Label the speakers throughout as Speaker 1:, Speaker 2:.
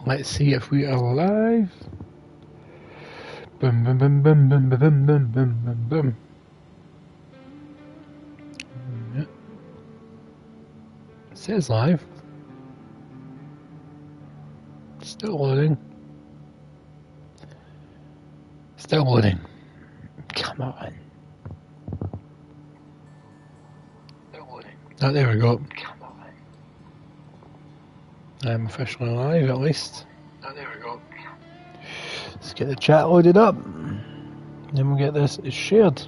Speaker 1: Let's see if we are live. Boom, boom, boom, boom, boom, boom, boom, boom, boom, boom. Yeah. It says live. Still loading. Still loading. Come on. Still loading. Oh, there we go. Come on. I'm officially live, at least. Oh, there we go. Let's get the chat loaded up. Then we'll get this shared.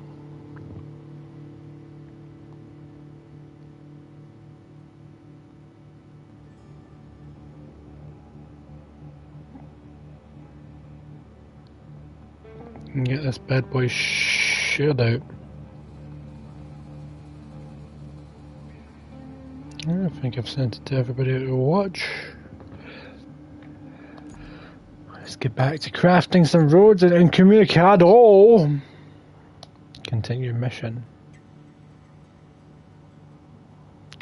Speaker 1: And get this bad boy shared out. I think I've sent it to everybody to watch. Let's get back to crafting some roads and incommunicado. Continue mission.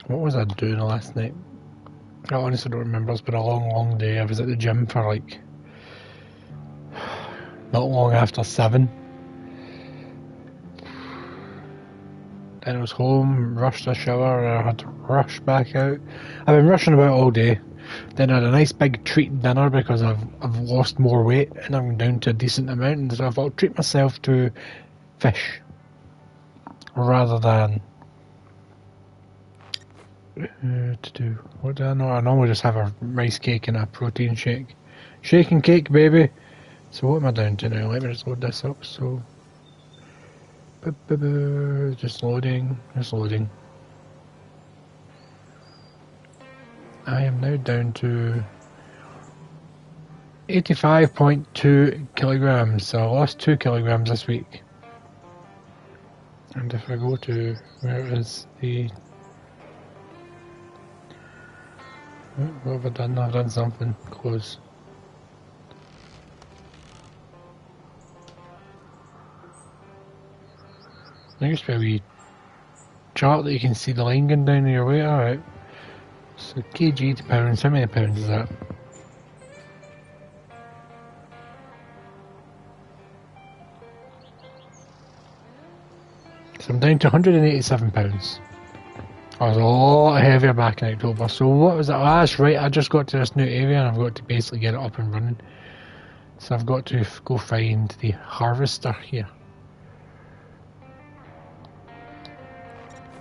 Speaker 1: What was I doing last night? I honestly don't remember. It's been a long day. I was at the gym for like not long after 7. Then I was home, rushed a shower, and I had to rush back out. I've been rushing about all day. Then I had a nice big treat dinner because I've lost more weight and I'm down to a decent amount, and so I thought I'll treat myself to fish rather than to do. What do I know? I normally just have a rice cake and a protein shake. Shake and cake, baby. So what am I down to now? Let me just load this up. So just loading, just loading. I am now down to 85.2 kilograms. So I lost 2 kilograms this week. And if I go to where is the what have I done? I've done something. Close. There used to be a wee chart that you can see the line going down your weight. Alright. So kg to pounds. How many pounds is that? So I'm down to 187 pounds. I was a lot heavier back in October. So what was that? Oh, that's right. I just got to this new area and I've got to basically get it up and running. So I've got to go find the harvester here.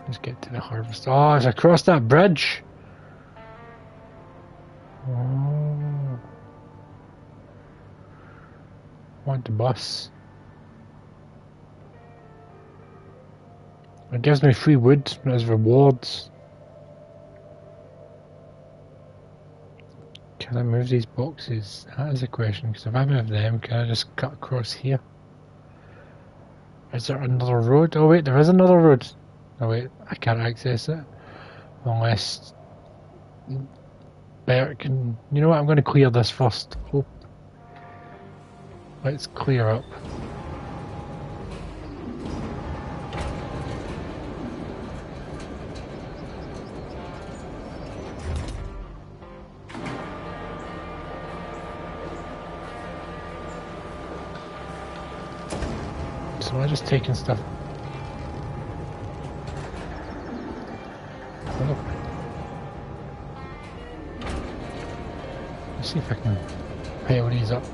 Speaker 1: Let's get to the harvester. Oh, it's across that bridge. Oh. Want the bus. It gives me free wood as rewards. Can I move these boxes? That is a question, because if I move them, can I just cut across here? Is there another road? Oh wait, there is another road. Oh wait, I can't access it. Unless Bert can... You know what, I'm going to clear this first. Oh. Let's clear up. So am I just taking stuff? Oh. Let's see if I can pile these up.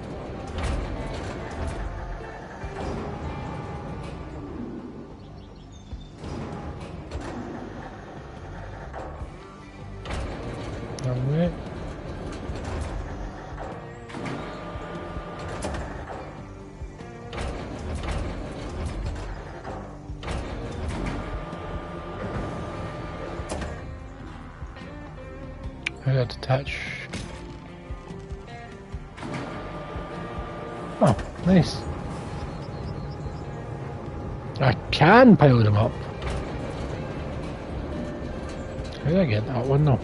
Speaker 1: Alright. I got to touch. Oh, nice. I can pile them up. How did I get that one though?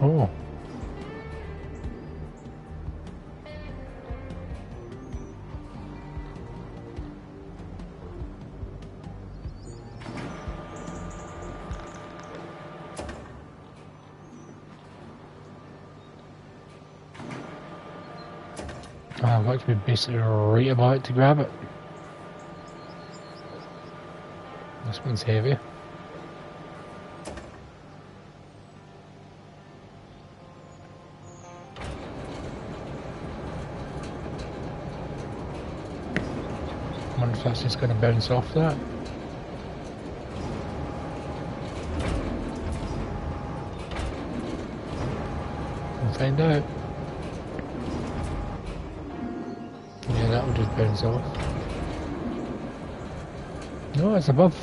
Speaker 1: Oh. I've got to be basically right about it to grab it. This one's heavy. I wonder if that's just going to bounce off that. We'll find out. Yeah, that will just bounce off. No, it's above.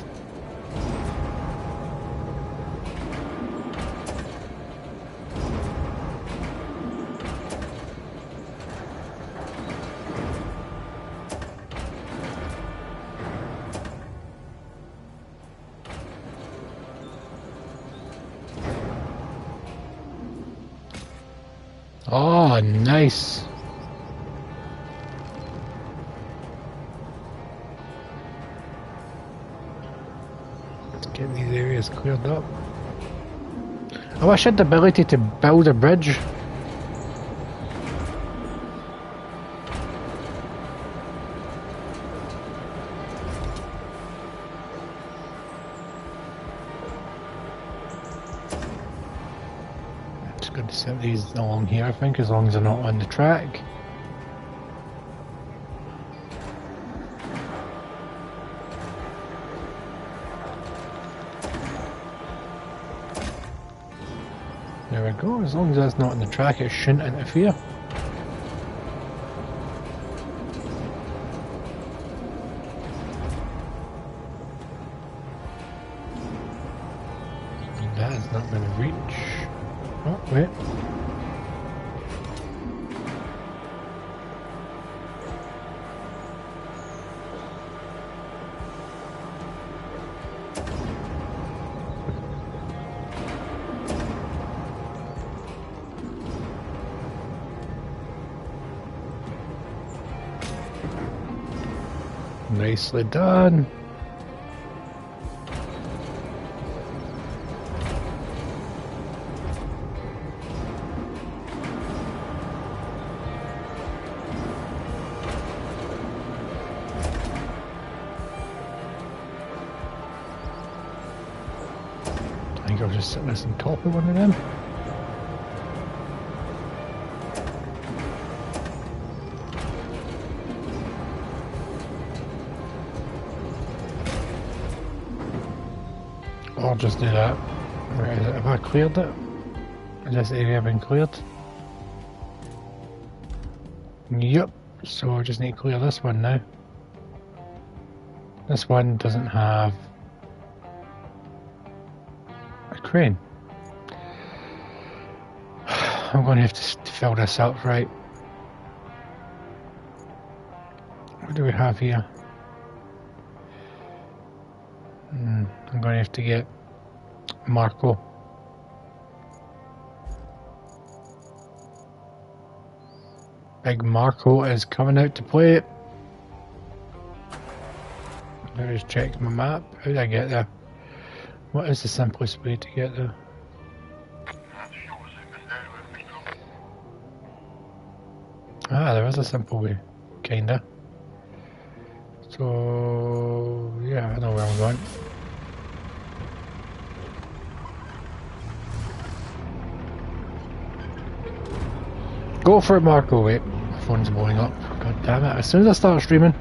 Speaker 1: Oh, nice. Let's get these areas cleared up. I wish I had the ability to build a bridge. Going to set these along here, I think, as long as they're not on the track. There we go, as long as that's not on the track, it shouldn't interfere. And that is not going to reach. Oh, wait. Nicely done. I think I'll just sit this on top of one of them. I'll just do that. Right, have I cleared it? Has this area been cleared? Yep, so I just need to clear this one now. This one doesn't have a crane. I'm going to have to fill this up, right? What do we have here? I'm going to have to get Marco. Big Marco is coming out to play it. Let me just check my map. How did I get there? What is the simplest way to get there? Ah, there is a simple way. Kinda. So, yeah, I know where I'm going. Go for it, Marco. Wait, my phone's blowing up. God damn it. As soon as I start streaming.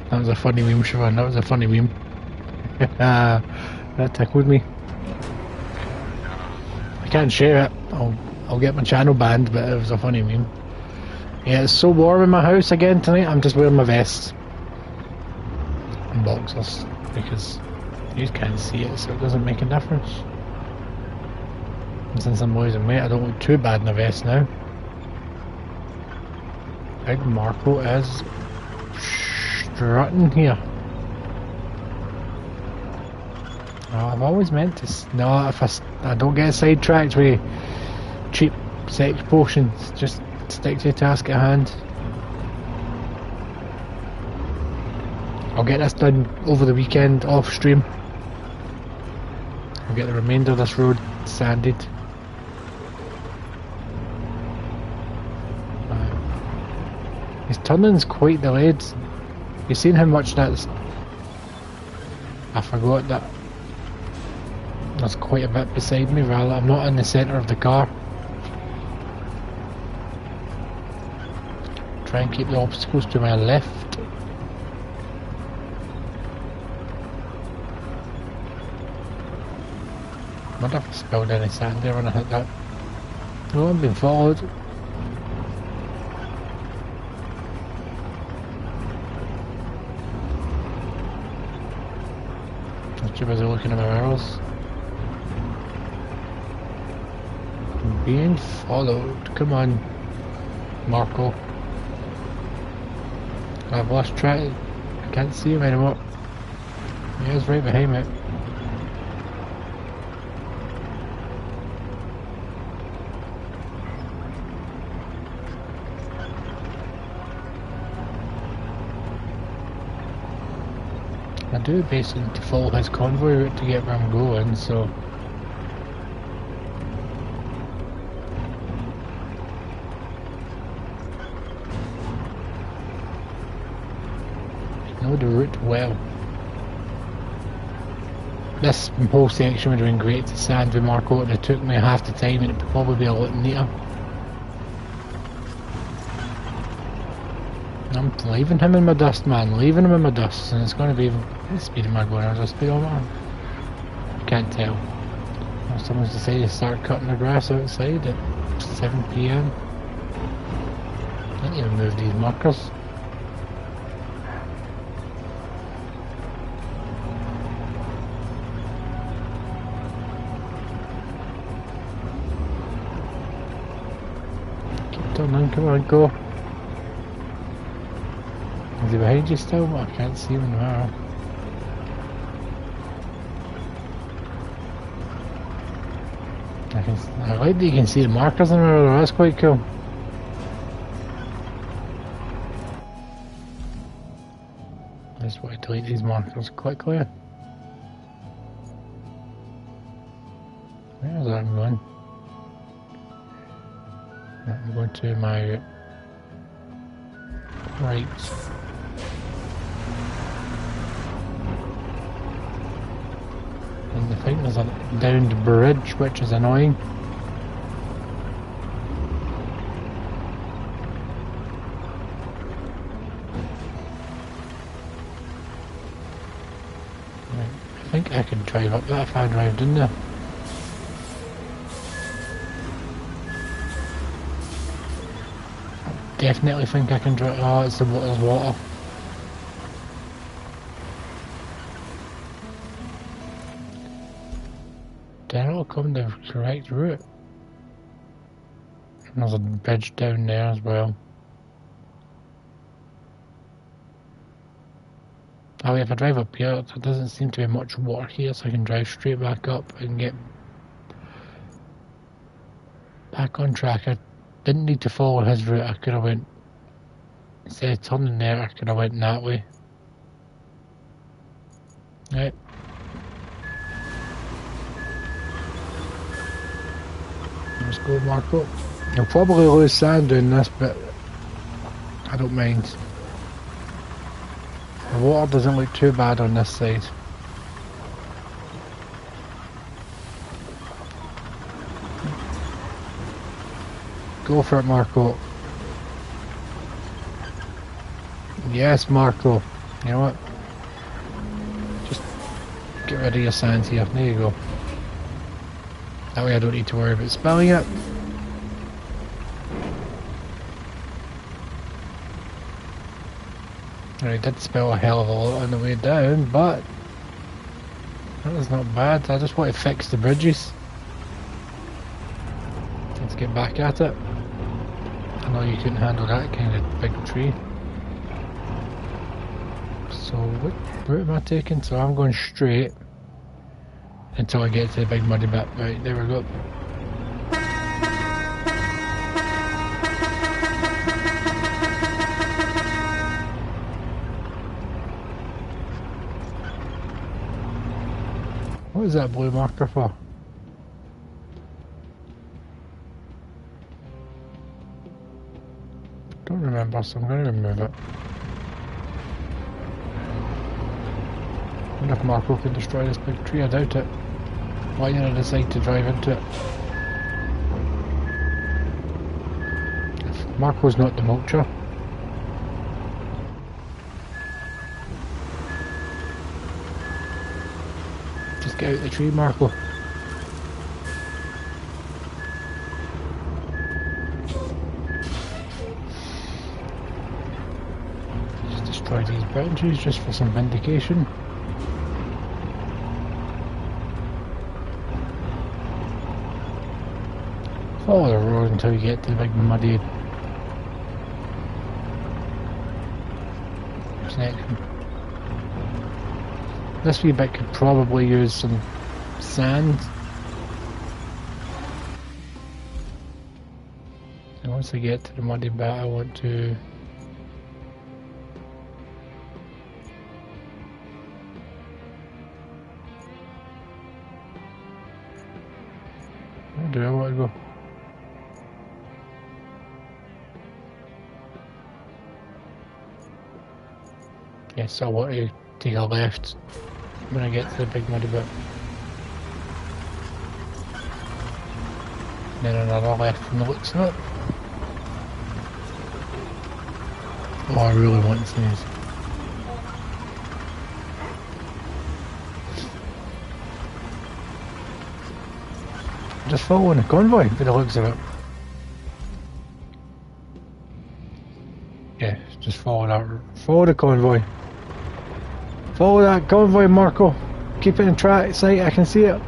Speaker 1: That was a funny meme, Siobhan. That was a funny meme. That tickled me. I can't share it. I'll get my channel banned, but it was a funny meme. Yeah, it's so warm in my house again tonight. I'm just wearing my vest and boxers because you can't see it, so it doesn't make a difference. And since I'm losing weight, I don't look too bad in a vest now. Big Marco is strutting here. Oh, I've always meant to. No, if I don't get sidetracked with cheap sex potions. Just stick to the task at hand. I'll get this done over the weekend off stream. I'll get the remainder of this road sanded. His turning's quite delayed. You've seen how much that's... I forgot that there's quite a bit beside me, rather. I'm not in the centre of the car. Try and keep the obstacles to my left. I wonder if I spilled any sand there when I hit that. No, I'm being followed. I'm too busy looking at my mirrors. I'm being followed. Come on, Marco. I've lost track. I can't see him anymore. He is right behind me. I do basically need to follow his convoy route to get where I'm going, so... I know the route well. This whole section would have been great to sand with Marco, and it took me half the time and it would probably be a lot neater. I'm leaving him in my dust, man. Leaving him in my dust, and it's going to be... What speed am I going at? Is it speedometer? I can't tell. Well, someone's decided to start cutting the grass outside at 7 PM. I need to move these markers. Keep turning, come on, go. Is he behind you still? I can't see him now. I like that you can see the markers in the mirror, that's quite cool. I just want to delete these markers quickly. Where's that going? I'm going to my right. And I think there's a downed bridge, which is annoying. Right. I think I can drive up that if I drive in there. I definitely think I can drive. Oh, it's the there's water. Did I not come the correct route? And there's a bridge down there as well. Oh, if I drive up here, there doesn't seem to be much water here, so I can drive straight back up and get back on track. I didn't need to follow his route. I could have went, instead of turning there, I could have went that way. Right. Let's go, Marco. You'll probably lose sand doing this, but I don't mind. The water doesn't look too bad on this side. Go for it, Marco. Yes, Marco. You know what? Just get rid of your sand here. There you go. That way I don't need to worry about spilling it. I did spill a hell of a lot on the way down, but that was not bad. I just want to fix the bridges. Let's get back at it. I know you couldn't handle that kind of big tree. So what route am I taking? So I'm going straight until I get to the big muddy bit. Right, there we go. What is that blue marker for? Don't remember, so I'm going to remove it. I wonder if Marco can destroy this big tree. I doubt it. Why did I decide to drive into it? If Marco's not the mulcher. Just get out the tree, Marco. Just destroy these branches just for some vindication. Follow the road until you get to the big muddy section. This wee bit could probably use some sand. And once I get to the muddy bit, I want to where do I want to go? Yes, I want to take a left when I get to the big muddy bit. Then another left from the looks of it. Oh, I really want to sneeze. Just following a convoy for the looks of it. Yeah, just follow that. Follow the convoy. Follow that convoy, Marco. Keep it in sight, I can see it.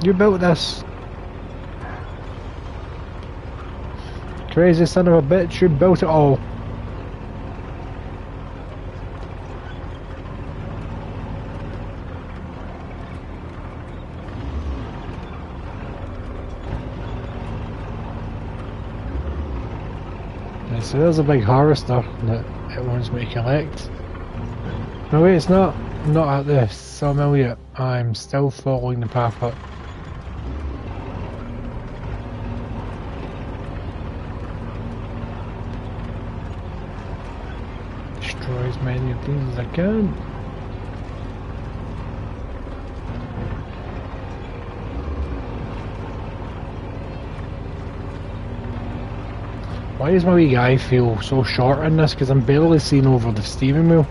Speaker 1: You built this. Crazy son of a bitch, you built it all. Yeah, so there's a big harvester that it wants me to collect. No wait, it's not. I'm not at this sawmill yet. I'm still following the path up. Destroy as many of these as I can. Why does my wee guy feel so short in this? Because I'm barely seeing over the steering wheel.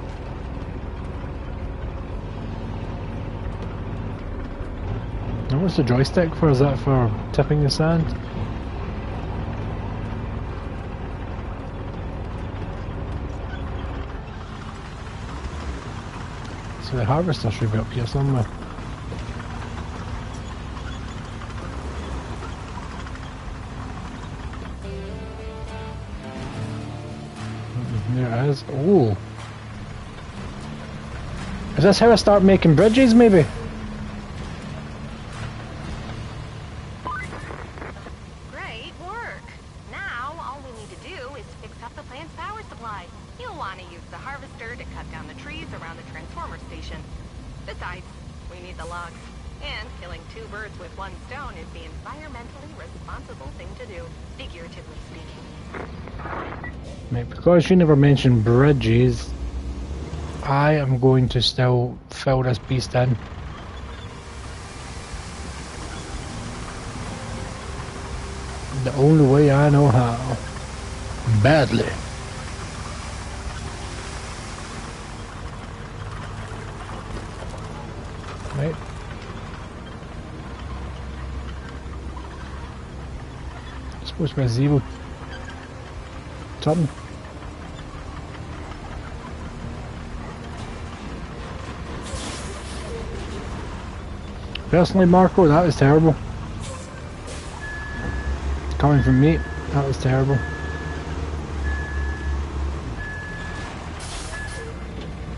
Speaker 1: What's the joystick for? Is that for tipping the sand? So the harvester should be up here somewhere. There it is. Oh! Is this how I start making bridges, maybe? Because you never mentioned bridges, I am going to still fill this beast in. The only way I know how. Badly. Right. It's supposed to be a zero. Something. Personally, Marco, that was terrible. Coming from me, that was terrible.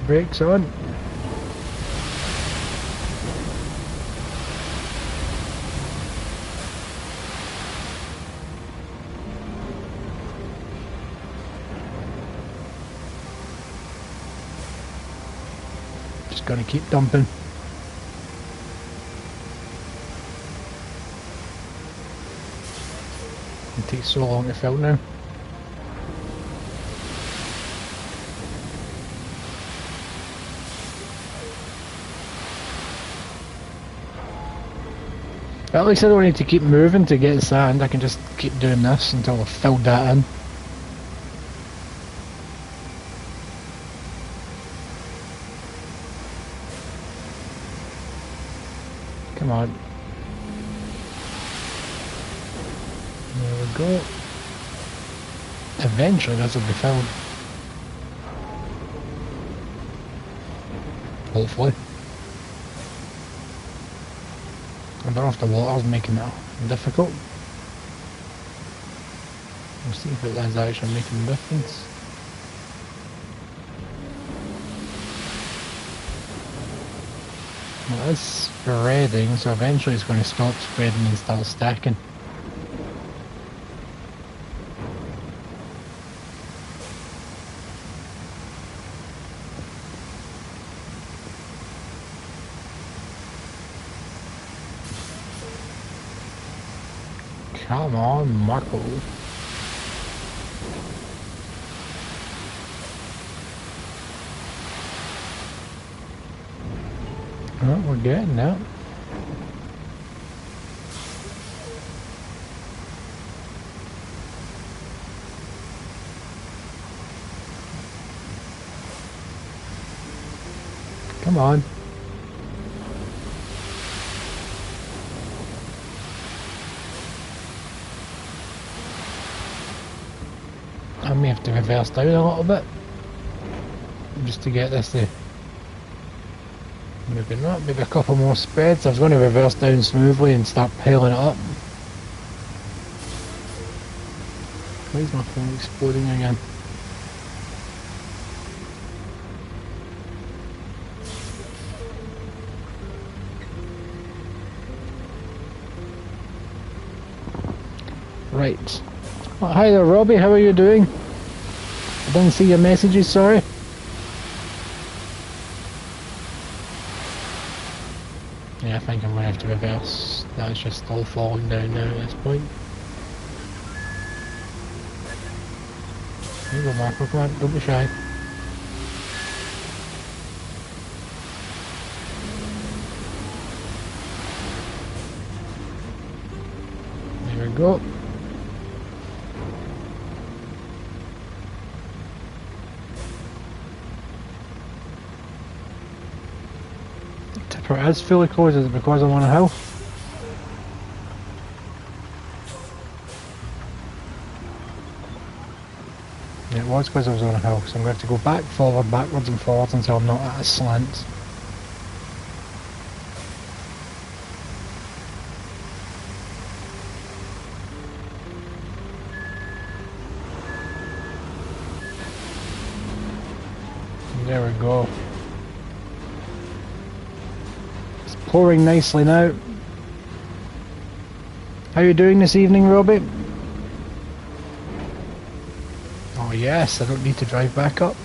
Speaker 1: Brakes on. Just gonna keep dumping. It takes so long to fill now. At least I don't need to keep moving to get sand, I can just keep doing this until I've filled that in. Come on. There we go. Eventually this will be filled. Hopefully. I don't know if the water's making it difficult. We'll see if it is actually making a difference. Well, it is spreading, so eventually it's going to stop spreading and start stacking. Come on, Marco. Oh, we're getting that. Come on. I may have to reverse down a little bit just to get this to maybe not, maybe a couple more spreads. I was going to reverse down smoothly and start piling it up. Why is my phone exploding again? Right. Oh, hi there, Robbie, how are you doing? I didn't see your messages, sorry. Yeah, I think I'm going to have to reverse. That's just all falling down now at this point. Here you go, Marco, come on, don't be shy. There we go. It is fully closed, is it because I'm on a hill? Yeah, it was because I was on a hill, so I'm going to have to go back, forward, backwards and forwards until I'm not at a slant. There we go. Pouring nicely now. How are you doing this evening, Robbie? Oh yes, I don't need to drive back up.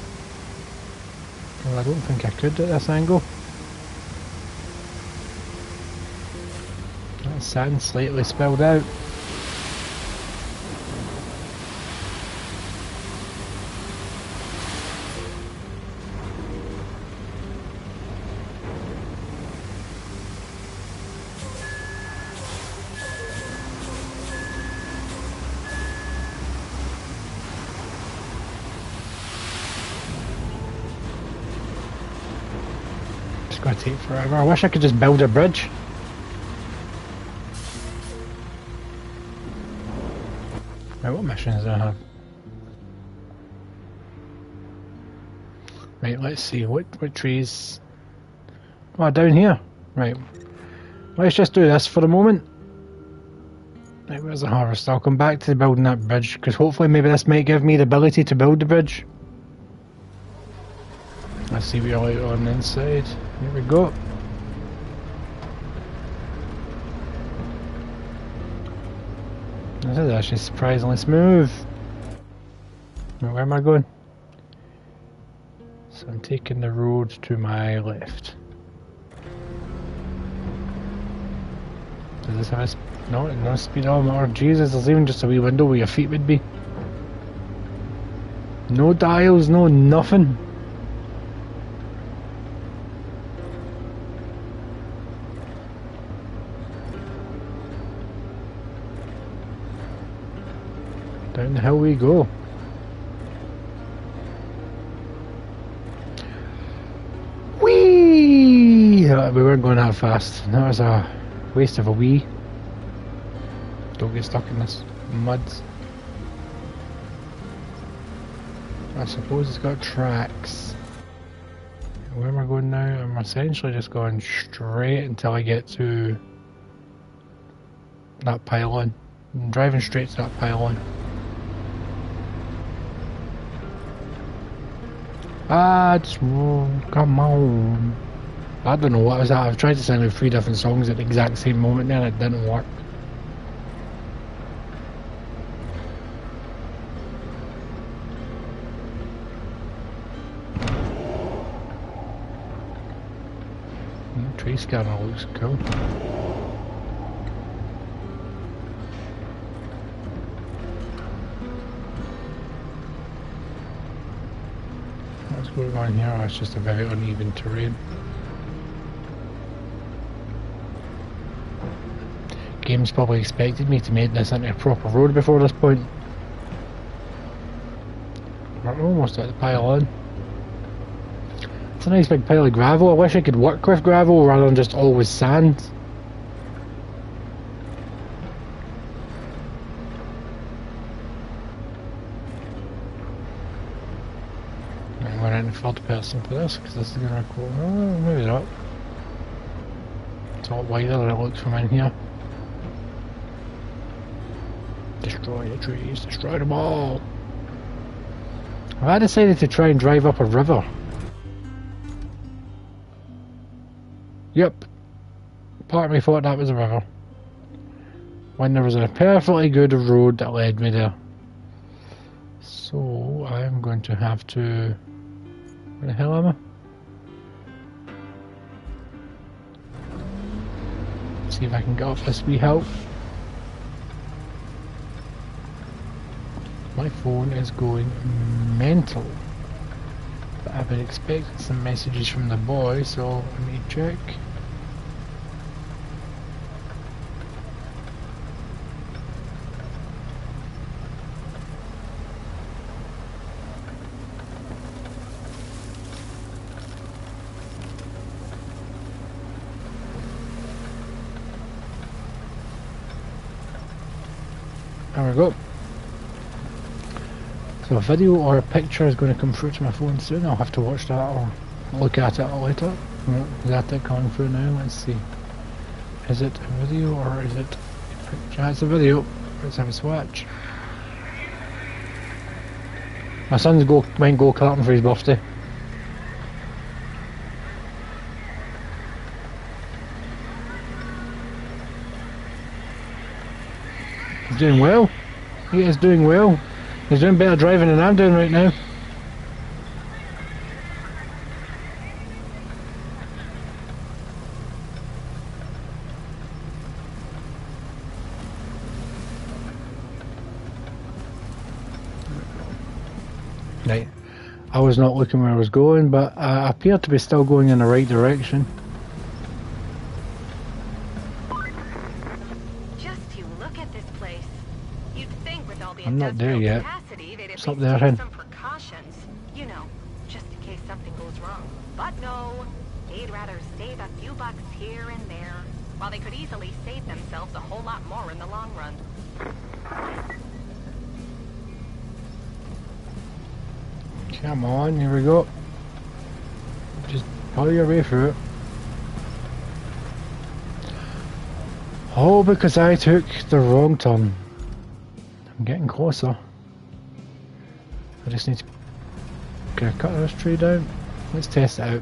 Speaker 1: Well, I don't think I could at this angle. That sand slightly spilled out. It's going to take forever. I wish I could just build a bridge. Right, what missions do I have? Right, let's see, what trees... Oh, down here. Right. Let's just do this for a moment. Right, where's the harvest? I'll come back to building that bridge, because hopefully maybe this might give me the ability to build the bridge. Let's see we're out on the inside. Here we go. This is actually surprisingly smooth. Now, where am I going? So I'm taking the road to my left. Does this have a no speedometer? Jesus, there's even just a wee window where your feet would be. No dials, no nothing. Down the hill we go. Whee! We weren't going that fast. That was a waste of a wee. Don't get stuck in this mud. I suppose it's got tracks. Where am I going now? I'm essentially just going straight until I get to that pylon. I'm driving straight to that pylon. Ah, just come on. I don't know what was that. I've tried to send out 3 different songs at the exact same moment and it didn't work. Tree scanner looks cool. What's going on here? Oh, it's just a very uneven terrain. Game's probably expected me to make this into a proper road before this point. We're almost at the pylon. It's a nice big pile of gravel. I wish I could work with gravel rather than just always sand. I'm going into third person for this because this is going to record. Oh, maybe not. It's a lot wider than it looks from in here. Destroy the trees, destroy them all. I decided to try and drive up a river. Yep. Part of me thought that was a river. When there was a perfectly good road that led me there. So I'm going to have to... Where the hell am I? See if I can get up this wee hill. My phone is going mental. But I've been expecting some messages from the boy, so let me check. There we go. So a video or a picture is going to come through to my phone soon. I'll have to watch that or look at it later. Is that it coming through now? Let's see. Is it a video or is it a picture? It's a video. Let's have a swatch. My son's went go-karting for his birthday. He's doing well. He is doing well. He's doing better driving than I'm doing right now. Right. I was not looking where I was going, but I appear to be still going in the right direction. I'm not there yet. It's up there, hen.
Speaker 2: Some precautions, you know, just in case something goes wrong. But no, they'd rather save a few bucks here and there, while they could easily save themselves a whole lot more in the long run.
Speaker 1: Come on, here we go. Just pull your way through it. All because I took the wrong turn. I'm getting closer. I just need to... Can I cut this tree down? Let's test it out.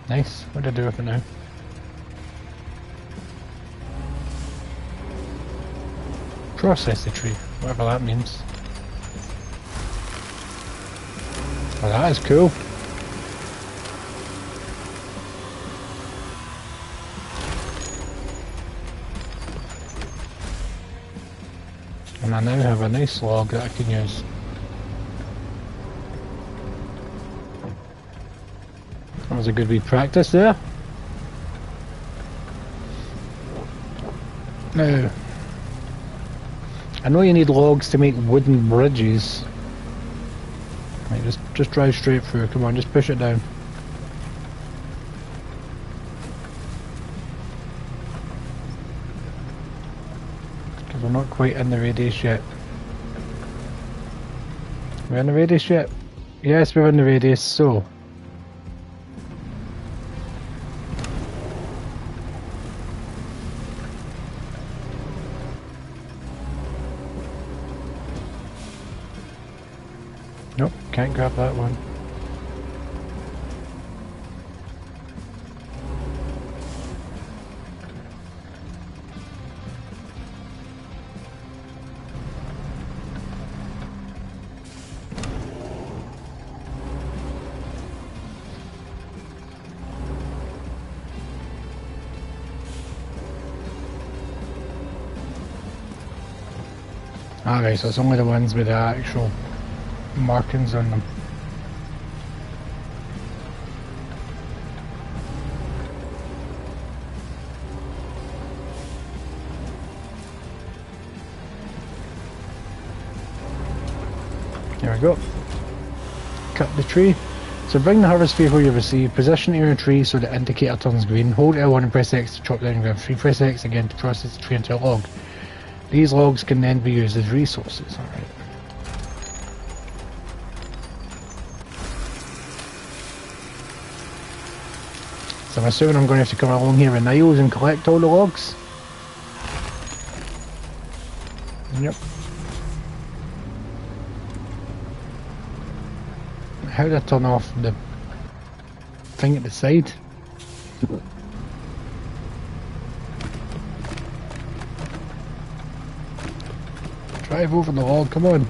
Speaker 1: Nice. What do I do with it now? Process the tree, whatever that means. Well, that is cool. And I now have a nice log that I can use. That was a good wee practice there. Now, I know you need logs to make wooden bridges. Right, just drive straight through. Come on, just push it down. Because we're not quite in the radius yet. We're in the radius yet? Yes, we're in the radius, so. Nope, can't grab that one. Alright, so it's only the ones with the actual markings on them. There we go. Cut the tree. So bring the harvest vehicle you receive, position it in a tree so the indicator turns green. Hold L1 and press X to chop down ground. 3 press X again to process the tree into a log. These logs can then be used as resources. Alright. So I'm assuming I'm going to have to come along here with nails and collect all the logs. Yep. How do I turn off the thing at the side? Drive over the log, come on.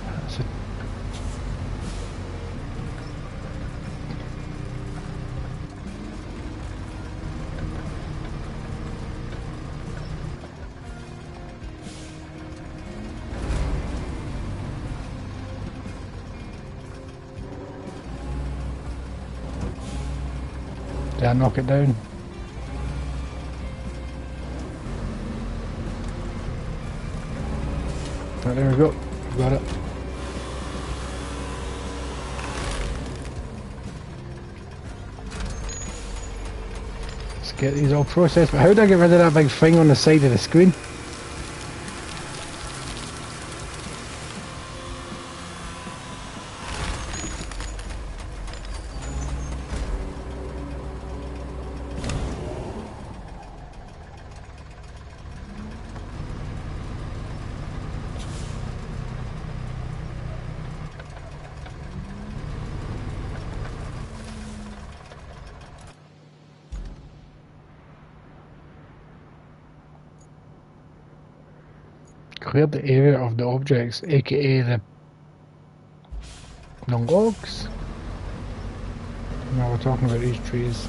Speaker 1: That's it. Did I knock it down? Right, there we go. Got it. Let's get these all processed. But how do I get rid of that big thing on the side of the screen? Clear the area of the objects, aka the logs. Now we're talking about these trees.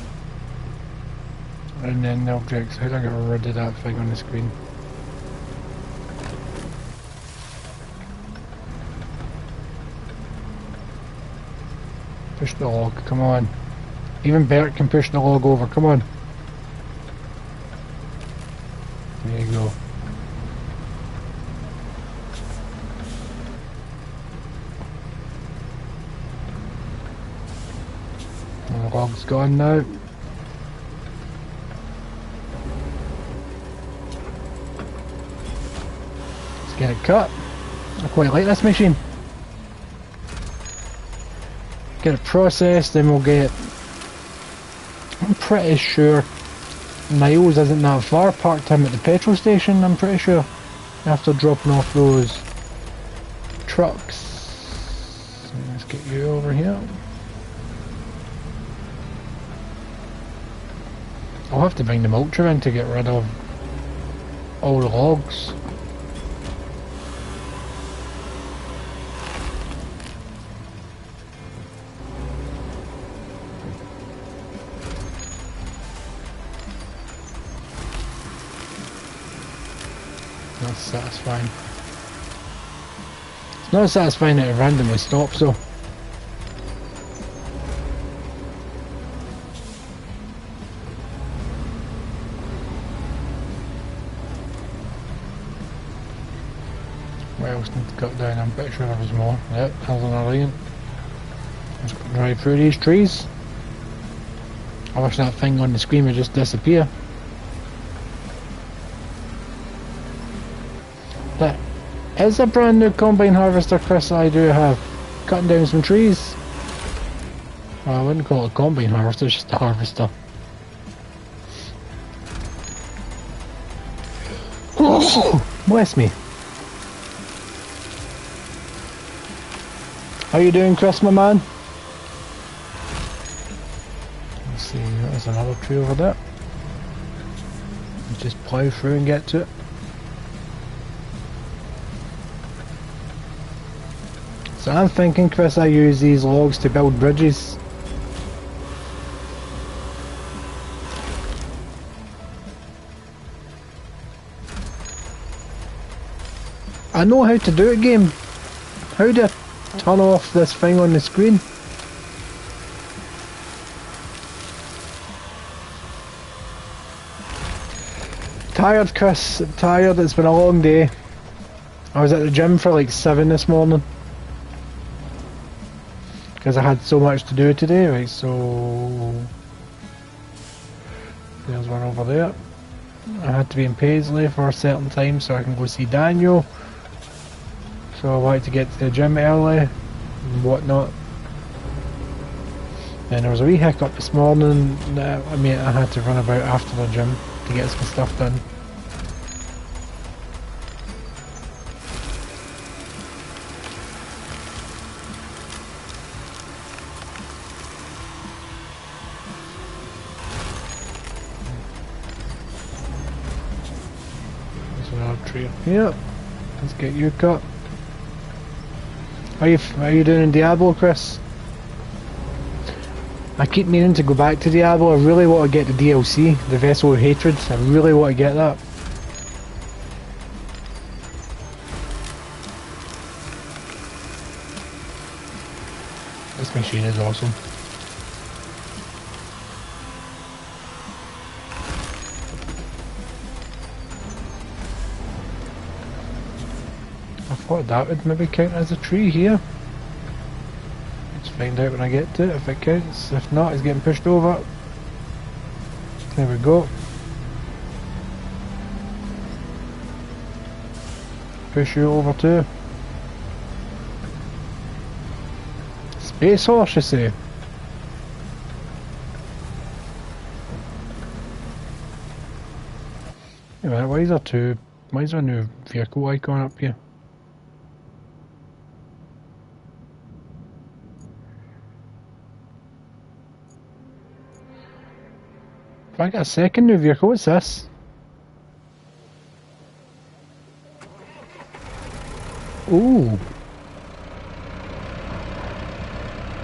Speaker 1: And then the objects. How do I get rid of that thing on the screen? Push the log, come on. Even Bert can push the log over, come on. There you go. The log's gone now. Let's get it cut. I quite like this machine. Get it processed, then we'll get... I'm pretty sure Niles isn't that far. Parked him at the petrol station, I'm pretty sure. After dropping off those trucks. So let's get you over here. I'll have to bring the mulcher in to get rid of all the logs. That's satisfying. It's not satisfying that it randomly stops though. What else need to cut down? I'm pretty sure there was more. Yep, there's another lane. Just got to drive through these trees. I wish that thing on the screen would just disappear. That is a brand new combine harvester, Chris, I do have. Cutting down some trees. Well, I wouldn't call it a combine harvester, it's just a harvester. Bless me. How you doing, Chris, my man? Let's see, there's another tree over there. Just plough through and get to it. So I'm thinking, Chris, I use these logs to build bridges. I know how to do it, game. How do I turn off this thing on the screen? Tired, Chris. Tired. It's been a long day. I was at the gym for like 7 this morning. Because I had so much to do today, right, so... There's one over there. I had to be in Paisley for a certain time so I can go see Daniel. So I wanted to get to the gym early and whatnot. And there was a wee hiccup this morning. I mean, I had to run about after the gym to get some stuff done. Yep, let's get you cut. How you doing in Diablo, Chris? I keep meaning to go back to Diablo. I really want to get the DLC, the Vessel of Hatred. I really want to get that. This machine is awesome. I thought that would maybe count as a tree here. Let's find out when I get to it if it counts. If not, it's getting pushed over. There we go. Push you over too. Space horse, you say? Anyway, why is there a new vehicle icon up here? Have I got a second new vehicle? What's this? Ooh.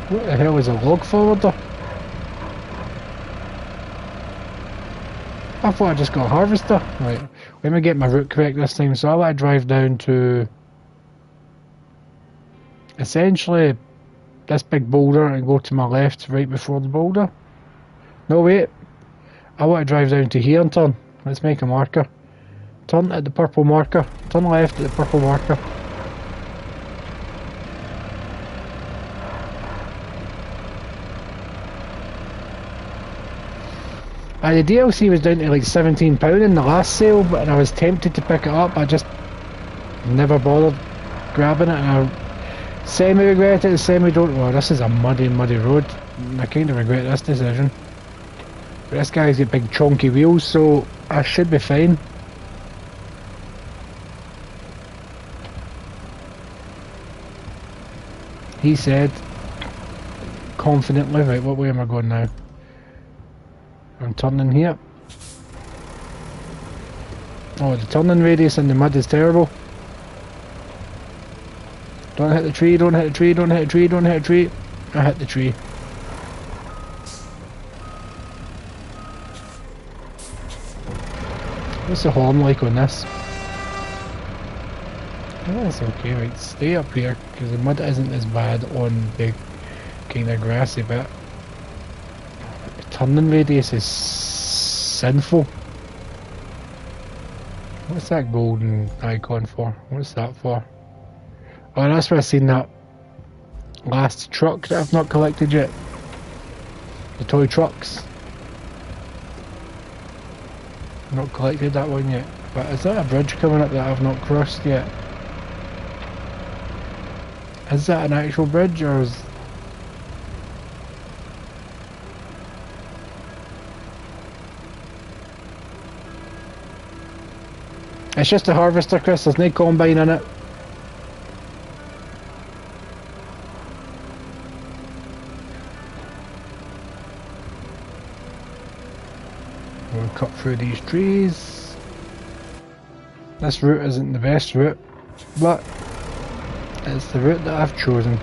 Speaker 1: What the hell is a log forwarder? I thought I just got a harvester. Right, let me get my route correct this time. So I want to drive down to essentially this big boulder and go to my left right before the boulder. No, wait. I want to drive down to here and turn. Let's make a marker. Turn at the purple marker. Turn left at the purple marker. The DLC was down to like £17 in the last sale, but I was tempted to pick it up. I just never bothered grabbing it, and I semi-regret it, semi-don't. Well, this is a muddy road. I kind of regret this decision. But this guy's got big chunky wheels, so I should be fine. He said confidently. Right, what way am I going now? I'm turning here. Oh, the turning radius in the mud is terrible. Don't hit the tree, don't hit the tree, don't hit the tree, don't hit the tree. I hit the tree. What's the horn like on this? Oh, that's okay, right, stay up here, because the mud isn't as bad on the kind of grassy bit. The turning radius is sinful. What's that golden icon for? What's that for? Oh, that's where I seen that last truck that I've not collected yet. The toy trucks. Not collected that one yet. But is that a bridge coming up that I've not crossed yet? Is that an actual bridge or is... It's just a harvester, Chris, there's no combine in it. We'll cut through these trees. This route isn't the best route, but it's the route that I've chosen.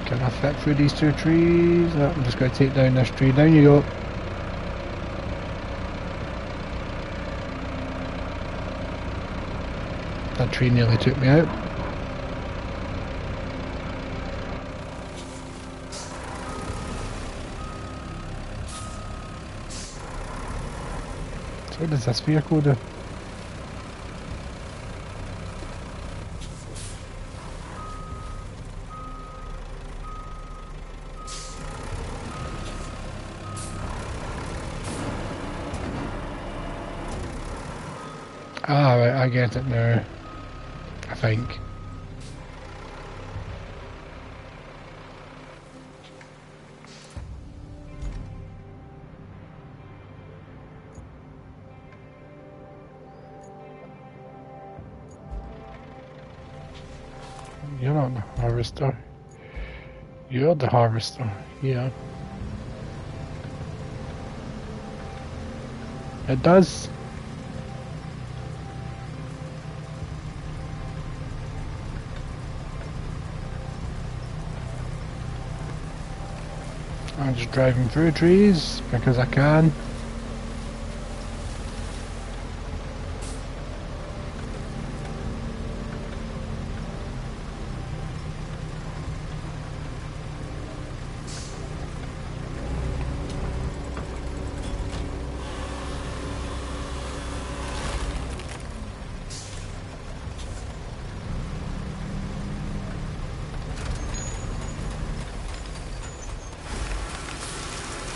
Speaker 1: Can I fit through these two trees? Oh, I'm just going to take down this tree. Down you go. That tree nearly took me out. So what does this vehicle do? Ah, right, I get it now. I think. You're not the harvester. You're the harvester. Yeah. It does. I'm just driving through trees because I can.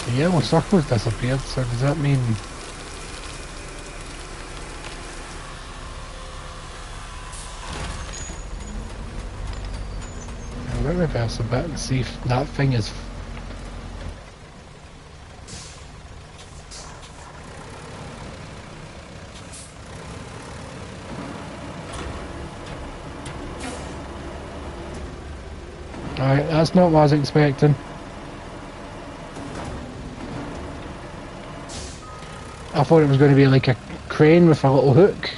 Speaker 1: The yellow circle's disappeared, so does that mean... I'll reverse a bit and see if that thing is... Alright, that's not what I was expecting. I thought it was going to be like a crane with a little hook.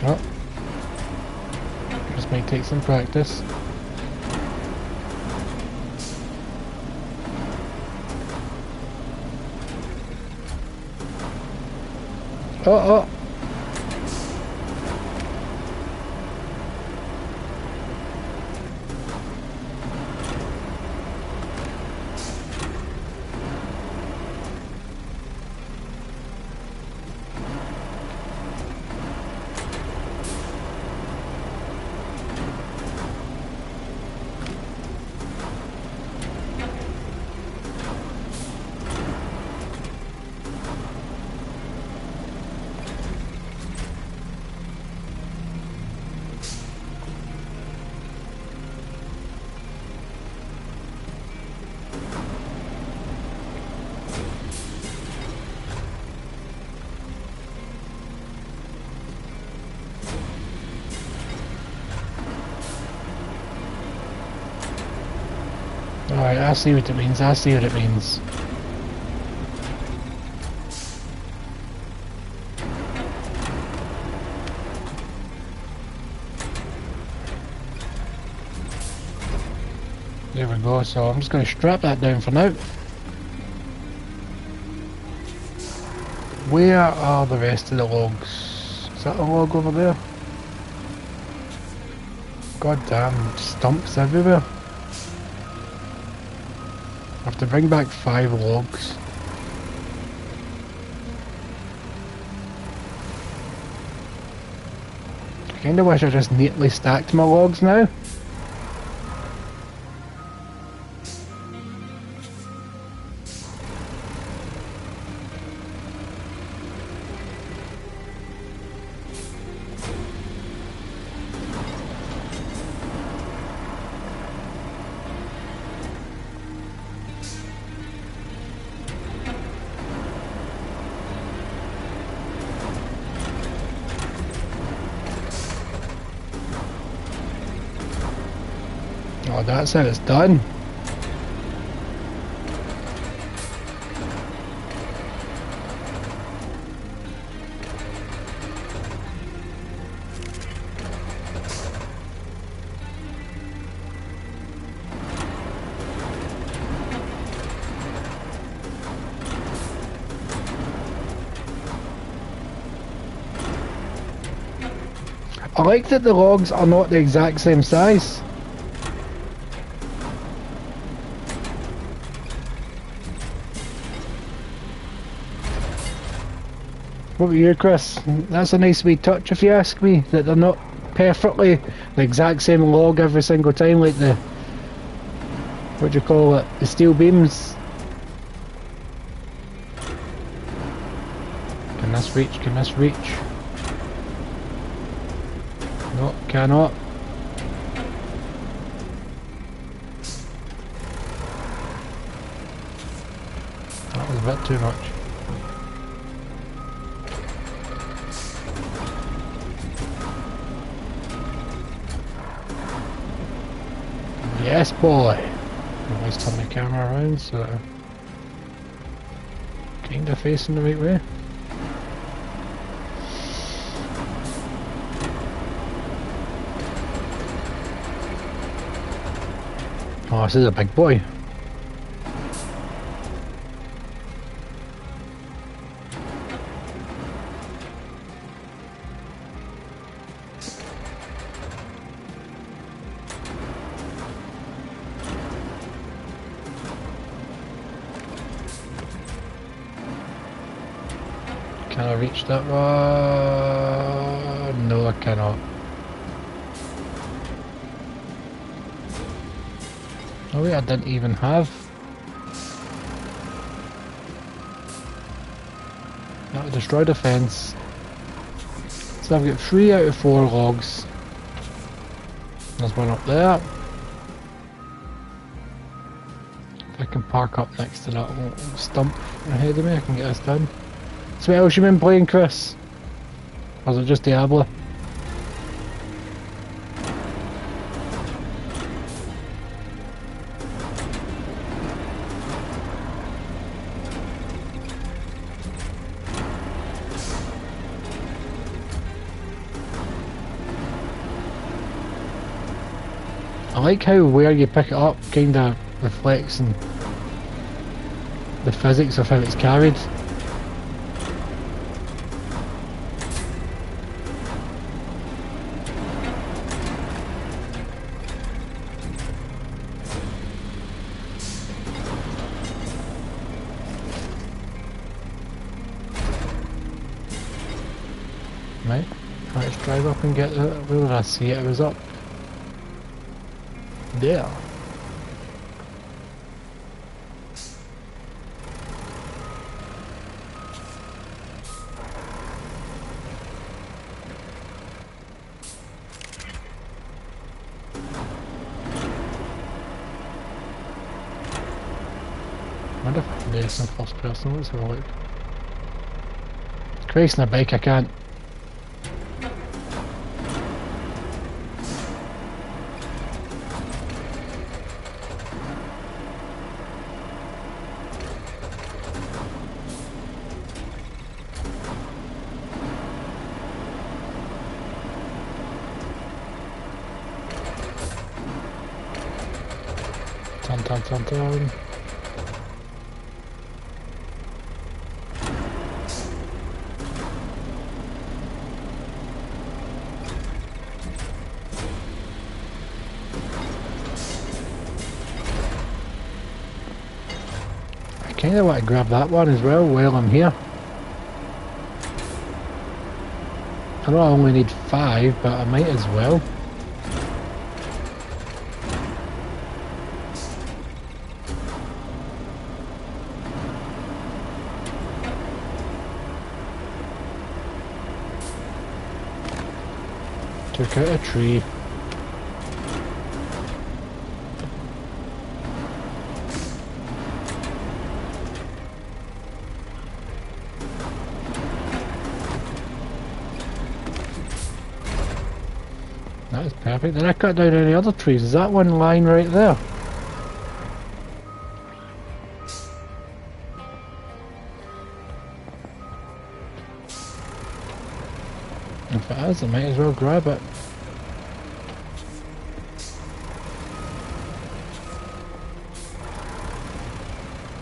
Speaker 1: Oh. This might take some practice. Oh. Alright, I see what it means, I see what it means. There we go, so I'm just going to strap that down for now. Where are the rest of the logs? Is that a log over there? God damn, stumps everywhere. I have to bring back 5 logs. I kinda wish I just neatly stacked my logs now. Oh, that's how it's done. I like that the logs are not the exact same size. What about you, Chris? That's a nice wee touch if you ask me, that they're not perfectly the exact same log every single time, like the, what do you call it, the steel beams. Can this reach? Can this reach? No, cannot. That was a bit too much. Yes, boy! Always turn the camera around so that I'm kinda facing the right way. Oh, this is a big boy. Can I reach that one? No, I cannot. Oh wait, I didn't even have. That would destroy the fence. So I've got 3 out of 4 logs. There's one up there. If I can park up next to that little stump ahead of me, I can get this done. So what else you been playing, Chris? Or is it just Diablo? I like how where you pick it up kinda reflects in the physics of how it's carried. Right, let's drive up and get it. Where did I see it? It was up there. I wonder if I can do this in first person. Let's have a look. Racing a bike, I can't. dun, dun, dun. I kinda want to grab that one as well while I'm here. I know I only need 5, but I might as well. Took out a tree. That is perfect. Did I cut down any other trees? Is that one line right there? If it is, I might as well grab it.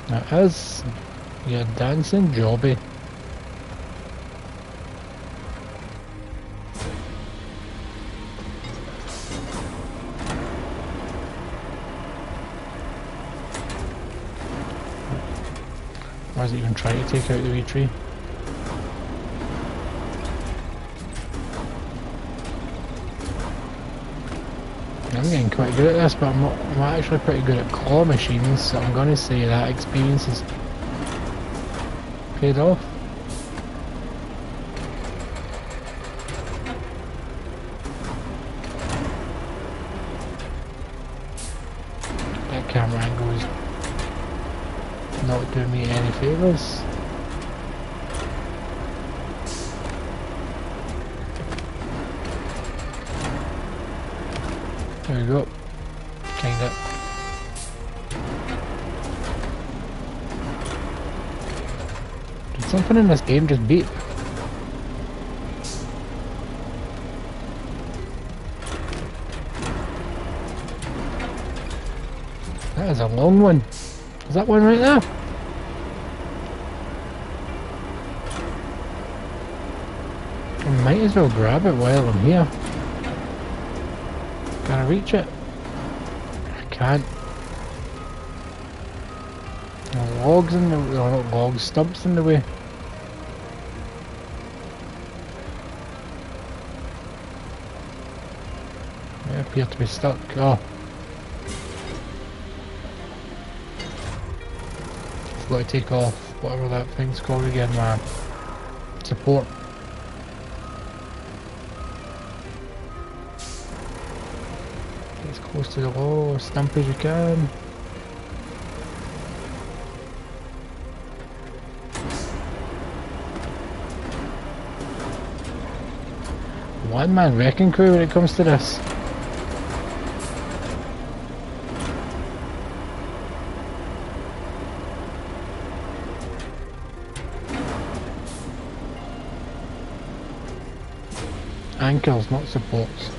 Speaker 1: It is. You're dancing jobby. Why is it even trying to take out the wee tree? I'm getting quite good at this, but I'm actually pretty good at claw machines, so I'm going to say that experience has paid off. That camera angle is not doing me any favours. There we go. Kinda. Did something in this game just beep? That is a long one. Is that one right there? I might as well grab it while I'm here. Can I reach it? I can't. Logs in the way. Oh, not logs, stumps in the way. They appear to be stuck. Oh. I've got to take off whatever that thing's called again, man. Support. As close to the wall, stump as you can. One man wrecking crew when it comes to this. Ankles, not supports.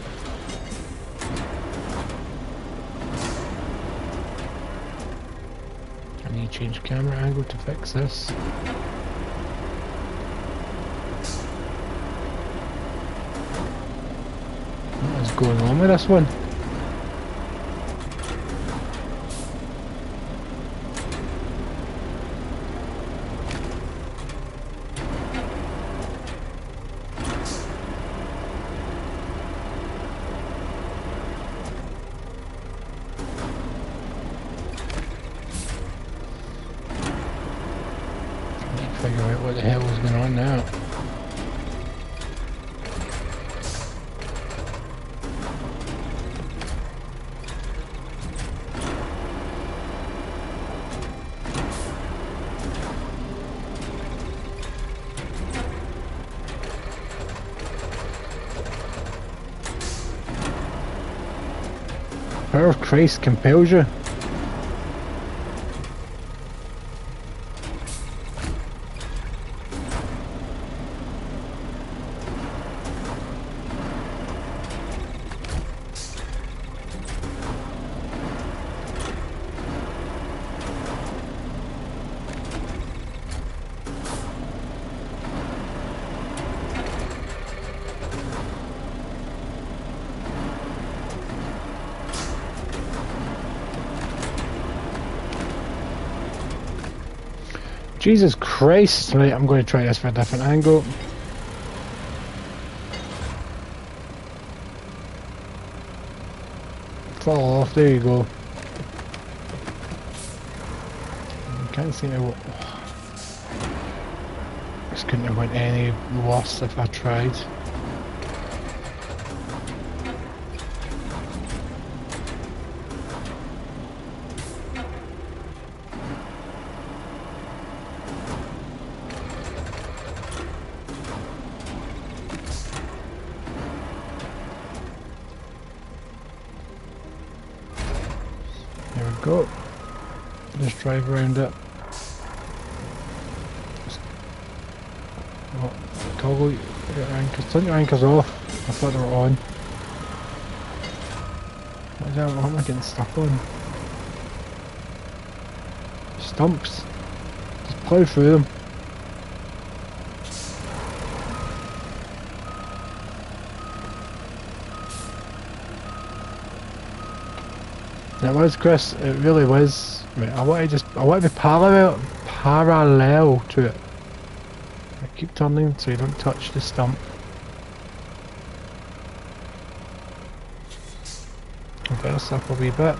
Speaker 1: I need to change camera angle to fix this. What is going on with this one? Figure out what the hell is going on now. Power of Christ compels you. Jesus Christ! Right, I'm going to try this for a different angle. Fall off, there you go. Can't seem to... This couldn't have went any worse if I tried. There we go. Just drive around it. Oh, toggle your anchors. Turn your anchors off. I thought they were on. What am I getting stuck on? Stumps. Just plough through them. It was, Chris. It really was. Right, I want to be parallel to it. I keep turning so you don't touch the stump. I'll get us up a wee bit.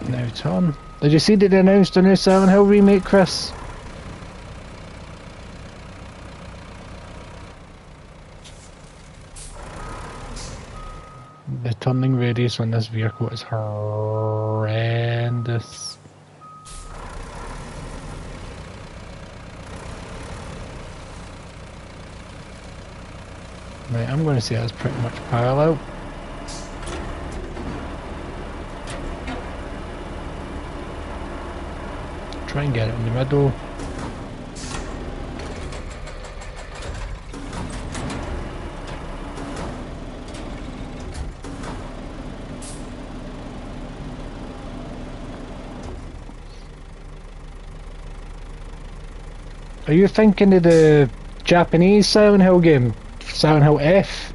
Speaker 1: Now turn. Did you see that they announced a new Silent Hill remake, Chris? The turning radius on this vehicle is horrendous. Right, I'm going to say that's pretty much parallel. Try and get it in the middle. Are you thinking of the Japanese Silent Hill game? Silent Hill F?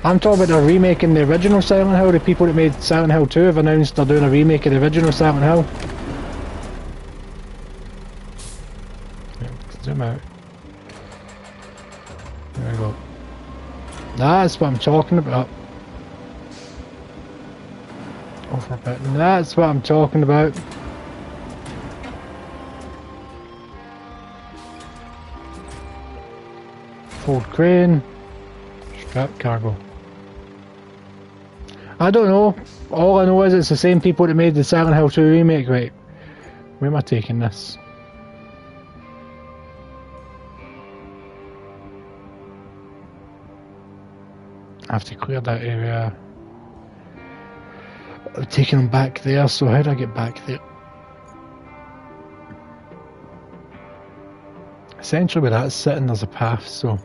Speaker 1: I'm talking about the remake in the original Silent Hill. The people that made Silent Hill 2 have announced they're doing a remake of the original Silent Hill. Zoom out. There we go. That's what I'm talking about. Over a bit. That's what I'm talking about. Fold crane. Strap cargo. I don't know. All I know is it's the same people that made the Silent Hill 2 remake, right? Where am I taking this? I have to clear that area. I'm taking them back there, so how do I get back there? Essentially where that's sitting there's a path, so...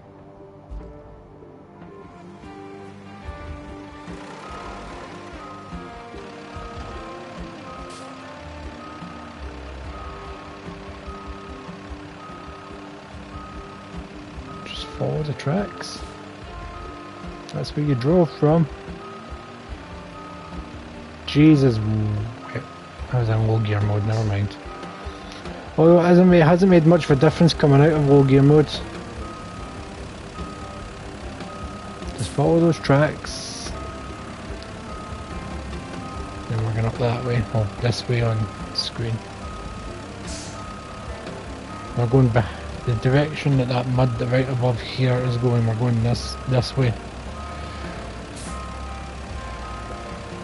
Speaker 1: Just follow the tracks. That's where you drove from. Jesus, I was in low gear mode, never mind. Although it hasn't made much of a difference coming out of low gear mode. Just follow those tracks. Then we're going up that way, or this way on screen. We're going back the direction that mud right above here is going. We're going this way.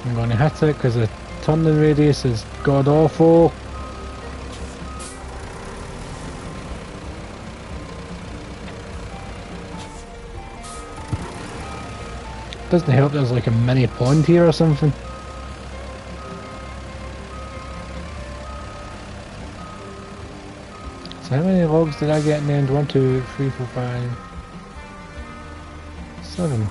Speaker 1: I'm going to hit it because the turning radius is god awful. Doesn't help there's like a mini pond here or something. So how many logs did I get in the end? 1, 2, 3, 4, 5, 7.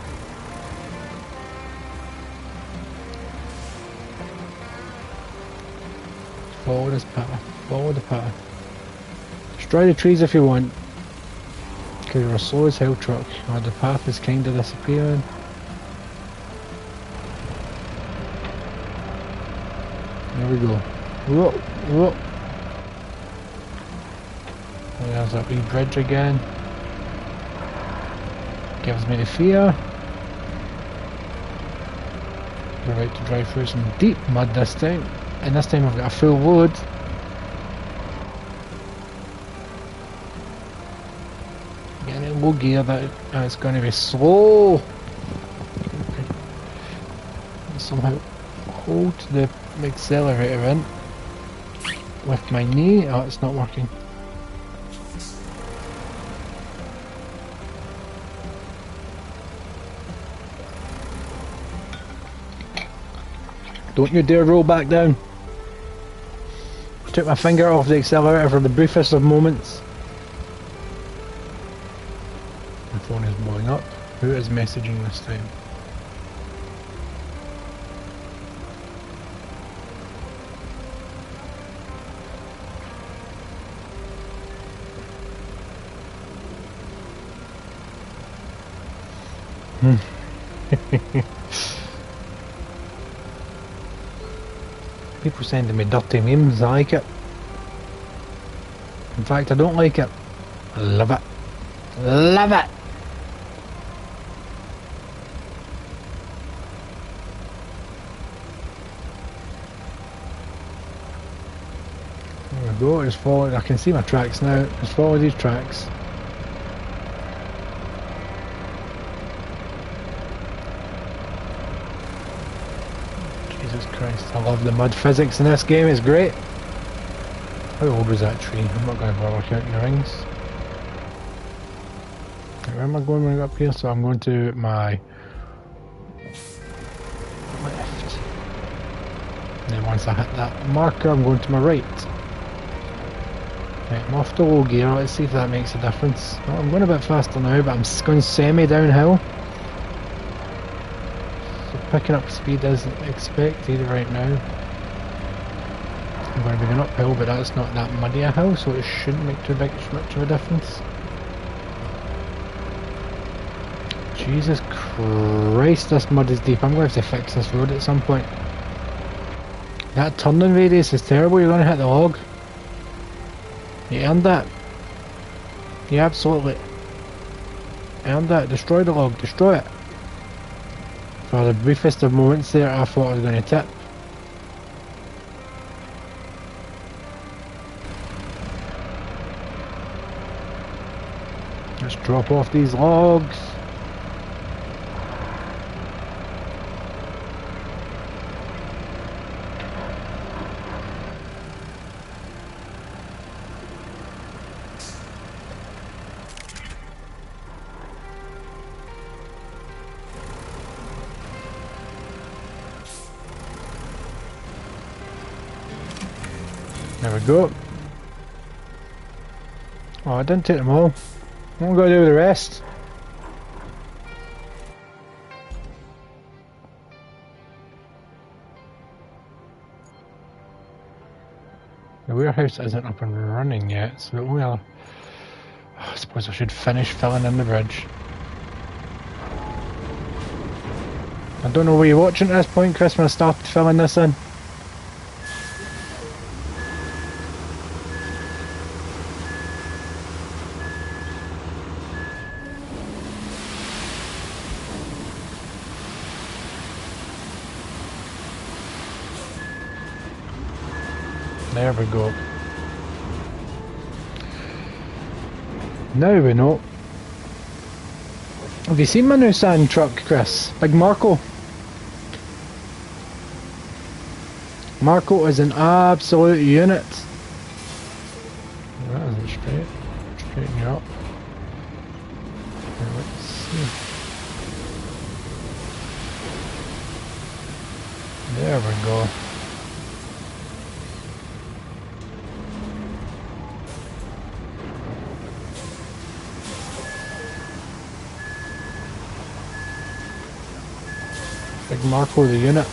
Speaker 1: Follow this path. Follow the path. Destroy the trees if you want. Because you're a slow as hell truck. Oh, the path is kind of disappearing. There we go. Whoa, whoa. There's that wee bridge again. Gives me the fear. We're about to drive through some deep mud this time. And this time I've got a full load. Getting in low gear, that it's going to be slow. Somehow hold the accelerator in with my knee. Oh, it's not working. Don't you dare roll back down. Took my finger off the accelerator for the briefest of moments. My phone is blowing up. Who is messaging this time? People sending me dirty memes, I like it. In fact, I don't like it. I love it. Love it! There we go, just follow. I can see my tracks now. Just follow these tracks. Jesus Christ, I love the mud physics in this game, it's great. How old was that tree? I'm not going to bother counting the rings. Where am I going when I get up here? So I'm going to my left. And then once I hit that marker, I'm going to my right. Right, I'm off to low gear, let's see if that makes a difference. Oh, I'm going a bit faster now, but I'm going semi-downhill. Picking up speed as expected right now. I'm going to be going uphill, but that's not that muddy a hill, so it shouldn't make too much of a difference. Jesus Christ, this mud is deep. I'm going to have to fix this road at some point. That turning radius is terrible. You're going to hit the log. You earned that. You absolutely earned that. Destroy the log. Destroy it. For the briefest of moments there, I thought I was going to tip. Let's drop off these logs. There we go. Oh, I didn't take them all. What am I going to do with the rest? The warehouse isn't up and running yet, so the only other... I suppose I should finish filling in the bridge. I don't know where you're watching at this point, Chris, when I started filling this in. There we go. Now we know. Have you seen my new sand truck, Chris? Big Marco. Marco is an absolute unit. That isn't straight. Straighten you up. Let's see. There we go. Big Marco the unit.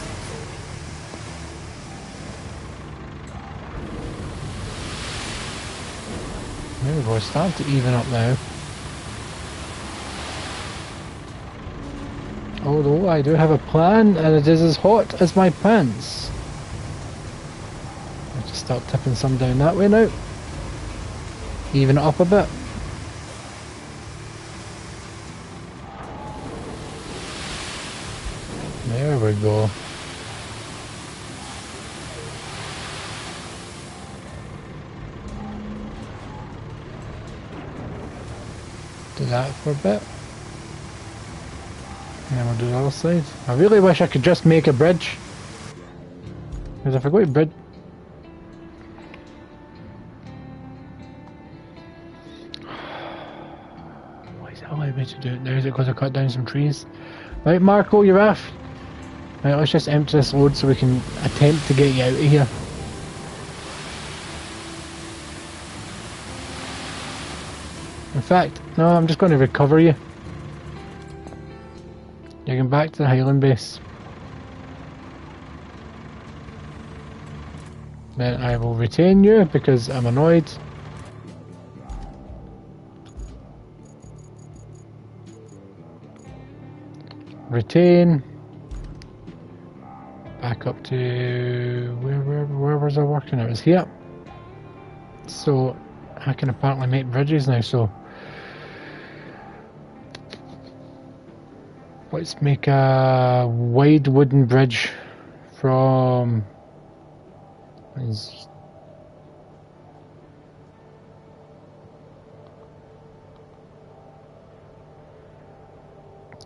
Speaker 1: go, it's starting to even up now. Although I do have a plan, and it is as hot as my pants. I'll just start tipping some down that way now. Even it up a bit. There we go. Do that for a bit. And then we'll do the other side. I really wish I could just make a bridge. Because if I go to bridge... Why is it allowed me to do it now? Is it because I cut down some trees? Right, Marco, you're off. Right, let's just empty this load so we can attempt to get you out of here. In fact, no, I'm just going to recover you. You're going back to the Highland base. Then I will retain you because I'm annoyed. Retain. Back up to where was I working? It was here. So I can apparently make bridges now. So let's make a wide wooden bridge from.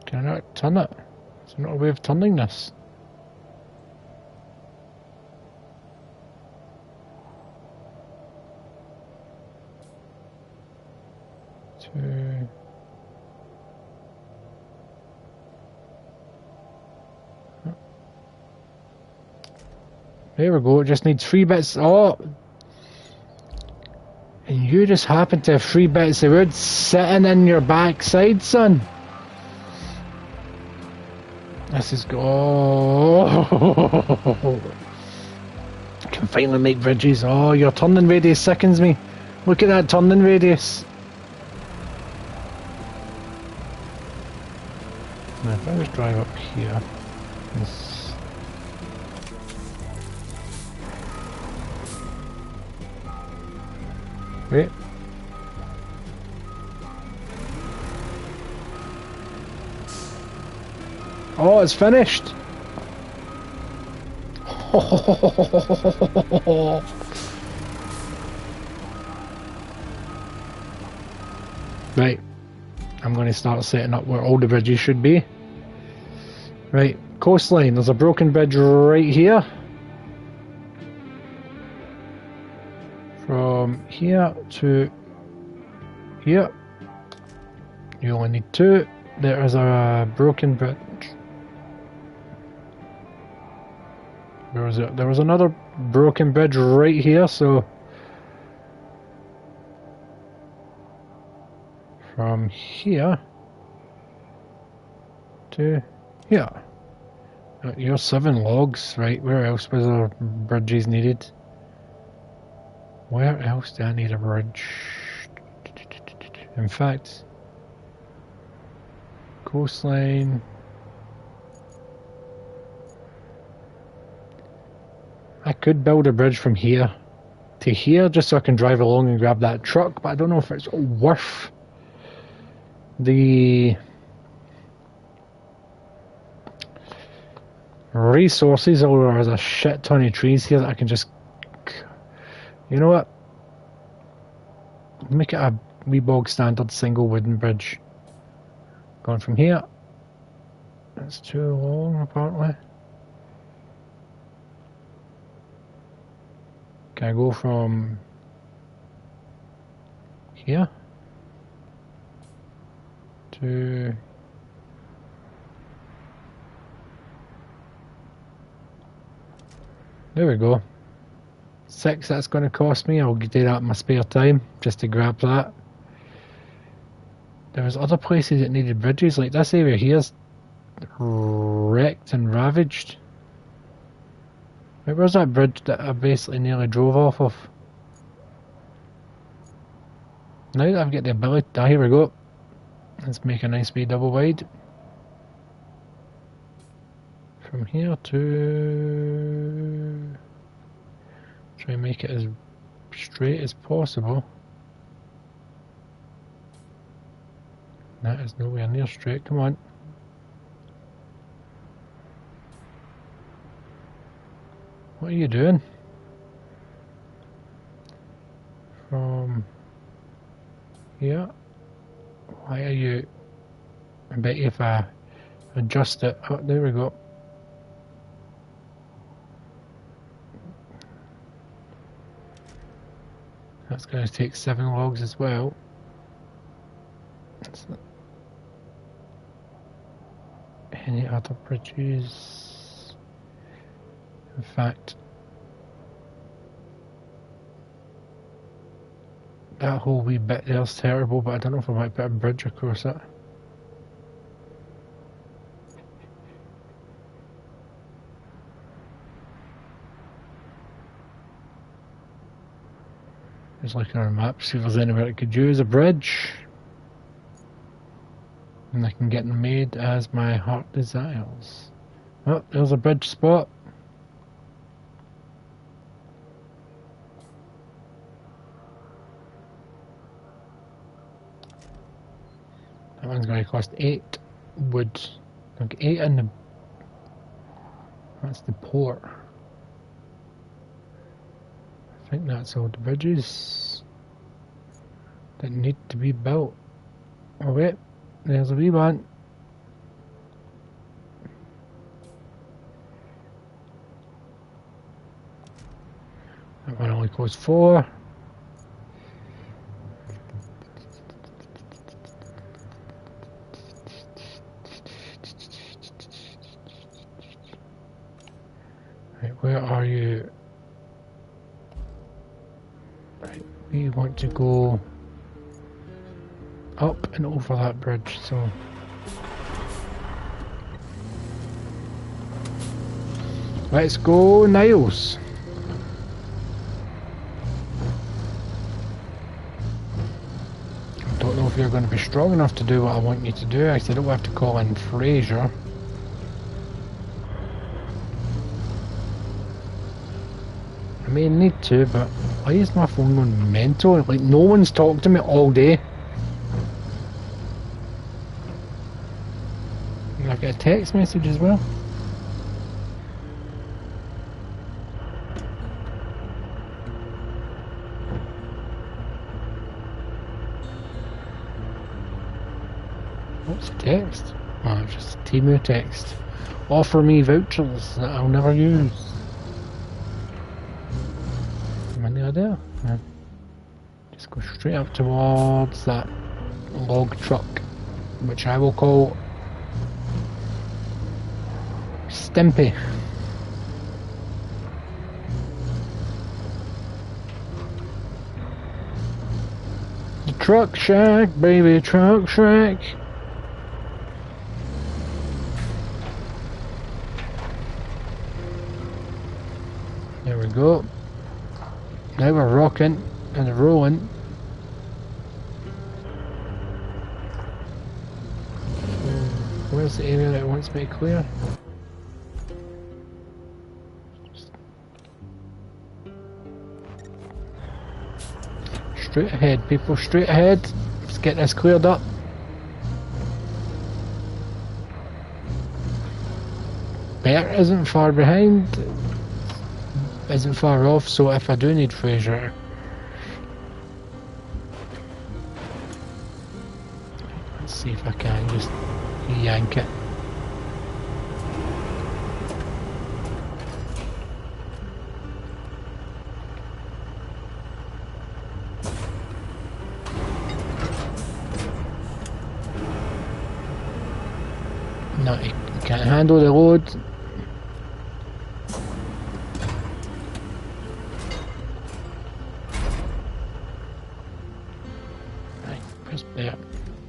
Speaker 1: Can I not turn it? Is there not a way of turning this? There we go, it just needs 3 bits. Oh! And you just happen to have 3 bits of wood sitting in your backside, son. This is oh. I can finally make bridges. Oh, your turning radius sickens me. Look at that turning radius. Now if I just drive up here. Wait. Oh, it's finished. Right. I'm going to start setting up where all the bridges should be. Right. Coastline. There's a broken bridge right here. From here to here. You only need 2. There is a broken bridge. There was another broken bridge right here, so from here to here. You're 7 logs, right? Where else was there bridges needed? Where else do I need a bridge? In fact, coastline. I could build a bridge from here to here just so I can drive along and grab that truck, but I don't know if it's worth the resources, or there's a shit ton of trees here that I can just, you know what, make it a wee bog standard single wooden bridge going from here. That's too long apparently. Can I go from here to there we go. 6 that's going to cost me. I'll do that in my spare time just to grab that. There was other places that needed bridges, like this area here's wrecked and ravaged. Where's that bridge that I basically nearly drove off of? Now that I've got the ability, here we go. Let's make a nice wee double wide. From here to... try and make it as straight as possible. That is nowhere near straight, come on. What are you doing? From here. Why are you... I bet if I adjust it... Oh, there we go. That's going to take 7 logs as well. Any other bridges? In fact, that whole wee bit there's terrible, but I don't know if I might put a bridge across it. Just looking at our map, see if there's anywhere I could use a bridge. And I can get them made as my heart desires. Oh, there's a bridge spot. That one's going to cost 8 wood. Like 8 in the... That's the port. I think that's all the bridges that need to be built. Oh wait, there's a wee one. That one only costs 4. Right, where are you? Right, we want to go up and over that bridge, so let's go, Niles. I don't know if you're going to be strong enough to do what I want you to do. I said I don't have to call in Fraser. I may need to, but why is my phone going mental? Like, no one's talked to me all day. And I've got a text message as well. What's the text? Oh, it's just a Temu text. Offer me vouchers that I'll never use. Any idea? No. Just go straight up towards that log truck, which I will call Stimpy. The truck shack, baby, truck shack. There we go. Now we're rocking and rolling. Where's the area that wants me to clear? Straight ahead, people, straight ahead. Let's get this cleared up. Bert isn't far behind. Isn't far off, so if I do need Fraser, let's see if I can just yank it. No, he can't handle the load.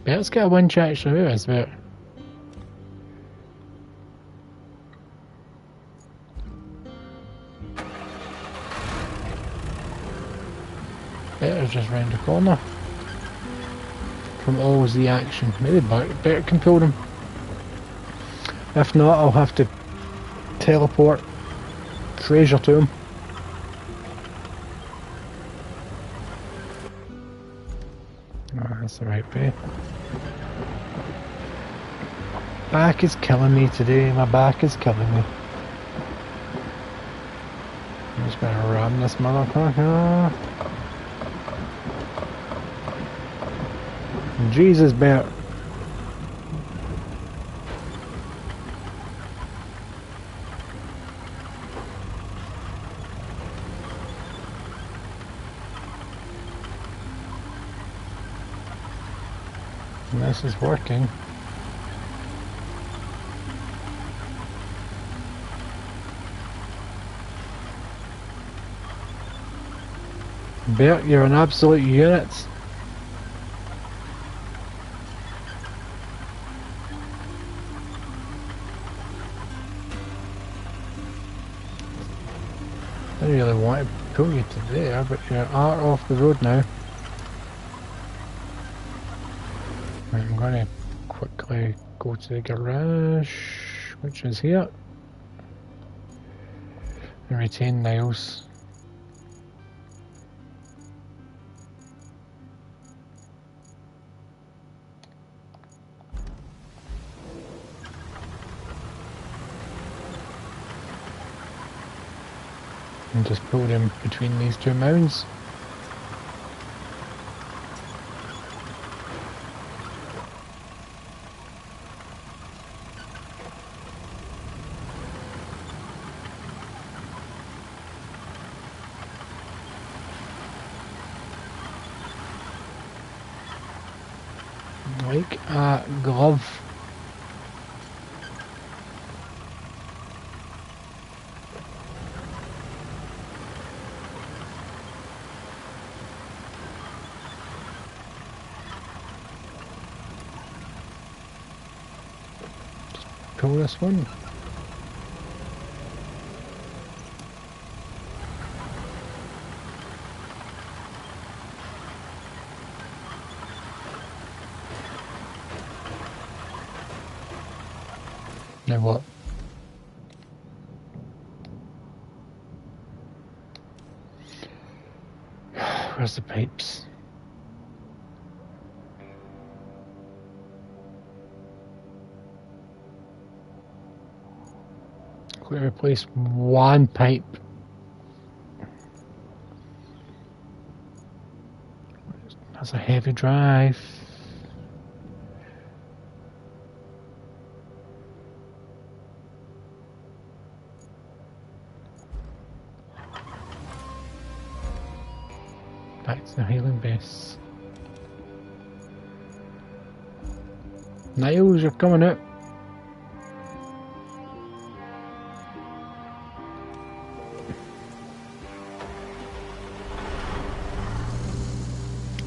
Speaker 1: Bert's got a winch actually. Who is Bert? Bert's just round the corner. from all the action. Maybe better control them. If not, I'll have to teleport Fraser to him. Oh, that's the right way. Back is killing me today. My back is killing me. I'm just gonna ram this motherfucker. Jesus, Bert. And this is working. Bert, you're an absolute unit. I didn't really want to pull you to there, but you're off the road now. Right, I'm going to quickly go to the garage, which is here, and retain Niles. And just pull him between these two mounds. Like a glove. Pull this one. Now what? Where's the pipes? Quickly replace one pipe. That's a heavy drive. Back to the Highland base. Niles, you're coming out.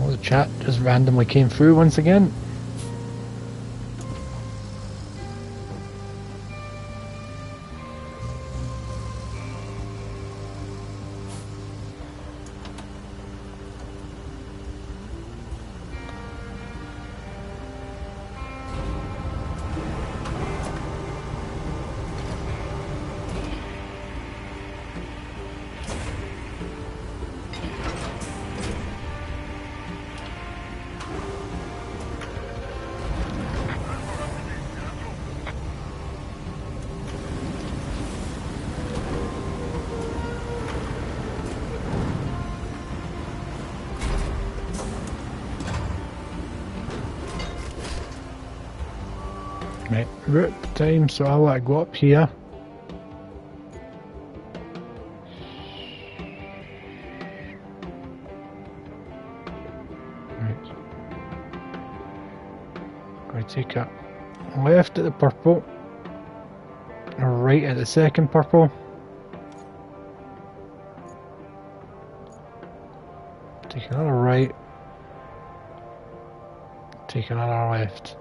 Speaker 1: Oh, the chat just randomly came through once again. Right, route time, so I want to go up here. Right. Going to take a left at the purple, a right at the second purple. Take another right, take another left.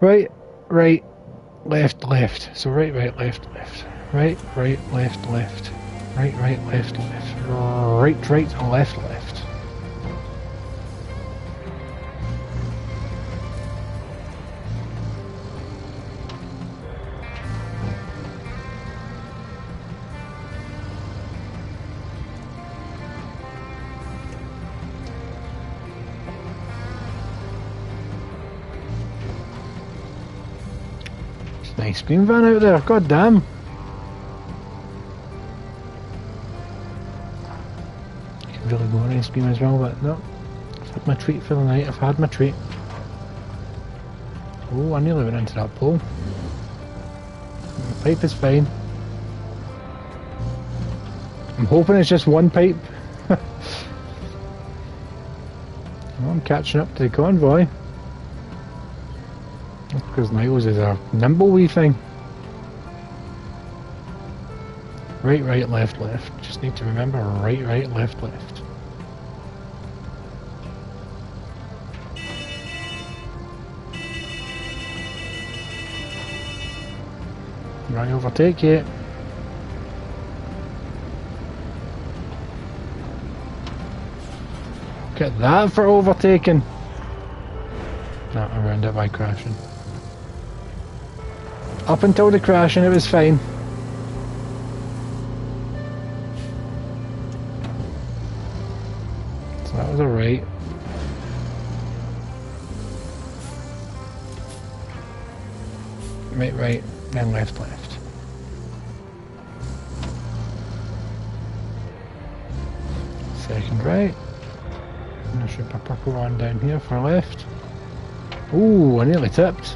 Speaker 1: Right, right, left, left. So right, right, left, left. Right, right, left, left. Right, right, left, left. Right, right, left, left. Nice green van out there, god damn. Could really go on ice cream as well, but no. I've had my treat for the night, I've had my treat. Oh, I nearly went into that pole. The pipe is fine. I'm hoping it's just one pipe. Well, I'm catching up to the convoy. That's because Niles is a nimble wee thing. Right, right, left, left. Just need to remember right, right, left, left. Right, overtake it. Get that for overtaking. No, I ruined it by crashing. Up until the crashing, it was fine. So that was alright. Right, right, then left, left. Second right. And there should be a purple one down here for left. Ooh, I nearly tipped.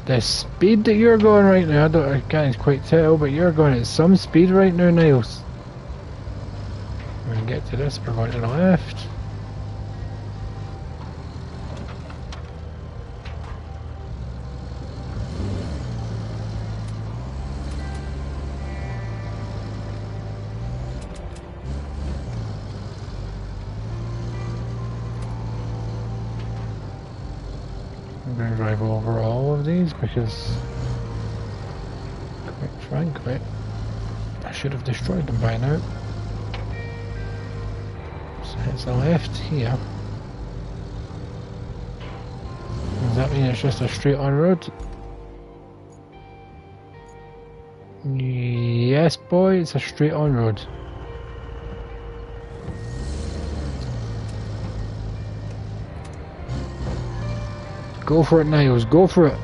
Speaker 1: The speed that you're going right now, I can't quite tell, but you're going at some speed right now, Niles. When we get to this, we're going to the left. I'm going to drive over all of these because, quite frankly, I should have destroyed them by now. So it's the left here. Does that mean it's just a straight on road? Yes, boy, it's a straight on road. Go for it, Niles, go for it.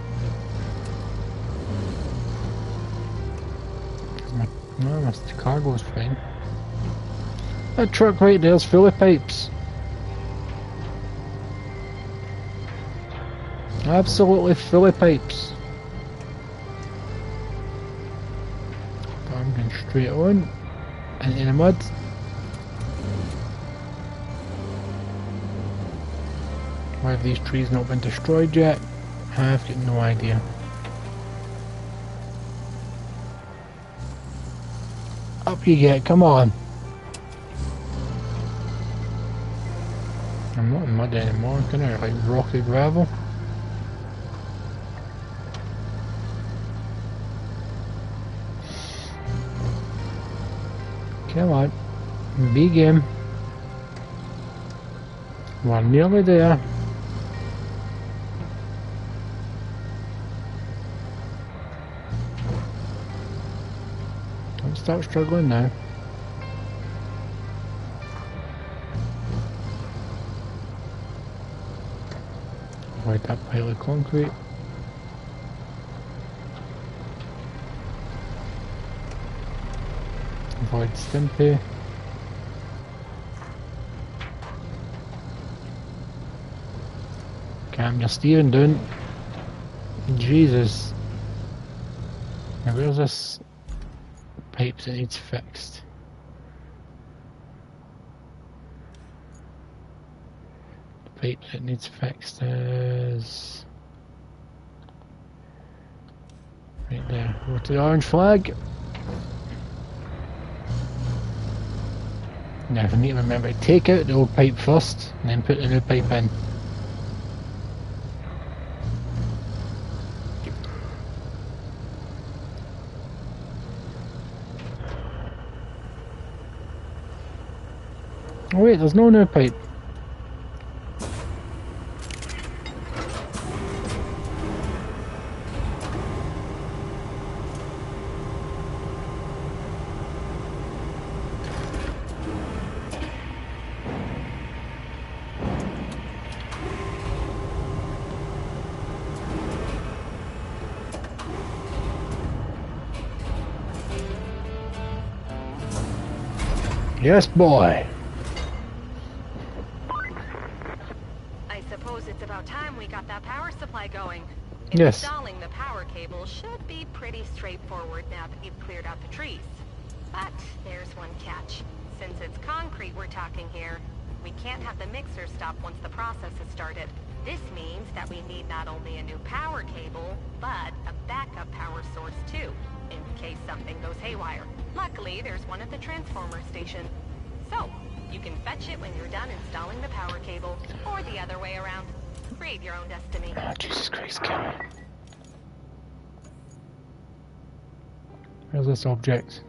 Speaker 1: No, my cargo's fine. That truck right there's full of pipes. Absolutely full of pipes. But I'm going straight on into the mud. Why have these trees not been destroyed yet? I've got no idea. Up you get, come on. I'm not in mud anymore, can I? Like rocky gravel. Come on. B game. We're nearly there. Don't start struggling now. Avoid that pile of concrete. Avoid Stimpy. Calm your steering down. Jesus. Now where's this pipe that needs fixed? The pipe that needs fixed is right there. Go to the orange flag. Now if I need to remember to take out the old pipe first and then put the new pipe in. Oh wait, there's no new pipe. Yes, boy.
Speaker 2: I suppose it's about time we got that power supply going.
Speaker 1: Yes.
Speaker 2: Installing the power cable should be pretty straightforward now that you've cleared out the trees. But there's one catch. Since it's concrete we're talking here, we can't have the mixer stop once the process has started. This means that we need not only a new power cable, but a backup power source too, in case something goes haywire. Luckily, there's one at the transformer station. So, you can fetch it when you're done installing the power cable, or the other way around. Create your own destiny.
Speaker 1: Oh, Jesus Christ, Kelly. Where's this object?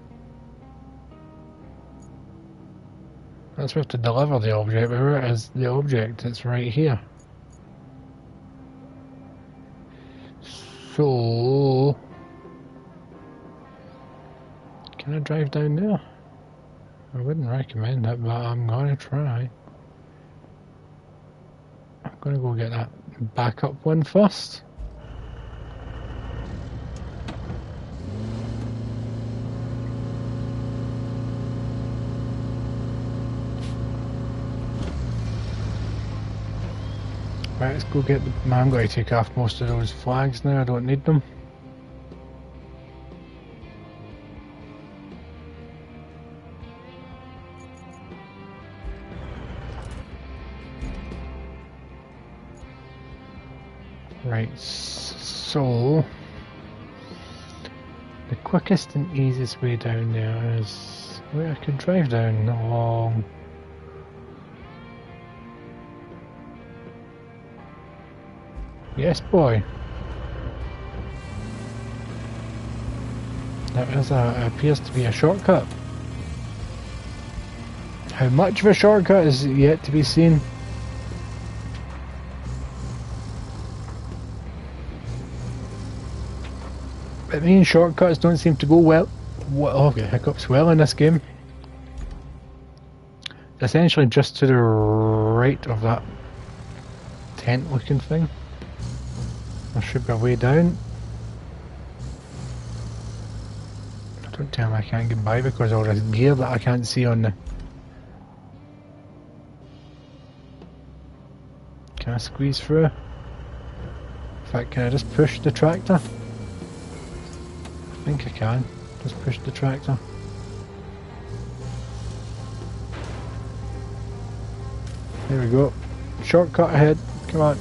Speaker 1: That's where to deliver the object, but where is the object? It's right here. So... can I drive down there? I wouldn't recommend it, but I'm gonna try. I'm gonna go get that backup one first. Right, let's go get the... I'm going to take off most of those flags now, I don't need them. Right, so... the quickest and easiest way down there is... where I could drive down along... yes, boy. That is appears to be a shortcut. How much of a shortcut is yet to be seen. But me and shortcuts don't seem to go well. Okay, hiccups well in this game. Essentially just to the right of that tent looking thing. There should be a way down. Don't tell me I can't get by because of all this gear that I can't see on the... can I squeeze through? In fact, can I just push the tractor? I think I can. Just push the tractor. There we go. Shortcut ahead. Come on.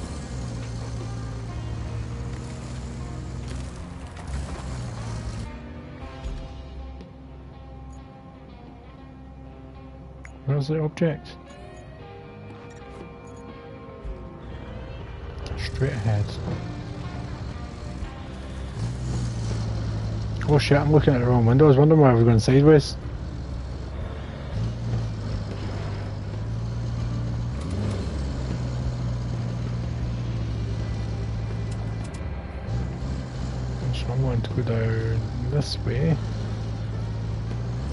Speaker 1: Where's the object? Straight ahead. Oh shit, I'm looking at the wrong window. I was wondering why I was going sideways. So I'm going to go down this way.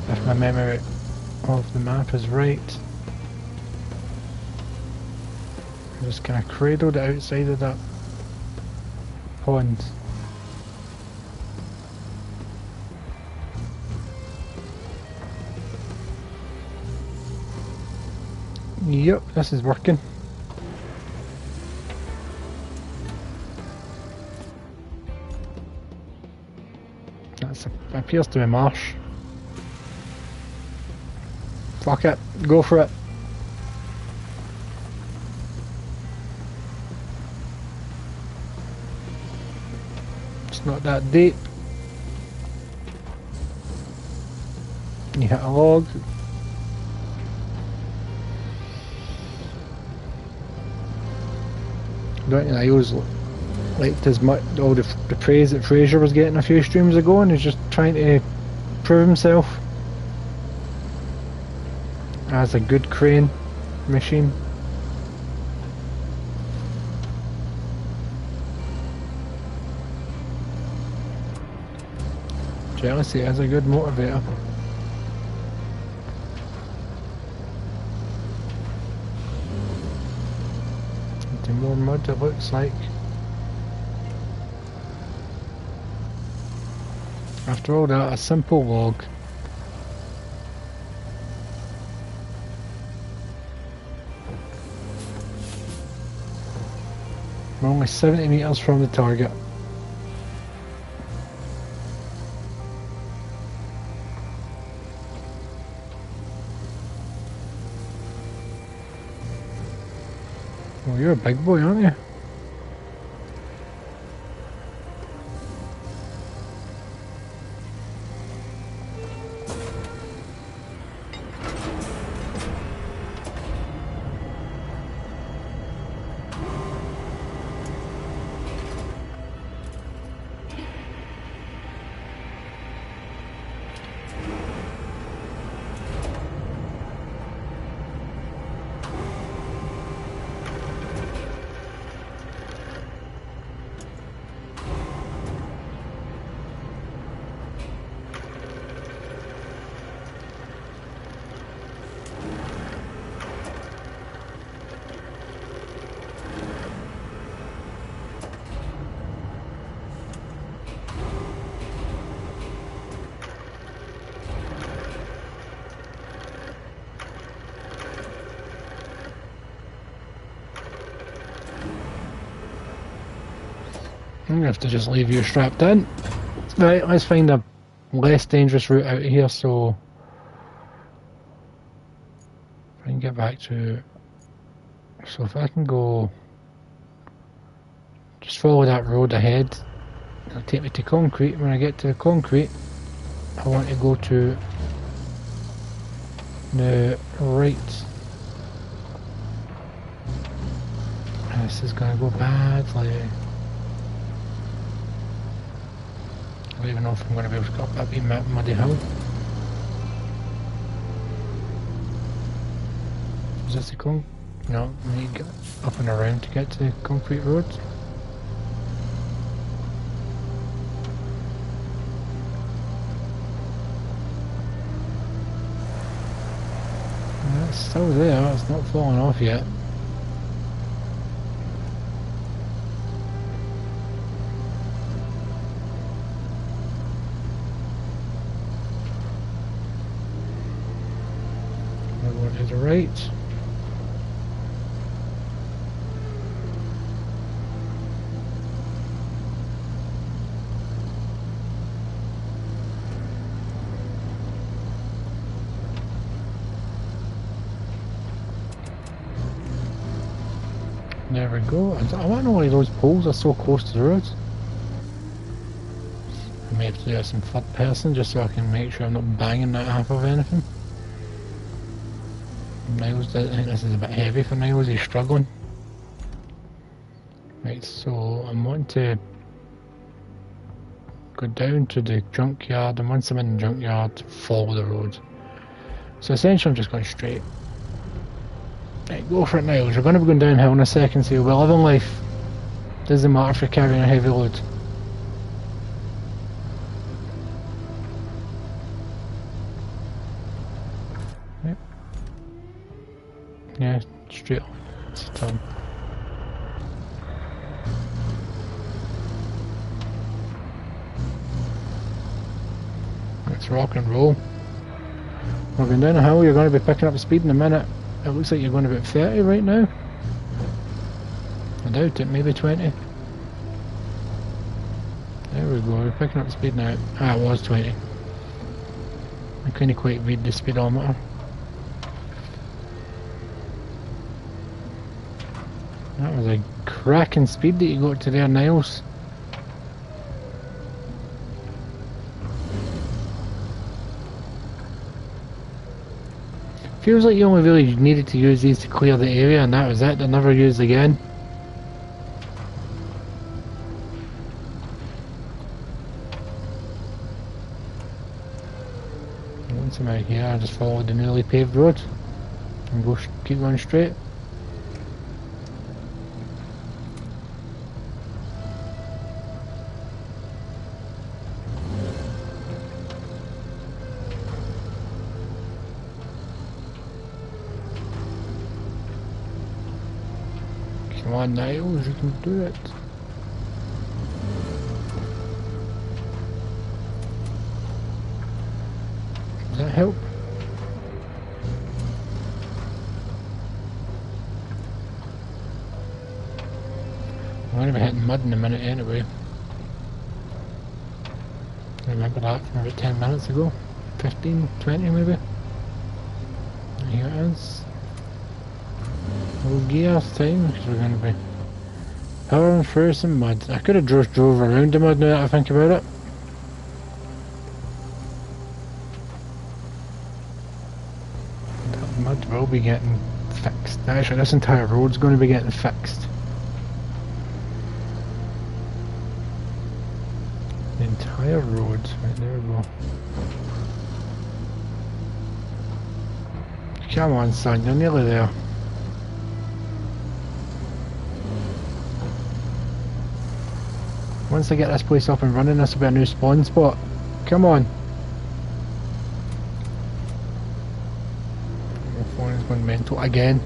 Speaker 1: If my memory of the map is right. I'm just kind of cradled outside of that pond. Yep, this is working. That appears to be marsh. Fuck it, go for it. It's not that deep. You hit a log. Don't think I always liked as much all the praise that Fraser was getting a few streams ago, and he's just trying to prove himself as a good crane machine. Jealousy is a good motivator. Into more mud it looks like. After all that, a simple log. We're only 70 metres from the target. Well, you're a big boy, aren't you? I'm gonna have to just leave you strapped in. Right, let's find a less dangerous route out of here, so if I can get back to... So if I can go... Just follow that road ahead, it'll take me to concrete. When I get to concrete, I want to go to the right. This is gonna go badly. I don't even know if I'm going to be able to go up that wee muddy hill. Is this the No, I need to get up and around to get to the concrete road. It's still there, it's not falling off yet. To the right. There we go. I want to know why those poles are so close to the road. I may have to do some third person just so I can make sure I'm not banging that half of anything. Niles, I think this is a bit heavy for Niles, he's struggling. Right, so I'm wanting to go down to the junkyard, and once I'm in the junkyard, follow the road. So essentially I'm just going straight. Right, go for it, Niles. You're going to be going downhill in a second, so you'll be living life. Doesn't matter if you're carrying a heavy load. Yeah, straight on. It's a ton. Let's rock and roll. We're going down a hill, you're going to be picking up speed in a minute. It looks like you're going about 30 right now. I doubt it, maybe 20. There we go, we're picking up speed now. Ah, it was 20. I couldn't quite read the speedometer. That was a cracking speed that you got to there, Niles. Feels like you only really needed to use these to clear the area and that was it, they're never used again. Once I'm out here, I just follow the newly paved road and go keep going straight. Come on, Niles, you can do it. Does that help? I'm going to be hitting mud in a minute anyway. I remember that from about 10 minutes ago. 15, 20 maybe. And here it is. We'll gear time because we're going to be powering through some mud. I could have just drove around the mud now that I think about it. That mud will be getting fixed. Actually, this entire road's going to be getting fixed. The entire road. Right, there we go. Come on, son, you're nearly there. Once I get this place up and running, this will be a new spawn spot. Come on. My phone is going mental again.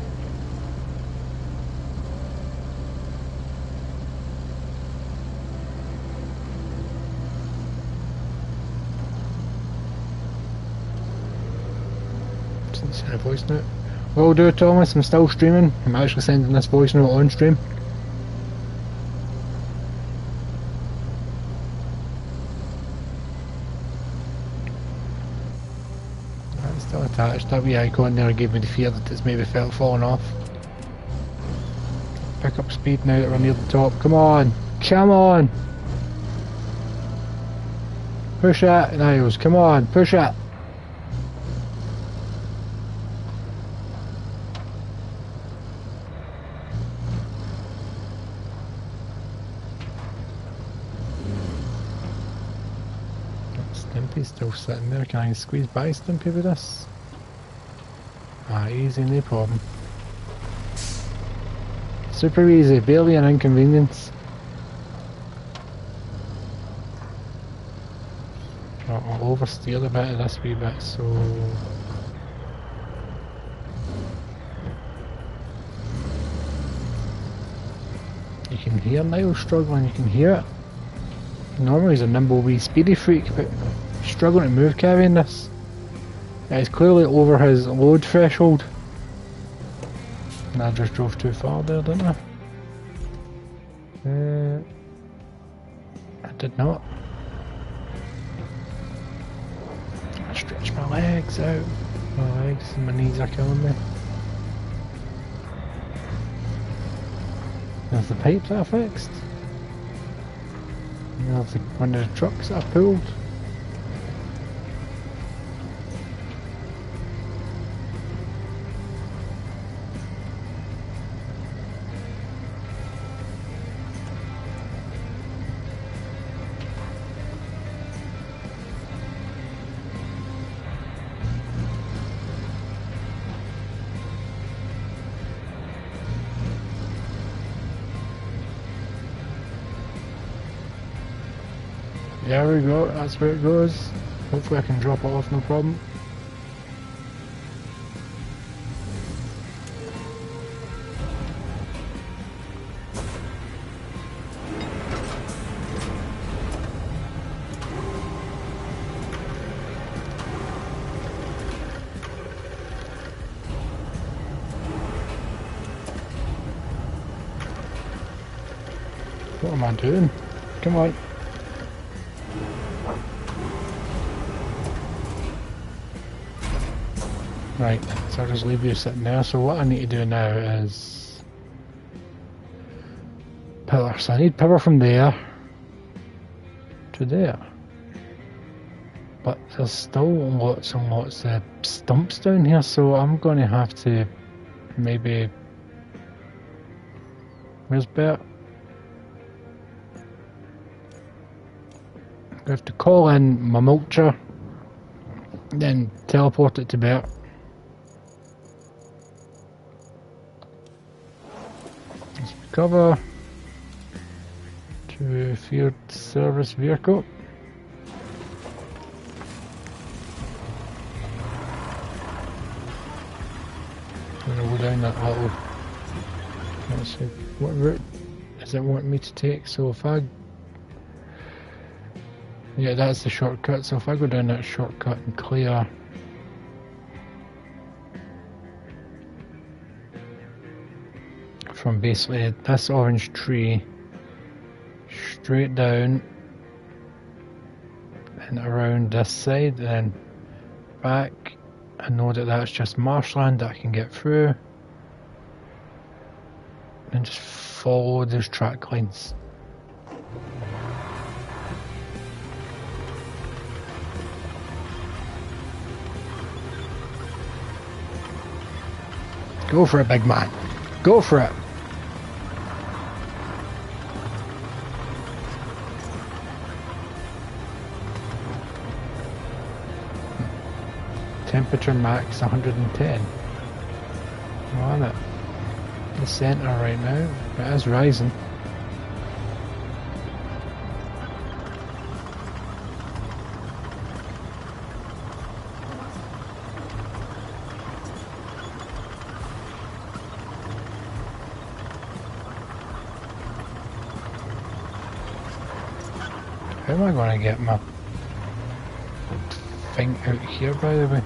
Speaker 1: Didn't send a voice note. Will do, Thomas. I'm still streaming. I'm actually sending this voice note on stream. Still attached. That wee icon there gave me the fear that it's maybe falling off. Pick up speed now that we're near the top. Come on! Come on! Push it, Niles. Come on, push it! Stimpy's still sitting there. Can I squeeze by Stimpy with this? Ah, easy, no problem. Super easy, barely an inconvenience. I'll oversteer a bit of this wee bit, so... You can hear Niall struggling, you can hear it. Normally he's a nimble wee speedy freak, but struggling to move carrying this. Yeah, he's clearly over his load threshold. And I just drove too far there, didn't I? I did not. I stretched my legs out. My legs and my knees are killing me. There's the pipes that I fixed. There's one of the trucks that I pulled. There we go, that's where it goes. Hopefully I can drop it off, no problem. What am I doing? Come on. Right, so I'll just leave you sitting there. So what I need to do now is power. So I need power from there to there. But there's still lots and lots of stumps down here, so I'm going to have to maybe... Where's Bert? I have to call in my mulcher, then teleport it to Bert. Let's recover to field service vehicle. I'm going to go down that little... Let's see, what route does it want me to take? So if I... Yeah, that's the shortcut, so if I go down that shortcut and clear from basically this orange tree straight down and around this side, and then back. I know that that's just marshland that I can get through, and just follow those track lines. Go for it, big man. Go for it. Temperature max 110. We're on it. The centre right now. It is rising. How am I going to get my thing out here, by the way?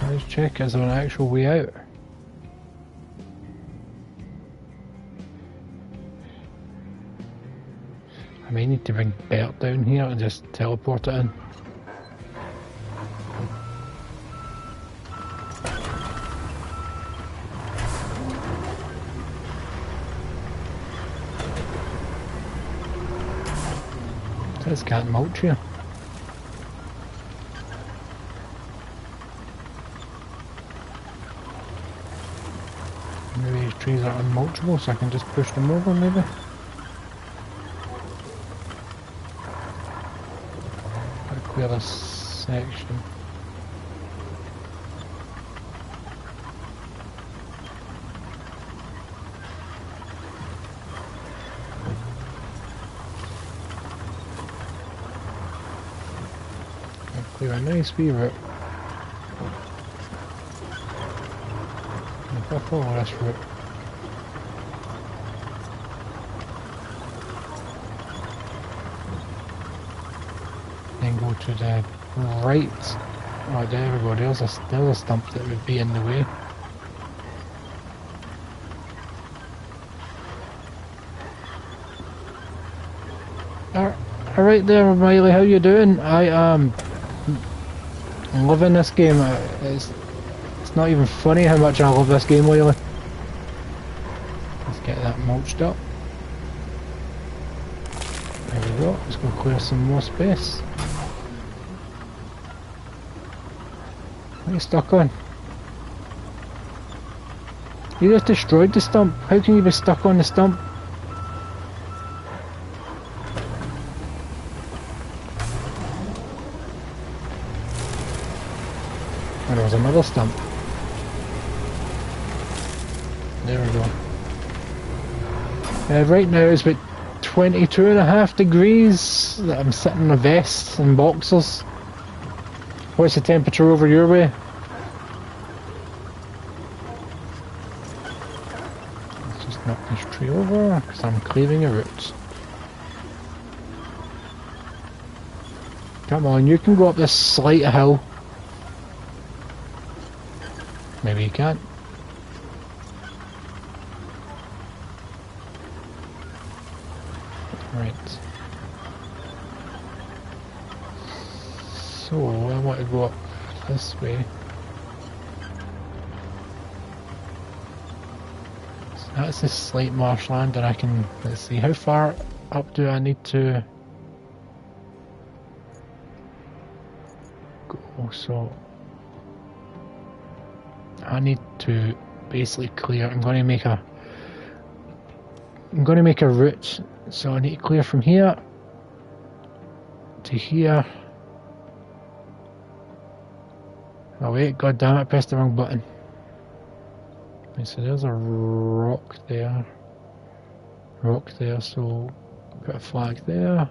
Speaker 1: Let's check, is there an actual way out? I may need to bring Bert down here and just teleport it in. This can't mulch here. Maybe these trees are unmulchable, so I can just push them over, maybe. Gotta clear this section. Clear a nice wee route. If I follow this route, then go to the right. Oh, there we go. There's a stump that would be in the way. Alright there, Miley. How you doing? I am loving this game. It's not even funny how much I love this game, Miley. Let's get that mulched up. There we go. Let's go clear some more space. What are you stuck on? You just destroyed the stump. How can you be stuck on the stump? And there was another stump. There we go. Right now it's about 22.5 degrees. I'm sitting in a vest and boxers. What's the temperature over your way? Let's just knock this tree over because I'm clearing a route. Come on, you can go up this slight hill. Maybe you can't. Right. So I want to go up this way. So that's the slight marshland, and I can, let's see, how far up do I need to go? So I need to basically clear. I'm going to make a route. So I need to clear from here to here. Oh wait, god damn it, I pressed the wrong button. Okay, so there's a rock there. So put a flag there.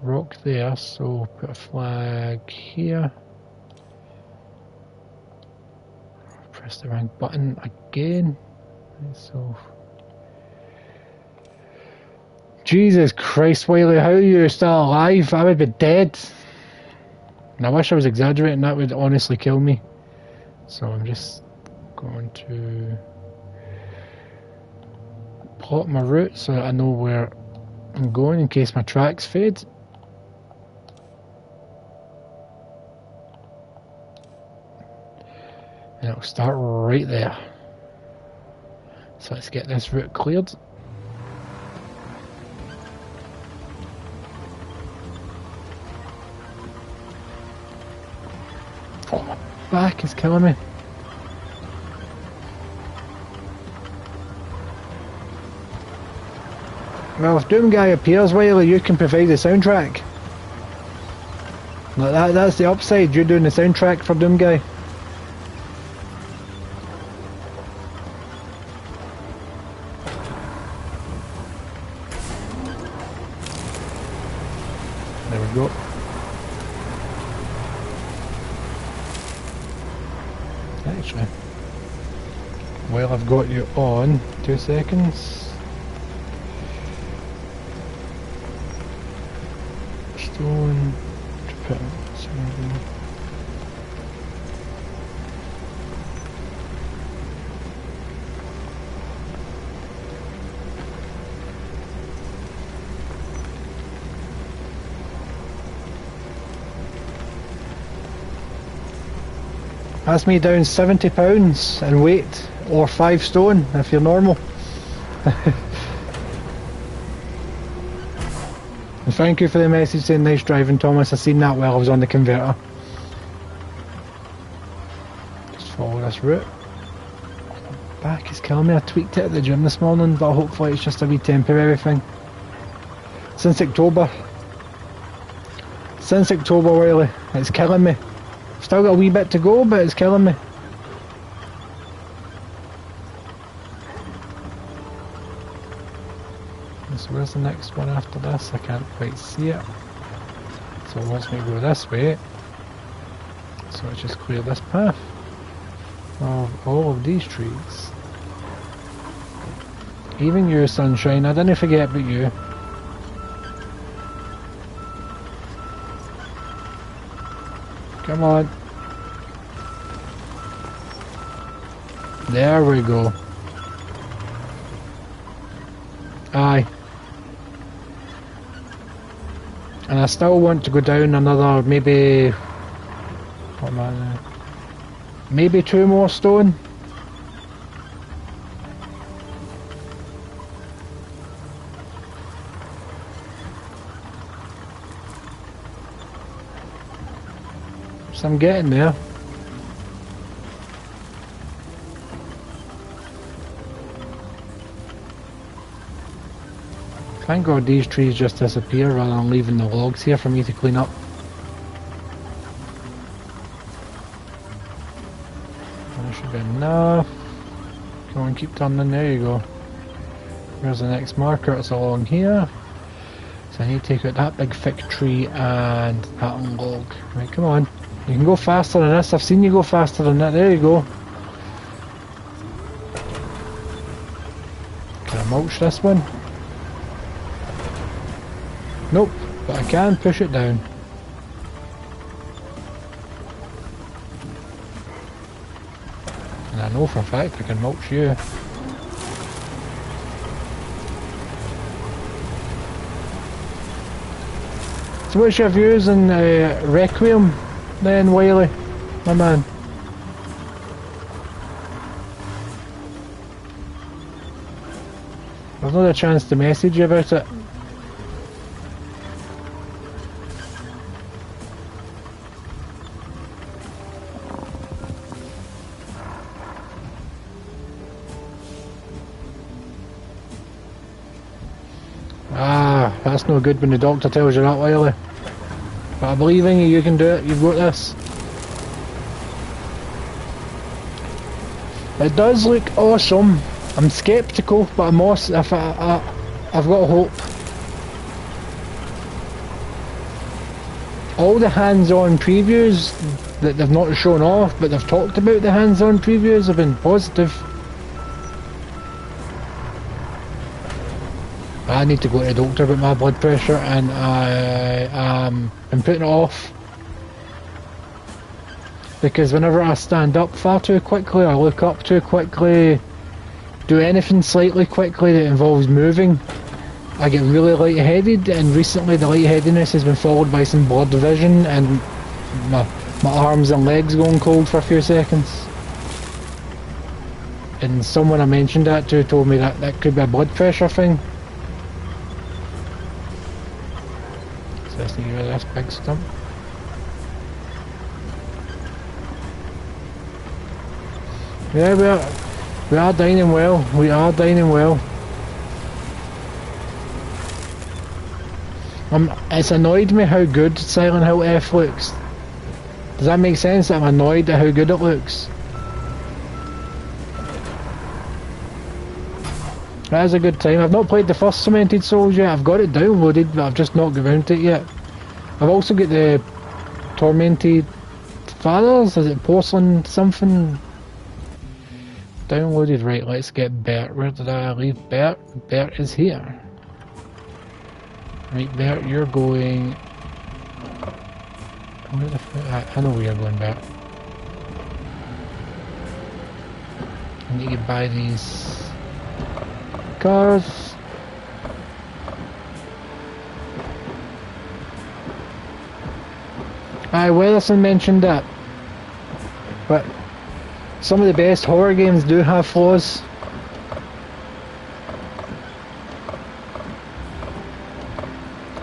Speaker 1: Rock there, so put a flag here. Press the wrong button again. So Jesus Christ, Wiley, how are you still alive? I would be dead. And I wish I was exaggerating, that would honestly kill me. So I'm just going to plot my route so that I know where I'm going in case my tracks fade. And it'll start right there. So let's get this route cleared. Oh, my back is killing me. Well, if Doom Guy appears, Wiley, you can provide the soundtrack. Like that's the upside, you're doing the soundtrack for Doom Guy. There we go. Actually, well, I've got you on 2 seconds. Stone to put something. That's me down £70 in weight, or 5 stone if you're normal. And thank you for the message saying nice driving, Thomas. I seen that while I was on the converter. Just follow this route. My back is killing me. I tweaked it at the gym this morning, but hopefully it's just a wee temporary thing. Since October, Wiley, it's killing me. Still got a wee bit to go, but it's killing me. So where's the next one after this? I can't quite see it. So it wants me to go this way. So let's just clear this path of all of these trees. Even you, sunshine, I didn't forget about you. Come on. There we go. Aye. And I still want to go down another, maybe... What am I now? Maybe 2 more stone. So I'm getting there. Thank God these trees just disappear rather than leaving the logs here for me to clean up. That should be enough. Come on, keep turning, there you go. Where's the next marker? It's along here. So I need to take out that big thick tree and that log. Right, come on. You can go faster than this. I've seen you go faster than that. There you go. Can I mulch this one? Nope, but I can push it down. And I know for a fact I can mulch you. So what's your views on Requiem then, Wiley, my man? I've not had a chance to message you about it. That's no good when the doctor tells you that, Wiley. But I believe in you, you can do it, you've got this. It does look awesome. I'm sceptical, but I'm also, I've got hope. All the hands-on previews that they've not shown off, but they've talked about the hands-on previews have been positive. I need to go to the doctor about my blood pressure, and I'm putting it off because whenever I stand up far too quickly or look up too quickly, do anything slightly quickly that involves moving, I get really lightheaded, and recently the lightheadedness has been followed by some blurred vision and my arms and legs going cold for a few seconds. And someone I mentioned that to told me that that could be a blood pressure thing. So let's get rid of this big stump. Yeah, we are dining well. We are dining well. It's annoyed me how good Silent Hill F looks. Does that make sense? I'm annoyed at how good it looks. That is a good time. I've not played the first Cemented Souls yet. I've got it downloaded, but I've just not got around to it yet. I've also got the Tormented Fathers. Is it Porcelain something? Downloaded. Right, let's get Bert. Where did I leave Bert? Bert is here. Right, Bert, you're going... Where the f... I know where you're going, Bert. I need to buy these cars. Aye, Weatherson mentioned that. But some of the best horror games do have flaws.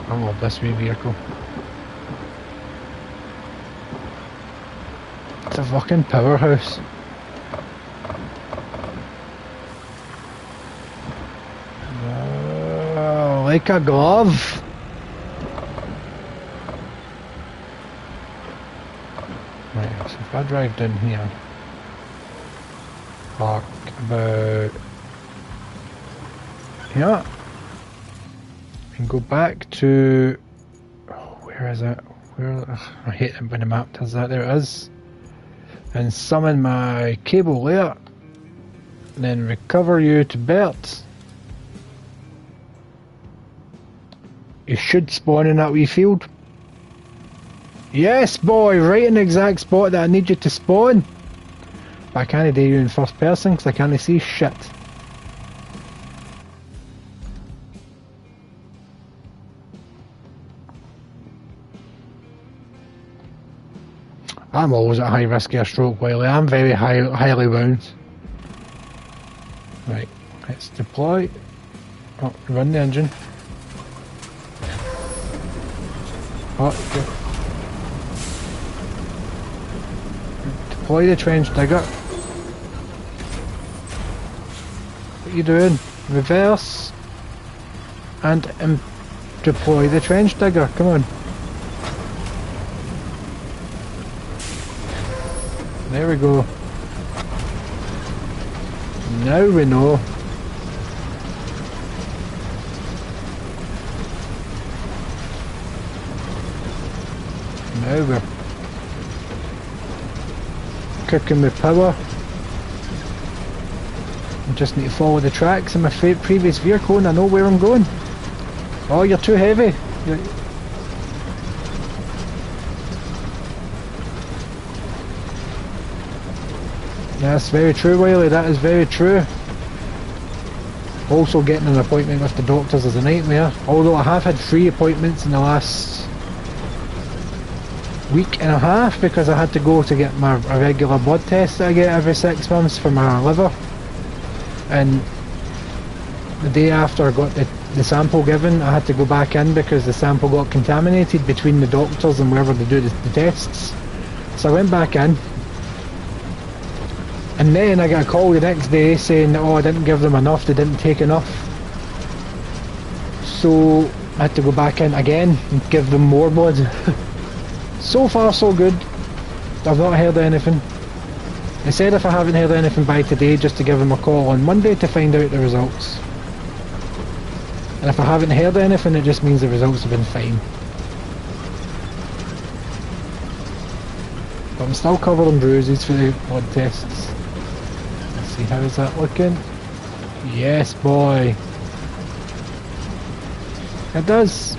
Speaker 1: I love this wee vehicle. It's a fucking powerhouse. Oh, like a glove. Right, so if I drive down here, park about here, and go back to, oh, where is it? Where? Ugh, I hate it when the map does that. There it is. And summon my cable layer. And then recover you to Bert. You should spawn in that wee field. Yes, boy, right in the exact spot that I need you to spawn. But I can't do you in first person because I can't see shit. I'm always at high risk of a stroke, Wiley. I'm very highly wound. Right, let's deploy. Oh, run the engine. Oh, okay. Deploy the trench digger. What are you doing? Reverse. And deploy the trench digger. Come on. There we go. Now we know. Now we're cooking with power. I just need to follow the tracks in my previous vehicle and I know where I'm going. Oh, you're too heavy. That's very true, Wiley, that is very true. Also getting an appointment with the doctors is a nightmare. Although I have had 3 appointments in the last week and a half because I had to go to get a regular blood test that I get every 6 months for my liver. And the day after I got the sample given, I had to go back in because the sample got contaminated between the doctors and wherever they do the tests. So I went back in. And then I got a call the next day saying that, oh, I didn't give them enough, they didn't take enough. So I had to go back in again and give them more blood. So far so good. I've not heard anything. They said if I haven't heard anything by today, just to give them a call on Monday to find out the results. And if I haven't heard anything, it just means the results have been fine. But I'm still covered in bruises for the blood tests. See, how is that looking? Yes, boy. It does.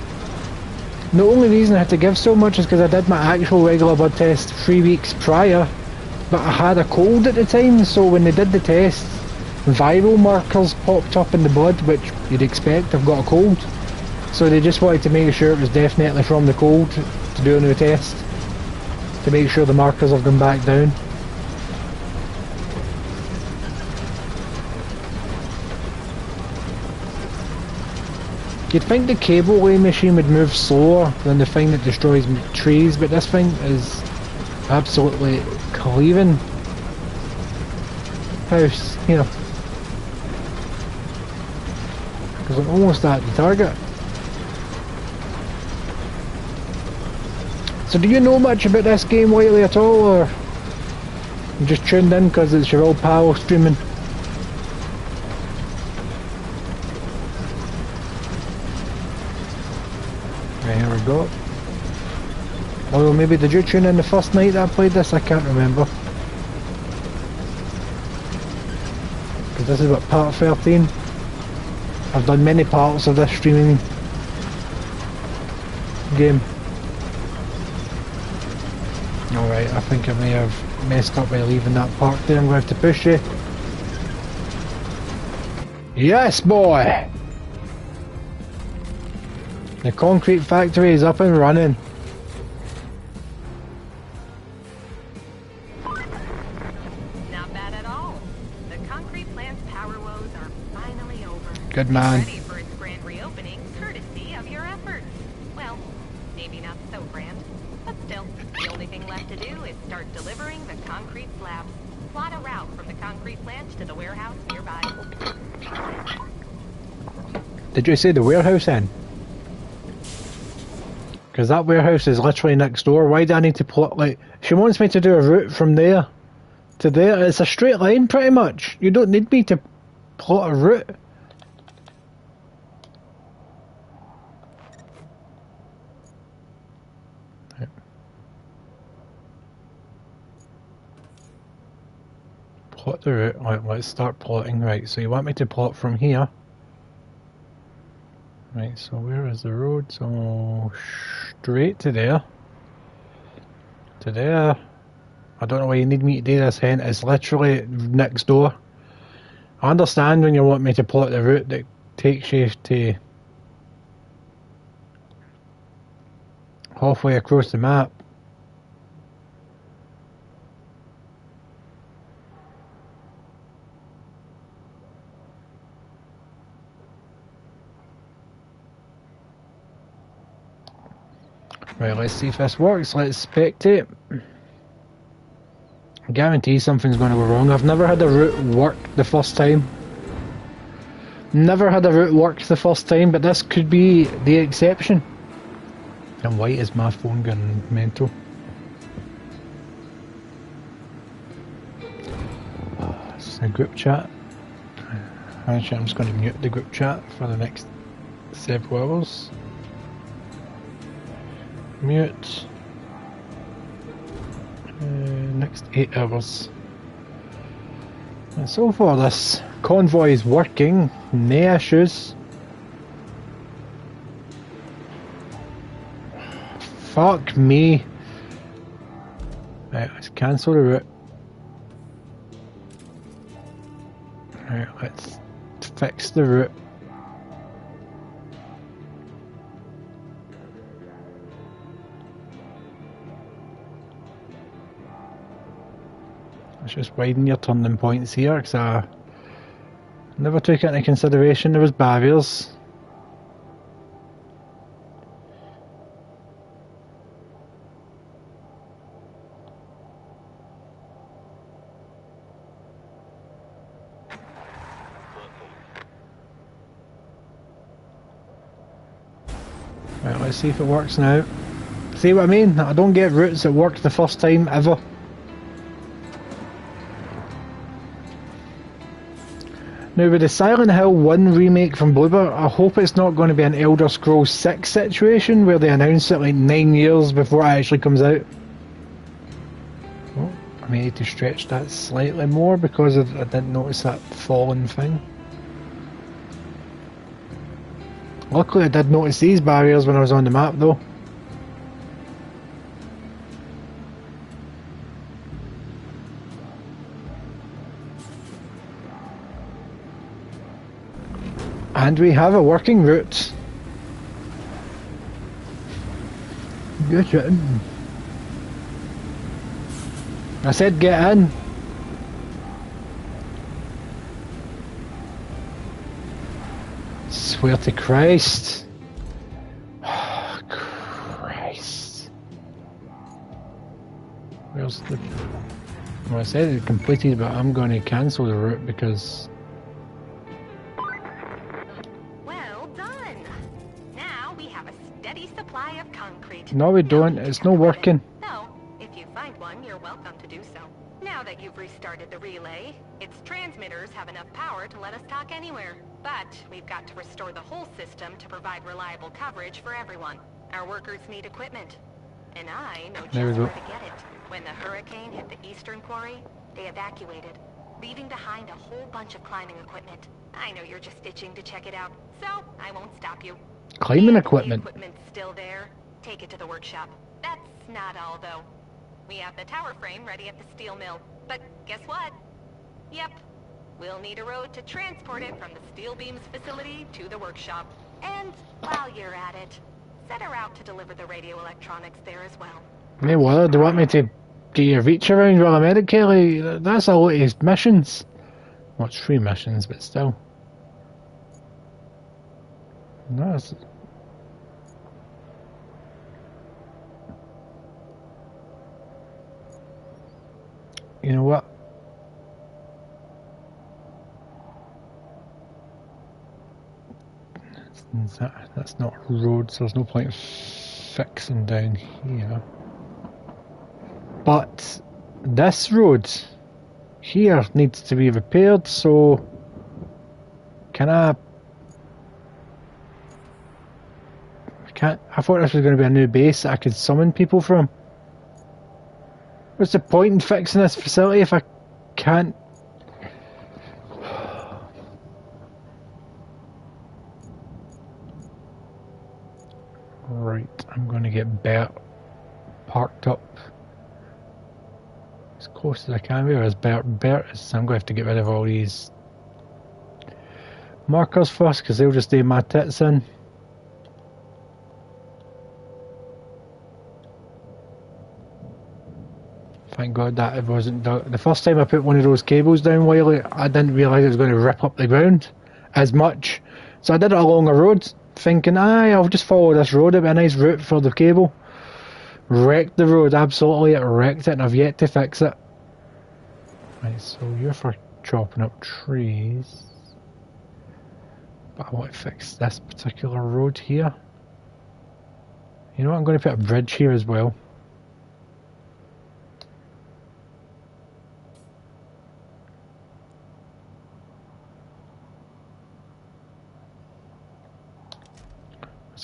Speaker 1: The only reason I had to give so much is because I did my actual regular blood test 3 weeks prior, but I had a cold at the time, so when they did the test, viral markers popped up in the blood, which you'd expect. I've got a cold. So they just wanted to make sure it was definitely from the cold to do a new test. To make sure the markers have gone back down. You'd think the cable lay machine would move slower than the thing that destroys trees, but this thing is absolutely cleaving house here. Because I'm almost at the target. So do you know much about this game lately at all, or you just tuned in because it's your old pal streaming? Right, here we go. Although maybe did you tune in the first night that I played this? I can't remember. Because this is what, part 13? I've done many parts of this streaming game. Alright, I think I may have messed up by leaving that park there. I'm going to have to push you. Yes, boy! The concrete factory is up and running.
Speaker 2: Not bad at all. The concrete plant's power woes are finally over.
Speaker 1: Good man.
Speaker 2: Ready for its grand reopening, courtesy of your efforts. Well, maybe not so grand, but still, the only thing left to do is start delivering the concrete slabs. Plot a route from the concrete plant to the warehouse nearby.
Speaker 1: Did you say the warehouse then? Because that warehouse is literally next door. Why do I need to plot, like, she wants me to do a route from there to there. It's a straight line pretty much. You don't need me to plot a route. Right. Plot the route. Right, let's start plotting. Right, so you want me to plot from here. Right, so where is the road? So straight to there. To there. I don't know why you need me to do this, hen. It's literally next door. I understand when you want me to plot the route that takes you to halfway across the map. Right, let's see if this works. Let's spectate. I guarantee something's going to go wrong. I've never had a route work the first time. Never had a route work the first time, but this could be the exception. And why is my phone going mental? This is a group chat. Actually, I'm just going to mute the group chat for the next several hours. Mute. Next 8 hours. And so far this convoy is working, no issues. Fuck me. Right, let's cancel the route. Right, let's fix the route. Let's just widen your turning points here, because I never took into consideration there was barriers. Right, let's see if it works now. See what I mean? I don't get routes that work the first time ever. Now with the Silent Hill 1 remake from Bloober, I hope it's not going to be an Elder Scrolls 6 situation where they announce it like 9 years before it actually comes out. Oh, I may need to stretch that slightly more because I didn't notice that fallen thing. Luckily I did notice these barriers when I was on the map though. And we have a working route. Get in. I said get in. Swear to Christ. Oh, Christ. Where's the... Well, I said it completed, but I'm going to cancel the route because...
Speaker 2: Well done. Now we have a steady supply of concrete.
Speaker 1: No, we don't. It's not working.
Speaker 2: No, if you find one, you're welcome to do so. Now that you've restarted the relay, its transmitters have enough power to let us talk anywhere. But we've got to restore the whole system to provide reliable coverage for everyone. Our workers need equipment. And I know just where to get it. When the hurricane hit the eastern quarry, they evacuated, leaving behind a whole bunch of climbing equipment. I know you're just itching to check it out, so I won't stop you.
Speaker 1: Climbing
Speaker 2: If
Speaker 1: equipment?
Speaker 2: the equipment's still there, take it to the workshop. That's not all, though. We have the tower frame ready at the steel mill. But guess what? Yep. We'll need a road to transport it from the steel beams facility to the workshop. And while you're at it, set her out to deliver the radio electronics there as well.
Speaker 1: Hey, what? Do you want me to get your reach around while I'm at it, Kelly? That's a lot of missions. Well, it's 3 missions, but still. Nice. You know what? That's not roads, there's no point fixing down here. But this road here needs to be repaired, so can I can't. I thought this was going to be a new base that I could summon people from. What's the point in fixing this facility if I can't? Right, I'm going to get Bert parked up as close as I can. Where is Bert? Bert is. I'm going to have to get rid of all these markers first because they'll just do my tits in. Thank God that it wasn't done. The first time I put one of those cables down, Wiley, I didn't realise it was going to rip up the ground as much. So I did it along a road, thinking, aye, I'll just follow this road, it'll be a nice route for the cable. Wrecked the road, absolutely, it wrecked it, and I've yet to fix it. Right, so you're for chopping up trees. But I want to fix this particular road here. You know what, I'm going to put a bridge here as well.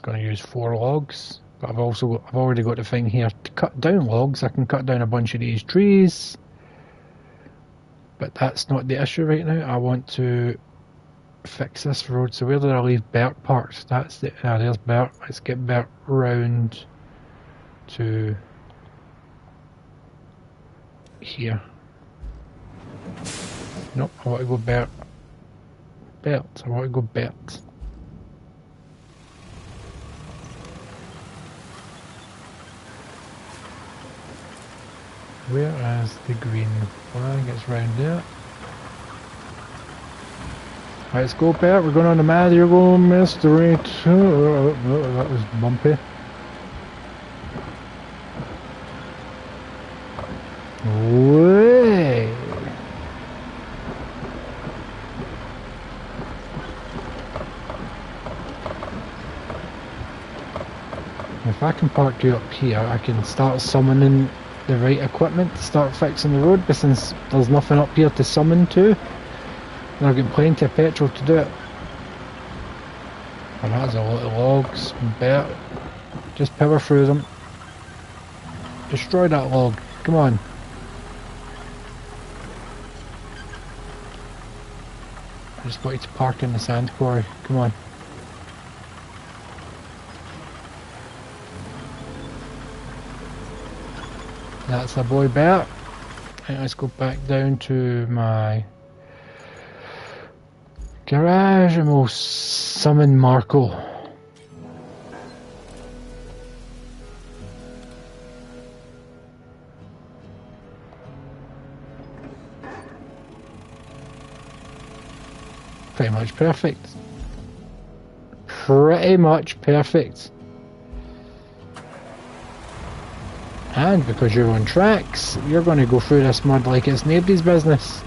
Speaker 1: Going to use 4 logs, but I've already got the thing here to cut down logs. I can cut down a bunch of these trees, but that's not the issue right now. I want to fix this road. So where did I leave Bert parked? That's the there's Bert. Let's get Bert round to here. Nope, I want to go Bert. I want to go Bert. Where is the green flag? It's round there. Let's go, Bert. We're going on the mad. You're going mystery too. Oh, that was bumpy. Way. If I can park you up here, I can start summoning the right equipment to start fixing the road, but since there's nothing up here to summon to, and I've got plenty of petrol to do it. And that's a lot of logs. Bert, just power through them. Destroy that log, come on. I just want you to park in the sand quarry, come on. That's a boy Bert. And let's go back down to my Garage and we'll summon Marco. Pretty much perfect. Pretty much perfect. And because you're on tracks, you're going to go through this mud like it's nobody's business.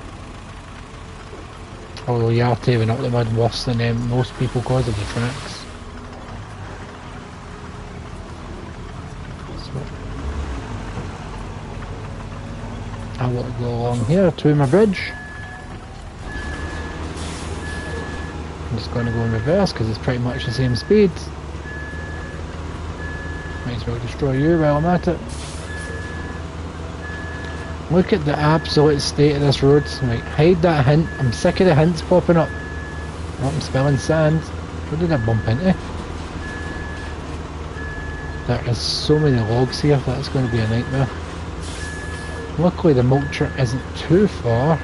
Speaker 1: Although you are tearing up the mud worse than most people because of the tracks. So, I want to go along here to my bridge. I'm just going to go in reverse because it's pretty much the same speed. Might as well destroy you while I'm at it. Look at the absolute state of this road. Right, hide that hint. I'm sick of the hints popping up. Oh, I'm spilling sand. What did I bump into? There is so many logs here, that's going to be a nightmare. Luckily the mulcher isn't too far.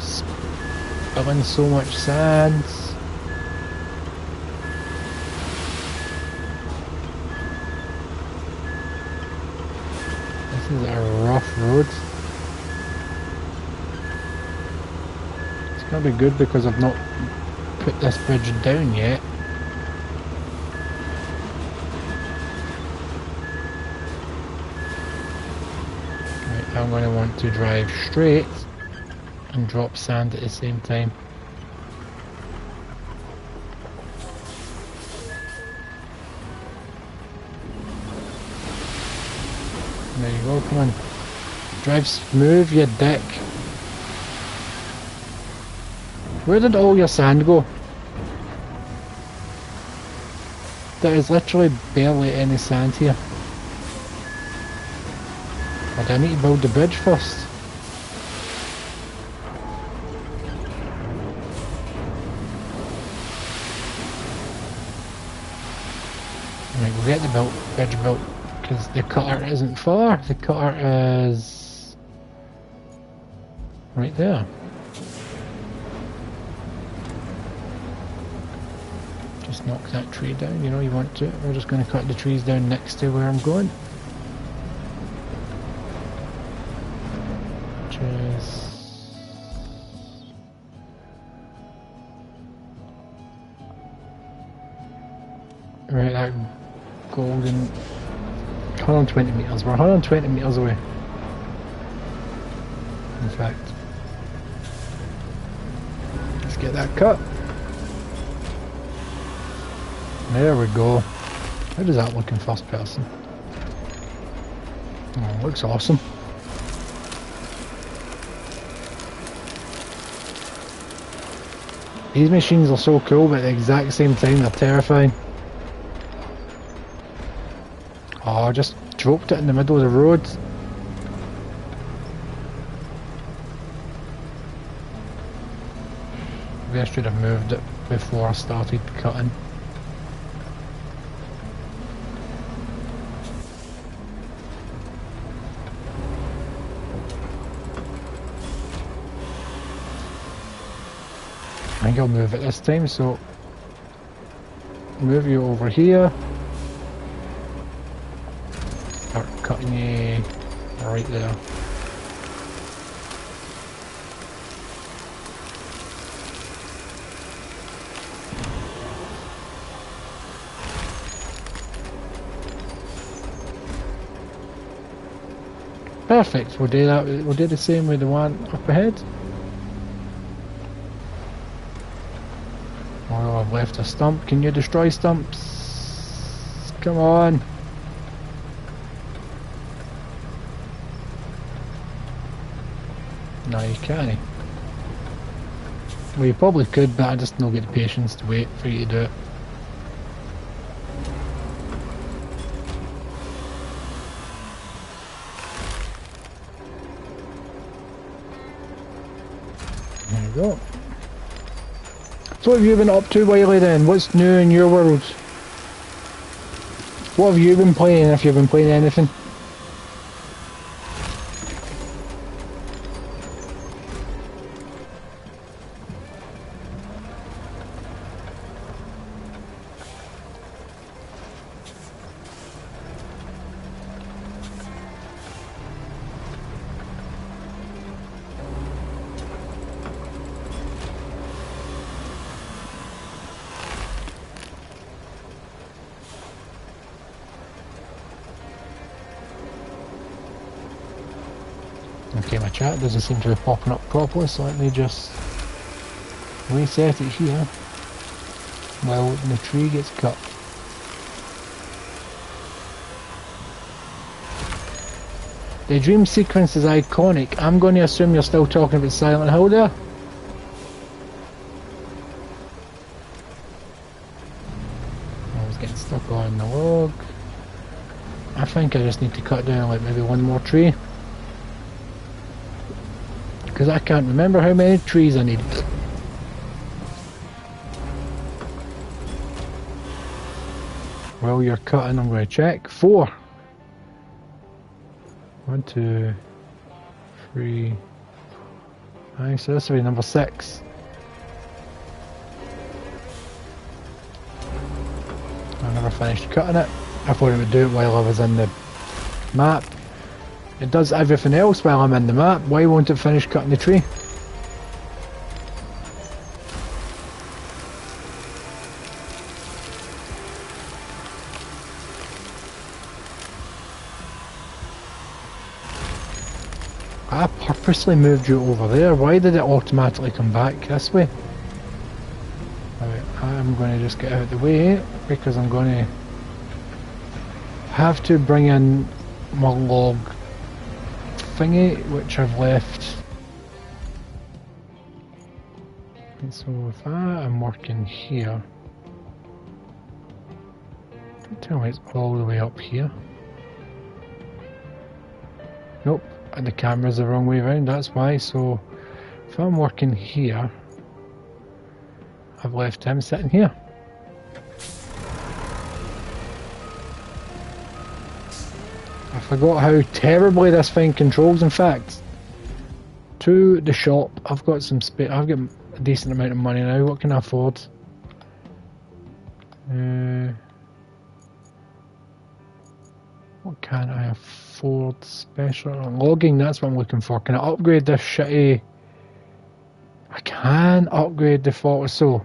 Speaker 1: Spilling so much sand. This is a rough road. It's going to be good because I've not put this bridge down yet. Right, I'm going to want to drive straight and drop sand at the same time. There you go, come on. Drive smooth, you dick. Where did all your sand go? There is literally barely any sand here. But I need to build the bridge first. Right, we'll get the bridge built. Because the cutter isn't far, the cutter is right there. Just knock that tree down, you know you want to. We're just going to cut the trees down next to where I'm going. Which is... right, that golden... 120 metres, we're 120 metres away. In fact, let's get that cut. There we go. How does that look in first person? Oh, it looks awesome. These machines are so cool, but at the exact same time they're terrifying. Oh, I just dropped it in the middle of the road. Maybe I should have moved it before I started cutting. I think I'll move it this time, so move you over here. Start cutting you right there. Perfect, we'll do that. We'll do the same with the one up ahead. Oh, I've left a stump. Can you destroy stumps? Come on. No, you can't. Well, you probably could, but I just don't get the patience to wait for you to do it. There you go. So what have you been up to, Wiley, then? What's new in your world? What have you been playing, if you've been playing anything? Okay, my chat doesn't seem to be popping up properly, so let me just reset it here while the tree gets cut. The dream sequence is iconic. I'm going to assume you're still talking about Silent Hill there. I was getting stuck on the log. I think I just need to cut down like maybe one more tree. Because I can't remember how many trees I need. While you're cutting, I'm going to check. 4. 1, 2, 3. Nice, so this will be number 6. I never finished cutting it. I thought it would do it while I was in the map. It does everything else while I'm in the map. Why won't it finish cutting the tree? I purposely moved you over there. Why did it automatically come back this way? Right, I'm going to just get out of the way because I'm going to have to bring in my log thingy, which I've left. And so if I'm working here, don't tell me it's all the way up here. Nope. And the camera's the wrong way around, that's why. So if I'm working here, I've left him sitting here. I forgot how terribly this thing controls. In fact, to the shop, I've got some space. I've got a decent amount of money now. What can I afford? What can I afford? Special logging, that's what I'm looking for. Can I upgrade this shitty? I can upgrade the photo. So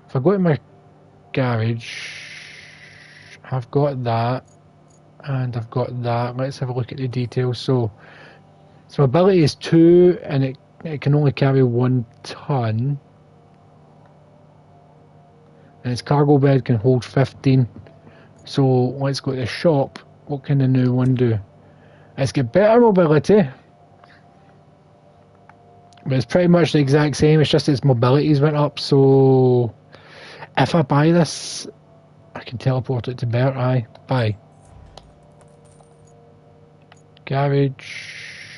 Speaker 1: if I go to my garage, I've got that and I've got that. Let's have a look at the details. So mobility is 2 and it can only carry 1 ton. And its cargo bed can hold 15. So let's go to the shop. What can the new one do? It's got better mobility, but it's pretty much the exact same. It's just its mobilities went up. So if I buy this, I can teleport it to Bert. Buy. Garage.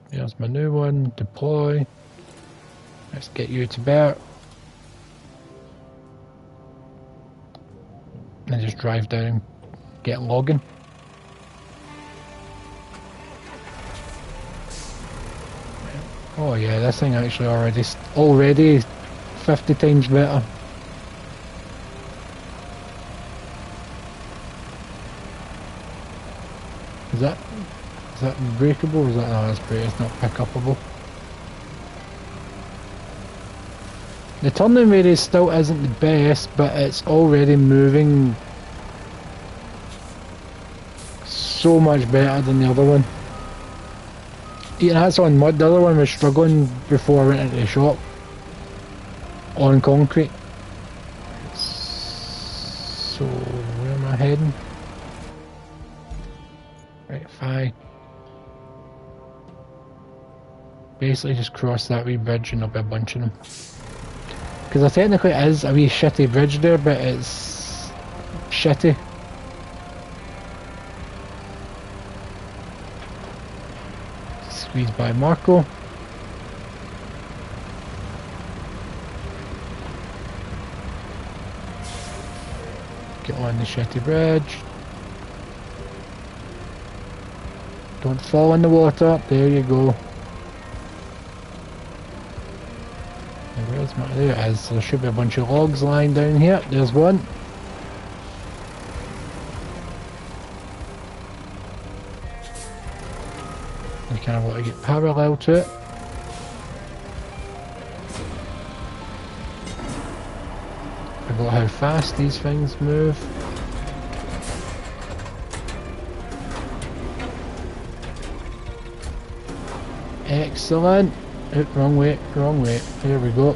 Speaker 1: There's my new one. Deploy. Let's get you to Bert. And just drive down and get logging. Oh yeah, this thing actually already 50 times better. Is that breakable or is that, no, that's great, it's not pick upable. The turning radius still isn't the best, but it's already moving so much better than the other one. Yeah, that's on mud. The other one was struggling before I went into the shop. On concrete. So, where am I heading? Right, 5. Basically just cross that wee bridge and there'll be a bunch of them. Because there technically is a wee shitty bridge there, but it's shitty. Squeeze by Marco. Get on the shitty bridge. Don't fall in the water. There you go. There it is. So there should be a bunch of logs lying down here. There's one. You kind of want to get parallel to it. I forgot how fast these things move. Excellent. Wrong way, wrong way. Here we go.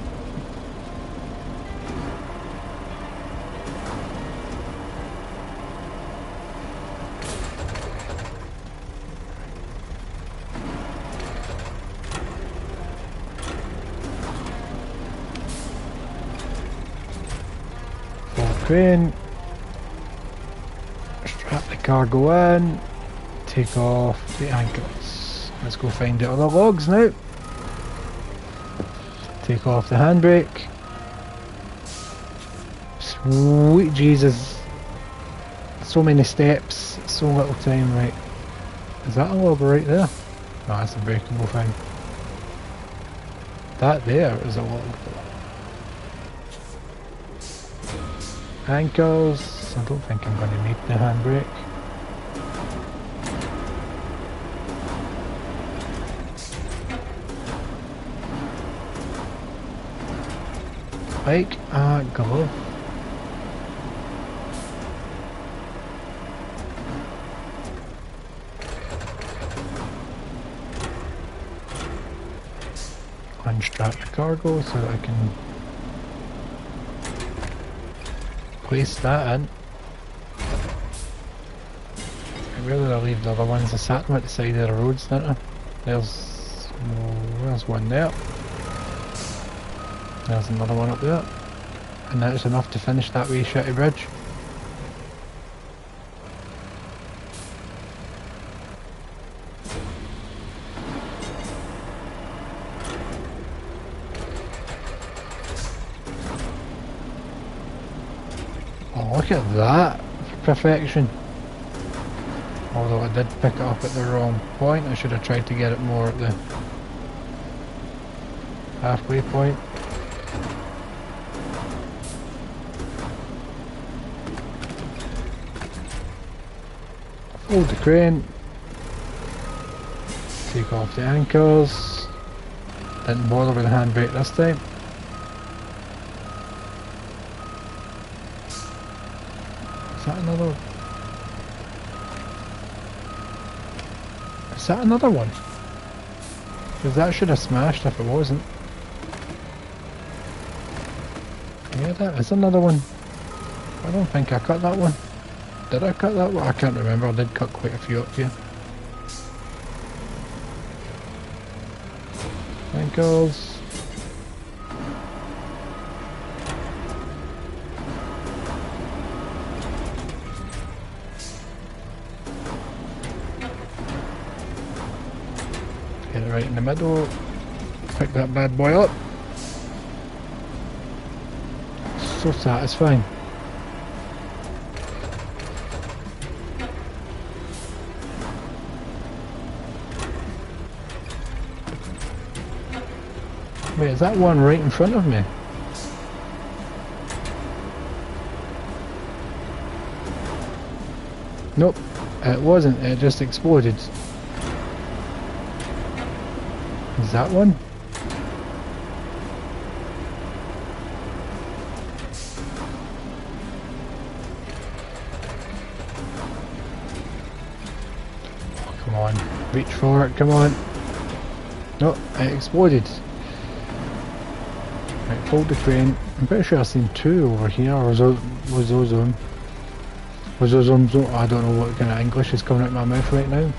Speaker 1: Crane, strap the cargo in, take off the anchors. Let's go find the other logs now. Take off the handbrake. Sweet Jesus. So many steps, so little time, right. Is that a log right there? No, that's a breakable thing. That there is a log. Anchors. I don't think I'm going to need the handbrake. Like a glove. Unstrap the cargo so that I can place that in. Where did I leave the other ones? I sat them at the side of the roads, didn't I? There's one there. There's another one up there. And that's enough to finish that wee shitty bridge. Oh, look at that! Perfection. Although I did pick it up at the wrong point, I should have tried to get it more at the halfway point. Hold the crane, take off the anchors, didn't bother with the handbrake this time. Is that another? Is that another one? Because that should have smashed if it wasn't. Yeah, that is another one. I don't think I cut that one. Did I cut that one? I can't remember. I did cut quite a few up here. Ankles. Get it right in the middle. Pick that bad boy up. So satisfying. Wait, is that one right in front of me? Nope, it wasn't, it just exploded. Is that one? Oh, come on, reach for it, come on. No, it exploded. Right, hold the crane. I'm pretty sure I've seen two over here, or was those them? Was those them? I don't know what kind of English is coming out of my mouth right now.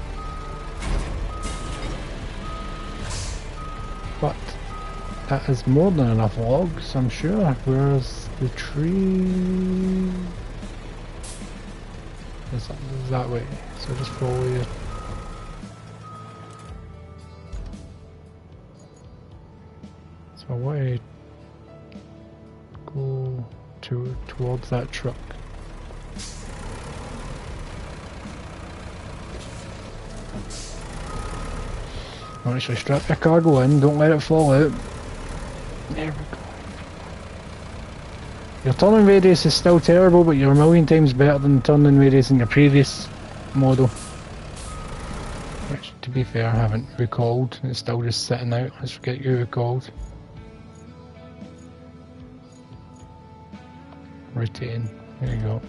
Speaker 1: But that is more than enough logs, I'm sure. Where's the tree? Is that way? So just follow you. So I want to go towards that truck. Actually, strap your cargo in, don't let it fall out. There we go. Your turning radius is still terrible, but you're a million times better than the turning radius in your previous model. Which, to be fair, I haven't recalled. It's still just sitting out. Let's forget you recalled. Retain. There you go.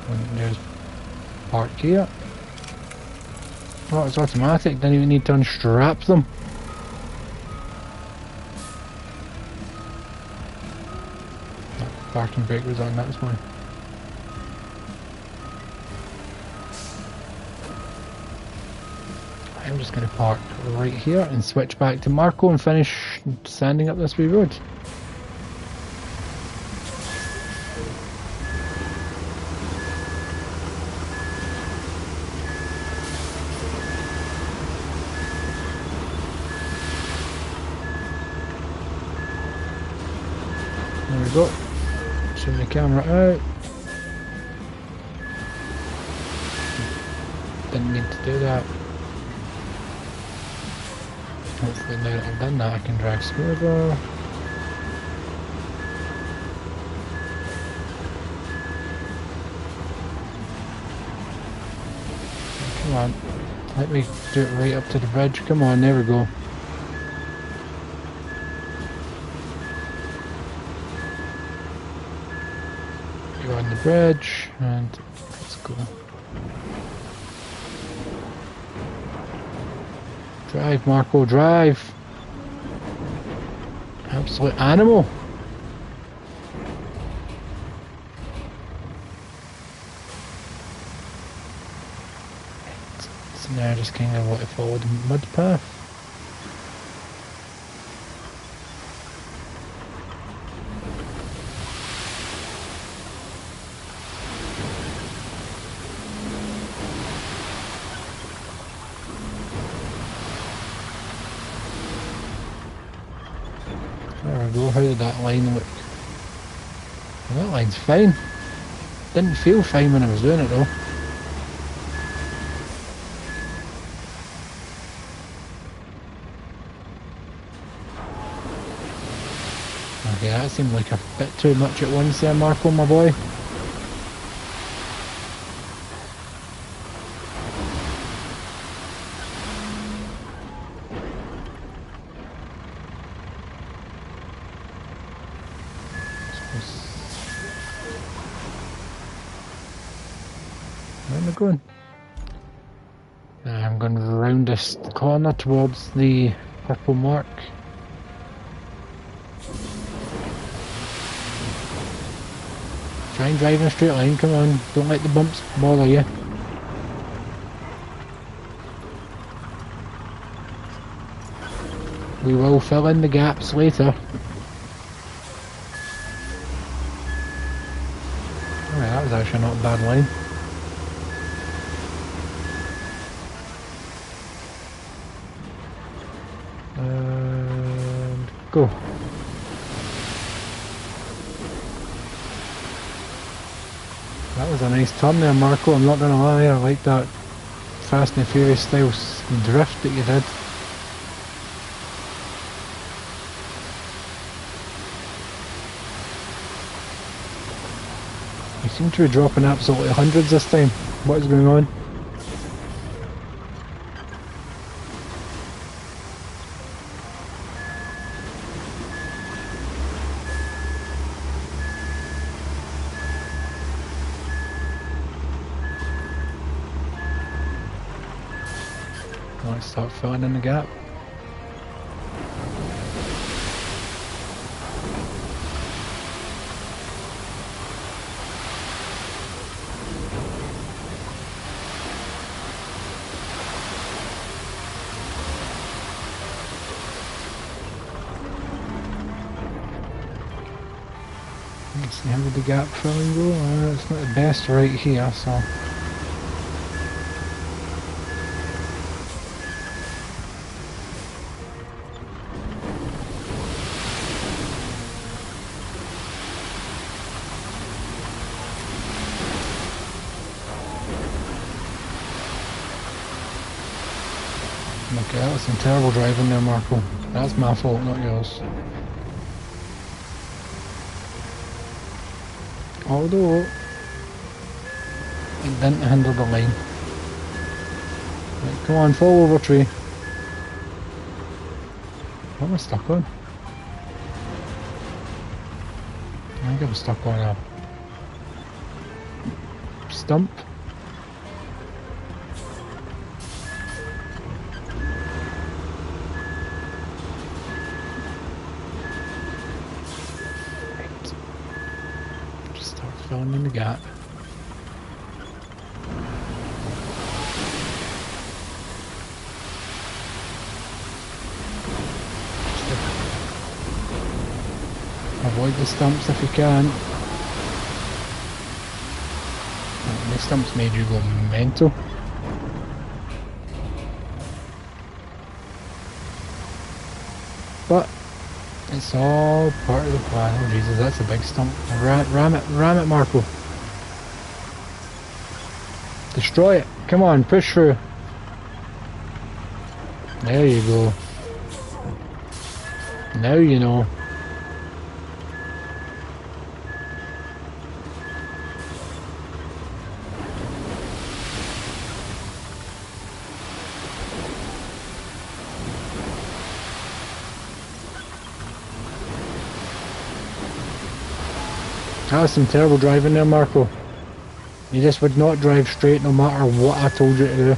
Speaker 1: And just park here. Oh, it's automatic, didn't even need to unstrap them. Parking brake was on, that's why. I'm just going to park right here and switch back to Marco and finish sanding up this wee road. There we go. Zoom the camera out. Didn't need to do that. Hopefully now that I've done that I can drive smoother. Come on, let me do it right up to the bridge. Come on, there we go. Go on the bridge and let's go. Drive, Marco, drive! Absolute animal! So now I just kind of want to follow the mud path. There we go, how did that line look? Well, that line's fine. Didn't feel fine when I was doing it though. Okay, that seemed like a bit too much at once there, Marco, my boy. Where am I going? I'm going round this corner towards the purple mark. Try and drive in a straight line, come on, don't let the bumps bother you. We will fill in the gaps later. Alright, that was actually not a bad line. And go. That was a nice turn there, Marco, I'm not gonna lie, I like that Fast and Furious style drift that you did. You seem to be dropping absolutely hundreds this time. What is going on? Let's start filling in the gap. Let's see how the gap filling go. It's not the best right here, so. Okay, that was some terrible driving there, Marco. That's my fault, not yours. Although, it didn't hinder the line. Right, come on, fall over tree. What am I stuck on? I think I'm stuck on a stump. Right. Just start filling in the gap. Avoid the stumps if you can. The stumps made you go mental. But it's all part of the plan. Oh Jesus, that's a big stump. Ram it, Marco. Destroy it. Come on, push through. There you go. Now you know. That was some terrible driving there, Marco. You just would not drive straight no matter what I told you to do.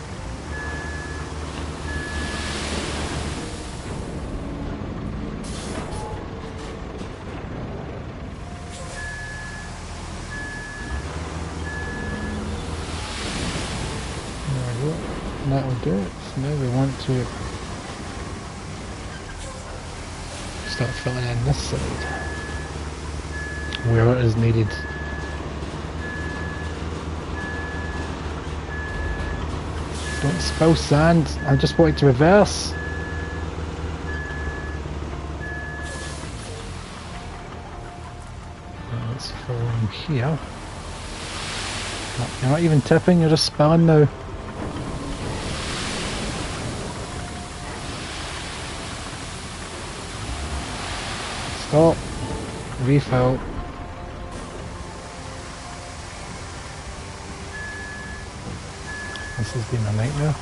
Speaker 1: There we go. That'll do it. So now we want to start filling in this side where it is needed. Don't spill sand, I just want it to reverse. Let's fill in here. You're not even tipping, you're just spilling now. Stop. Refill. This has been a nightmare.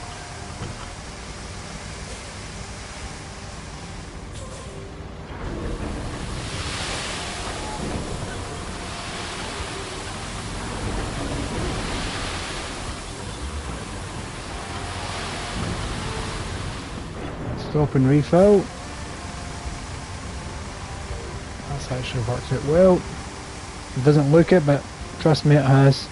Speaker 1: Stop and refill. That's actually worked out well. It doesn't look it, but trust me, it has.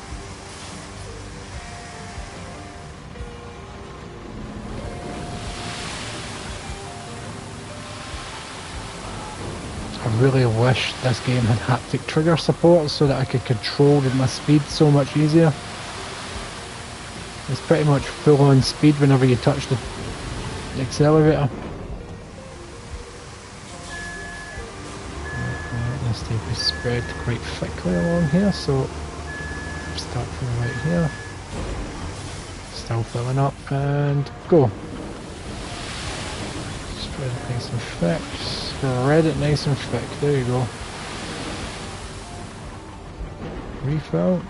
Speaker 1: I really wish this game had haptic trigger support so that I could control my speed so much easier. It's pretty much full on speed whenever you touch the accelerator. This tape is spread quite thickly along here, so start from right here. Still filling up and go. Spread it nice and thick. Spread it nice and thick. There you go. Refill.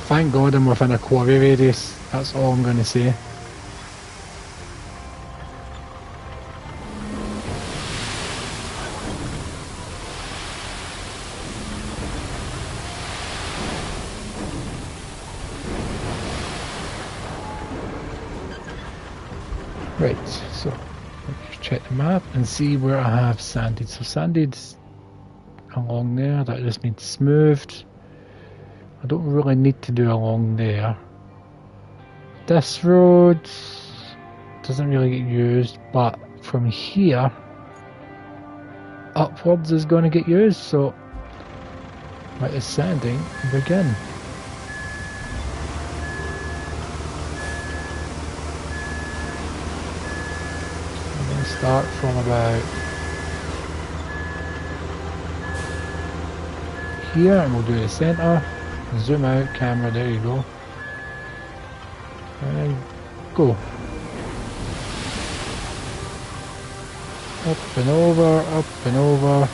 Speaker 1: Thank God I'm within a quarry radius. That's all I'm going to say. Right, so let's check the map and see where I have sanded. So sanded's along there, that just needs smoothed. I don't really need to do along there. This road doesn't really get used, but from here upwards is going to get used, so let the sanding begin. Start from about here and we'll do the centre, zoom out, camera, there you go, and go. Up and over, up and over.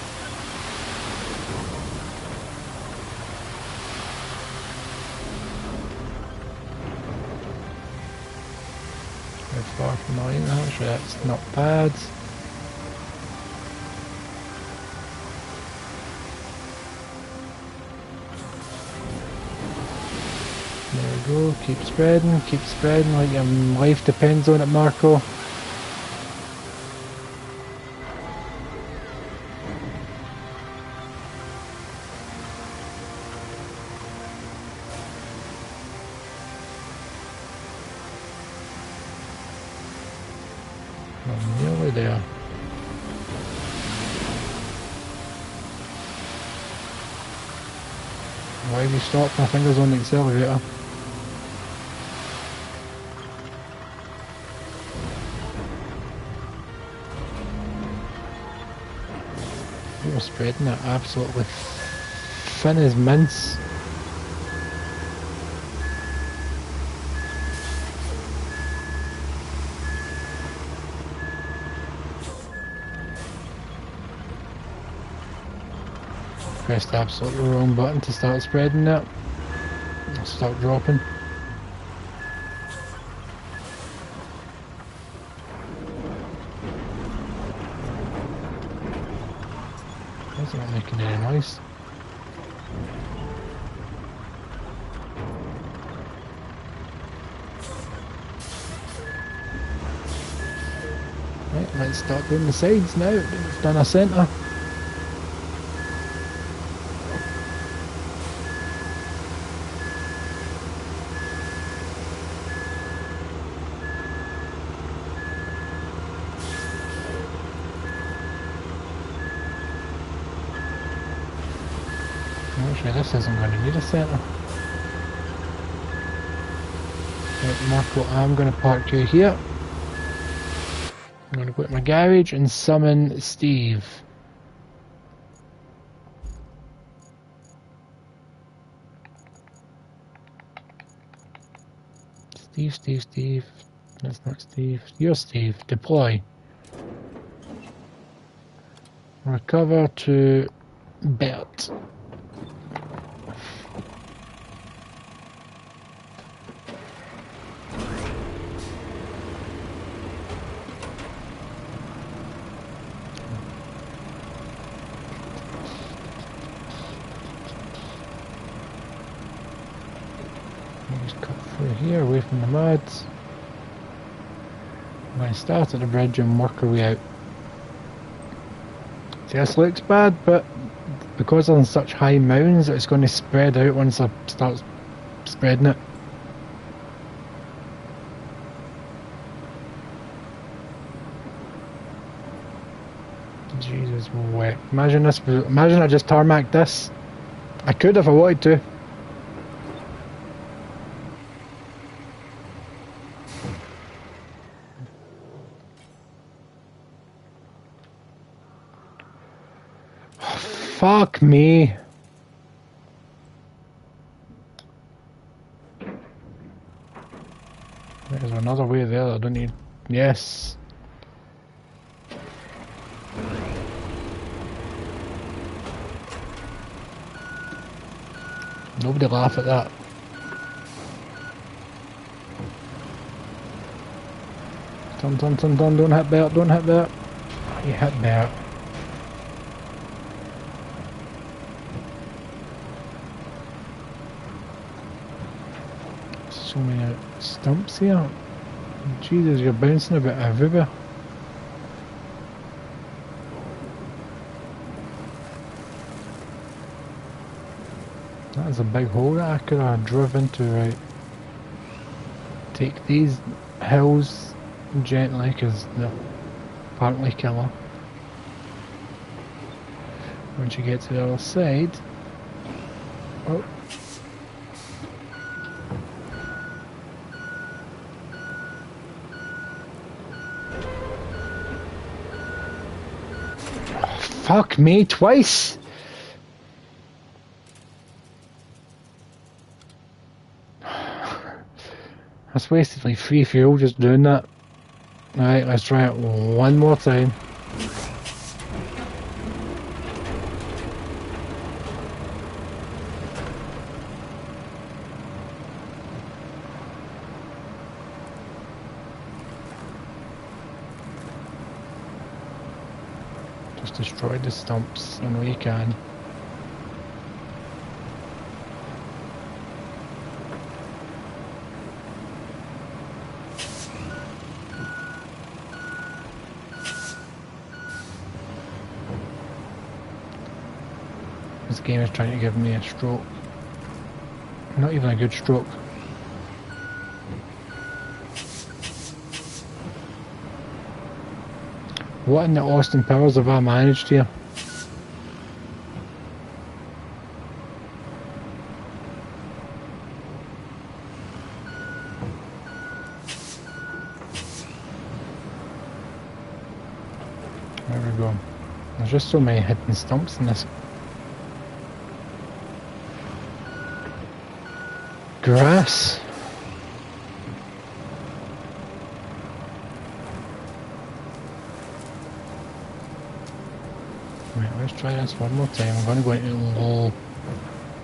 Speaker 1: Far from the line, actually that's not bad. go, keep spreading like your life depends on it, Marco. I'm nearly there. Why have you stopped? My finger's on the accelerator. You're spreading it absolutely thin as mince. Pressed the absolutely wrong button to start spreading it. I'll start dropping. That's not making any noise. Right, let's start doing the sides now. We've done a centre. Actually, this isn't going to need a centre. Right, Marco, I'm going to park you here. I'm going to go to my garage and summon Steve. Steve. That's not Steve. You're Steve. Deploy. Recover to Bert. Just cut through here, away from the mud. I'm going to start at the bridge and work our way out. See, this looks bad, but because on such high mounds, it's going to spread out once I start spreading it. Jesus, wet. Imagine this. Imagine I just tarmacked this. I could if I wanted to. Fuck me. There's another way there I don't need. Yes. Nobody laugh at that. Turn, don't hit Bert, don't hit Bert. You hit Bert. So many stumps here. Jesus, you're bouncing a bit everywhere. That is a big hole that I could have drove into, right? Take these hills gently because they're partly killer. Once you get to the other side, oh. Fuck me, twice! That's wasted like 3 fuel just doing that. Alright, let's try it one more time. Just destroy the stumps, I know you can. This game is trying to give me a stroke. Not even a good stroke. What in the Austin Powers have I managed here? There we go. There's just so many hidden stumps in this. Grass. Right, let's try this one more time. I'm going to go into low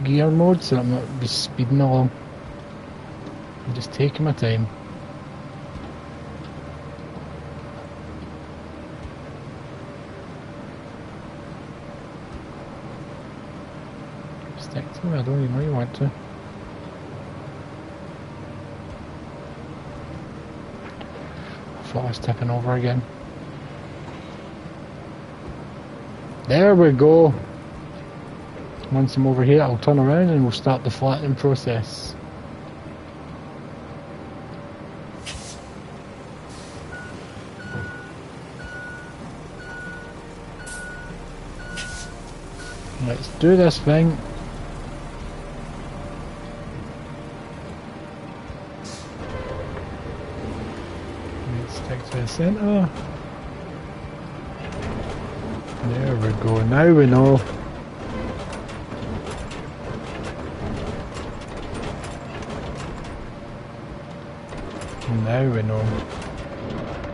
Speaker 1: gear mode so I'm not be speeding along. I'm just taking my time. Stick to me, I don't even know you want to. I thought I was tipping over again. There we go. Once I'm over here, I'll turn around and we'll start the flattening process. Let's do this thing. Let's stick to the centre. There we go, now we know. Now we know.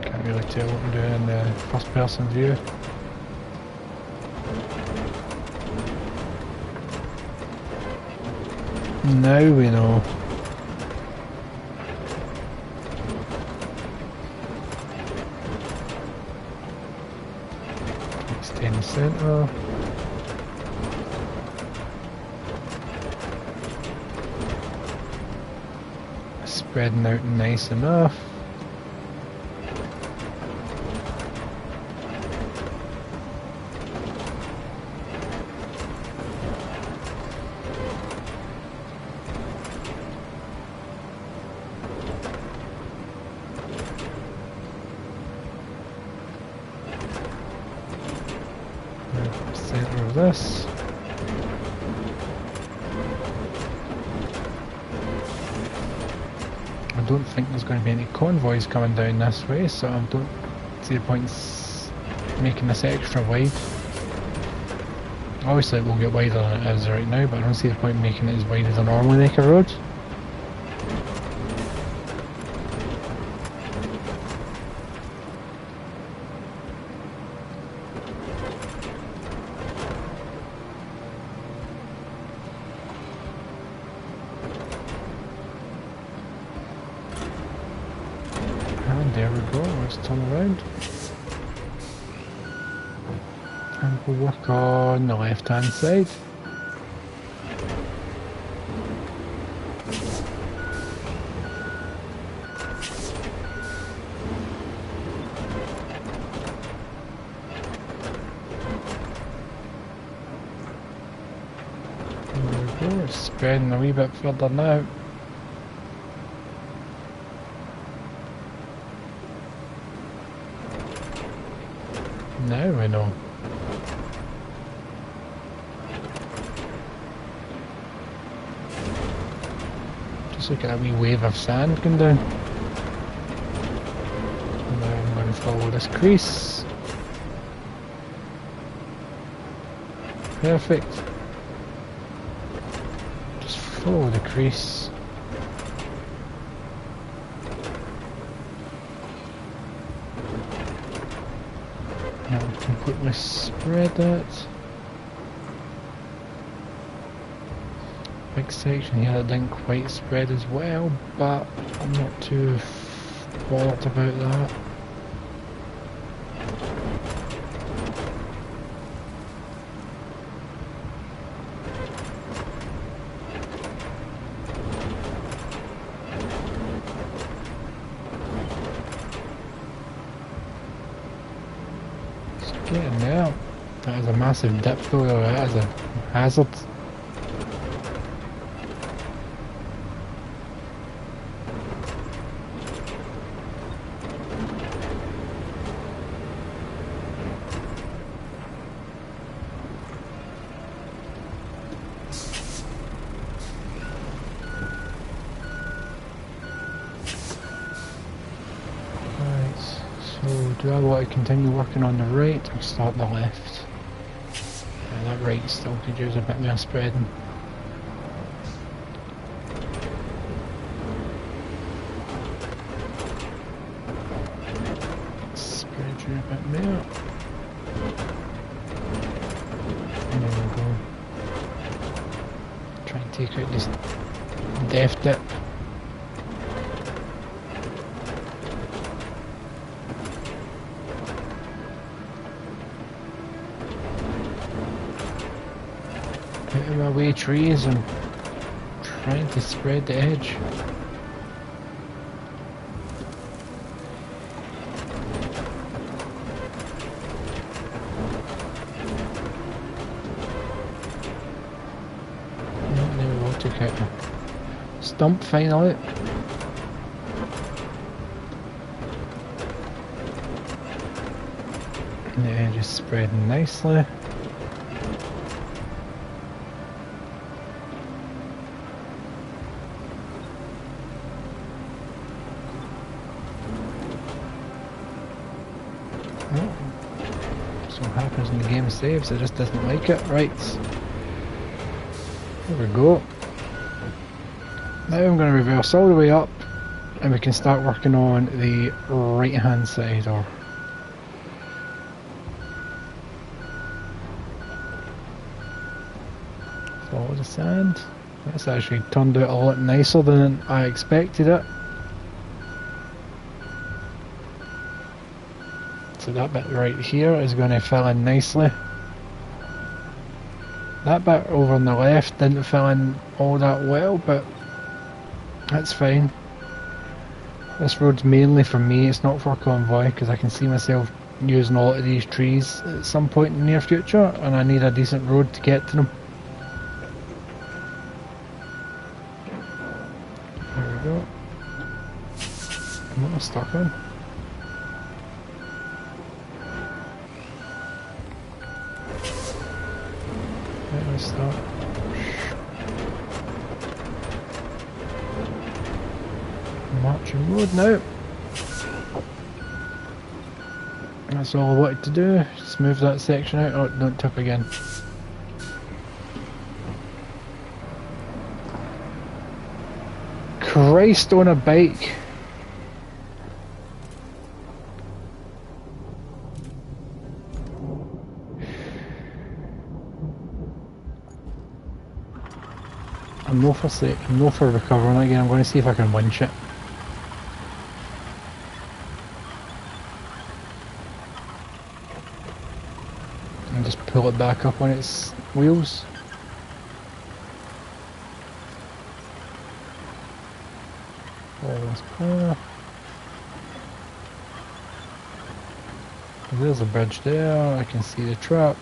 Speaker 1: Can't really tell what I'm doing in the first person view. Now we know. Stay in the centre. Spreading out nice enough. Centre of this. I don't think there's going to be any convoys coming down this way, so I don't see the point in making this extra wide. Obviously it will get wider than it is right now, but I don't see the point in making it as wide as I normally make a road. And there we go, let's turn around. And we'll work on the left hand side. There we go, it's spreading a wee bit further now. Now we know. Just look at a wee wave of sand going down. Now I'm going to follow this crease. Perfect. Just follow the crease. Now we completely spread it. Big section here that didn't quite spread as well, but I'm not too bothered about that. It's getting there. That is a massive dip though, that is a hazard. Do I want to continue working on the right or start the left? Yeah, that right still could use a bit more spreading. Spread you a bit more. And there we go. Try and take out this death dip. Putting away trees and trying to spread the edge. Oh, there we go, took out the stump finally. And the edge is spreading nicely. Happens when the game saves, it just doesn't like it. Right, there we go. Now I'm going to reverse all the way up and we can start working on the right hand side. Or follow the sand. That's actually turned out a lot nicer than I expected it. So that bit right here is going to fill in nicely. That bit over on the left didn't fill in all that well, but that's fine. This road's mainly for me, it's not for convoy, because I can see myself using a lot of these trees at some point in the near future, and I need a decent road to get to them. There we go. What am I stuck on? Start. Marching road now. That's all I wanted to do. Just move that section out. Oh, don't tip again. Christ on a bike. I'm no for recovering again. I'm going to see if I can winch it. And just pull it back up on its wheels. Follow this path. There's a bridge there. I can see the truck.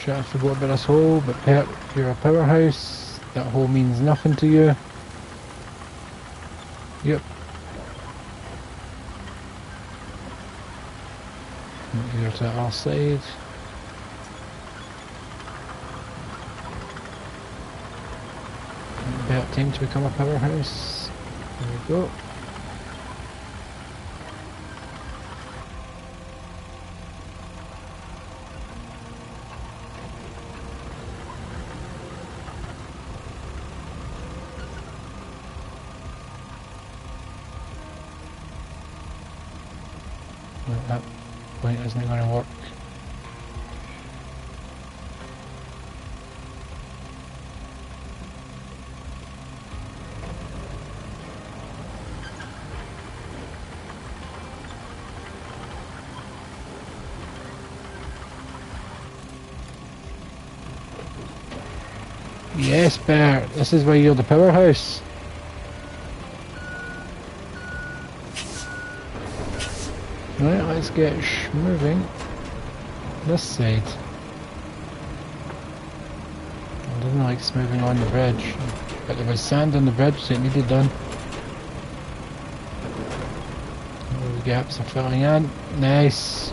Speaker 1: Shit, I forgot about this hole, but Pep, you're a powerhouse. That hole means nothing to you. Yep. Here to our side. About time to become a powerhouse. There we go. That point isn't going to work. Yes, Bert, this is why you're the powerhouse. Right, let's get moving. This side. I didn't like smoothing on the bridge, but there was sand on the bridge, so it needed done. All the gaps are filling in. Nice.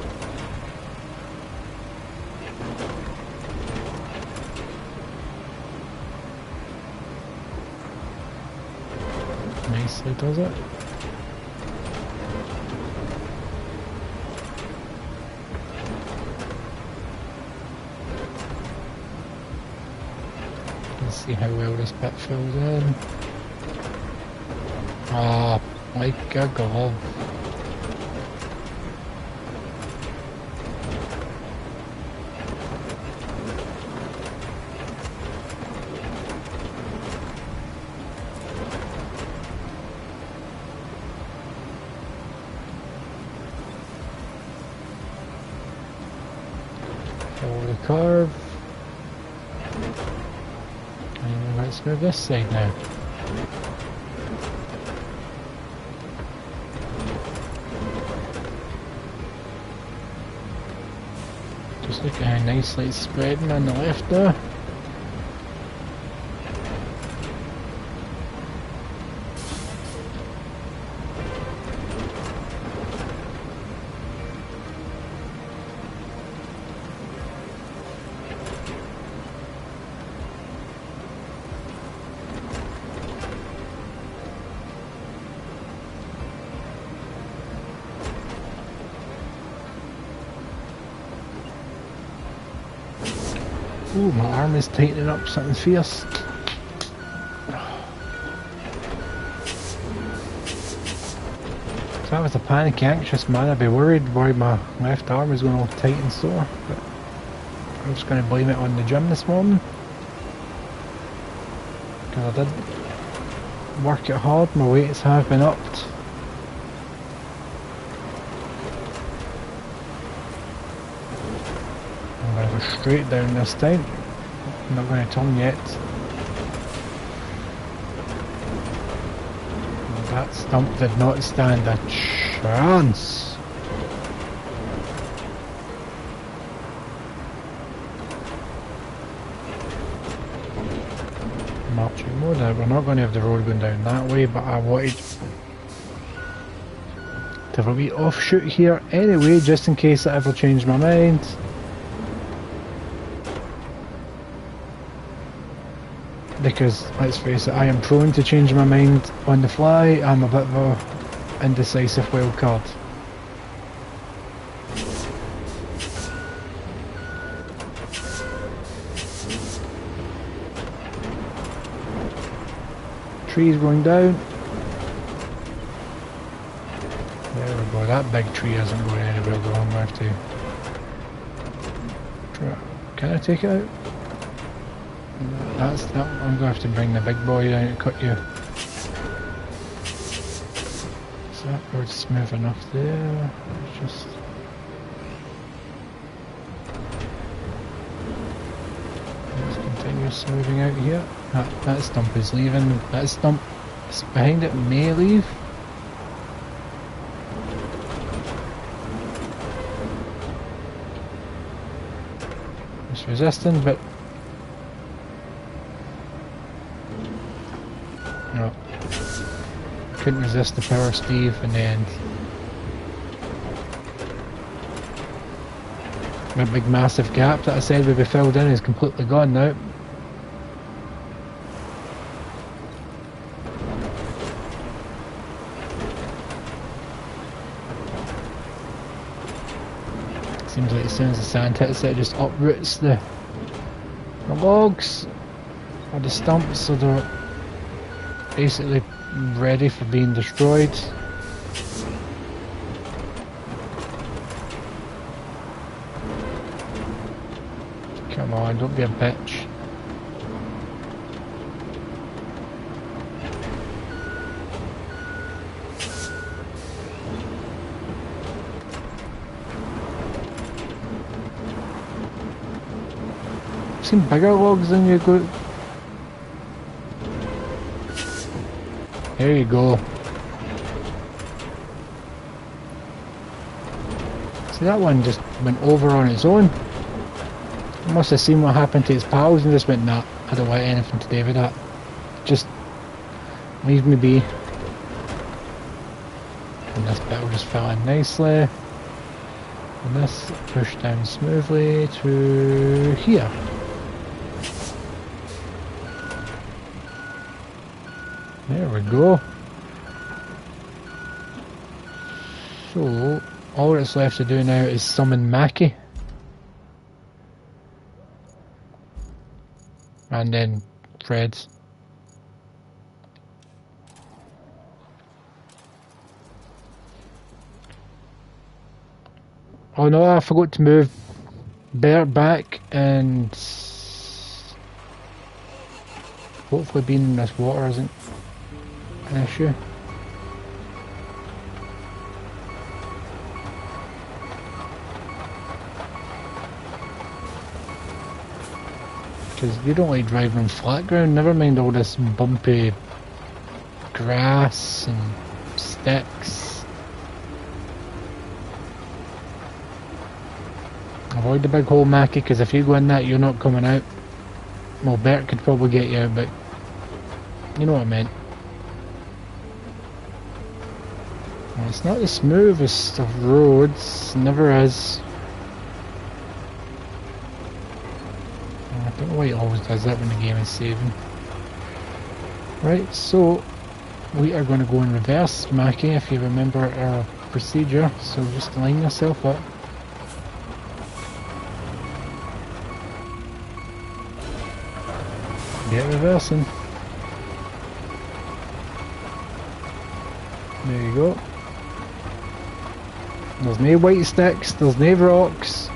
Speaker 1: Nicely does it. Let's see how well this bit fills in. Ah, like a glove. Follow the curve. And let's move this side now. Just look at how nicely it's spreading on the left there. Ooh, my arm is tightening up something fierce. If I was a panicky, anxious man, I'd be worried why my left arm is going all tight and sore. But I'm just going to blame it on the gym this morning. Because I did work it hard, my weights have been upped. I'm going to go straight down this time. I'm not going to turn yet. That stump did not stand a chance. Marching more now. We're not going to have the road going down that way, but I wanted to have a wee offshoot here anyway, just in case I ever change my mind. Because, let's face it, I am prone to change my mind on the fly. I'm a bit of a indecisive wild card. Trees going down. There we go, that big tree isn't going anywhere though, I'm going to have to... Can I take it out? That's that. I'm going to have to bring the big boy down to cut you. So that road's smooth enough there. Just let's continue smoothing out here. That stump is leaving. That stump behind it may leave. It's resisting, but no, couldn't resist the power Steve in the end. That big massive gap that I said would be filled in is completely gone now. Seems like as soon as the sand hits it, it just uproots the logs or the stumps, so they're basically ready for being destroyed. Come on, don't be a bitch. I've seen bigger logs than you go There you go. See, that one just went over on its own. It must have seen what happened to its pals and just went, nah, I don't want anything to do with that. Just leave me be. And this bit will just fill in nicely. And this push down smoothly to here. There we go. So, all that's left to do now is summon Mackie. And then Fred's. Oh no, I forgot to move Bert back, and hopefully being in this water isn't an issue. Because you don't like driving on flat ground, never mind all this bumpy grass and sticks. Avoid the big hole, Mackie, because if you go in that, you're not coming out. Well, Bert could probably get you out, but you know what I meant. Well, it's not the smoothest of roads, never is. I don't know why it always does that when the game is saving. Right, so we are going to go in reverse, Mackie, if you remember our procedure. So just line yourself up. Get reversing. There you go. There's no white sticks, there's no rocks.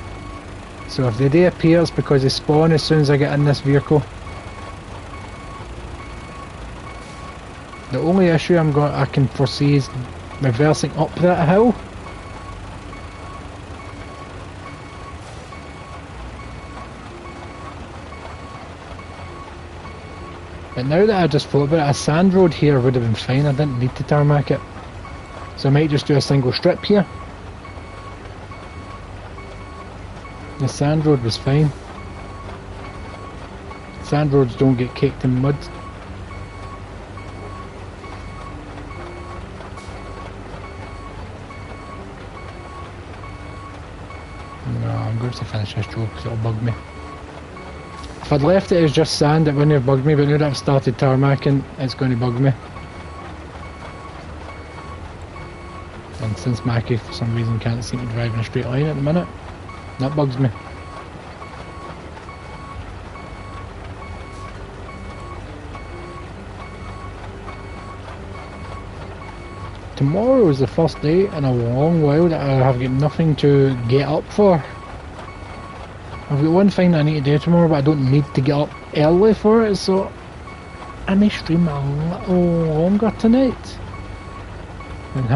Speaker 1: So if they do appear, it's because they spawn as soon as I get in this vehicle. The only issue I can foresee is reversing up that hill. But now that I just thought about it, a sand road here would have been fine. I didn't need to tarmac it. So I might just do a single strip here. The sand road was fine. Sand roads don't get caked in mud. No, I'm going to finish this job because it'll bug me. If I'd left it as just sand, it wouldn't have bugged me, but now that I've started tarmacking, it's going to bug me. And since Mackie for some reason can't seem to drive in a straight line at the minute, that bugs me. Tomorrow is the first day in a long while that I have got nothing to get up for. I've got one thing that I need to do tomorrow, but I don't need to get up early for it, so I may stream a little longer tonight. And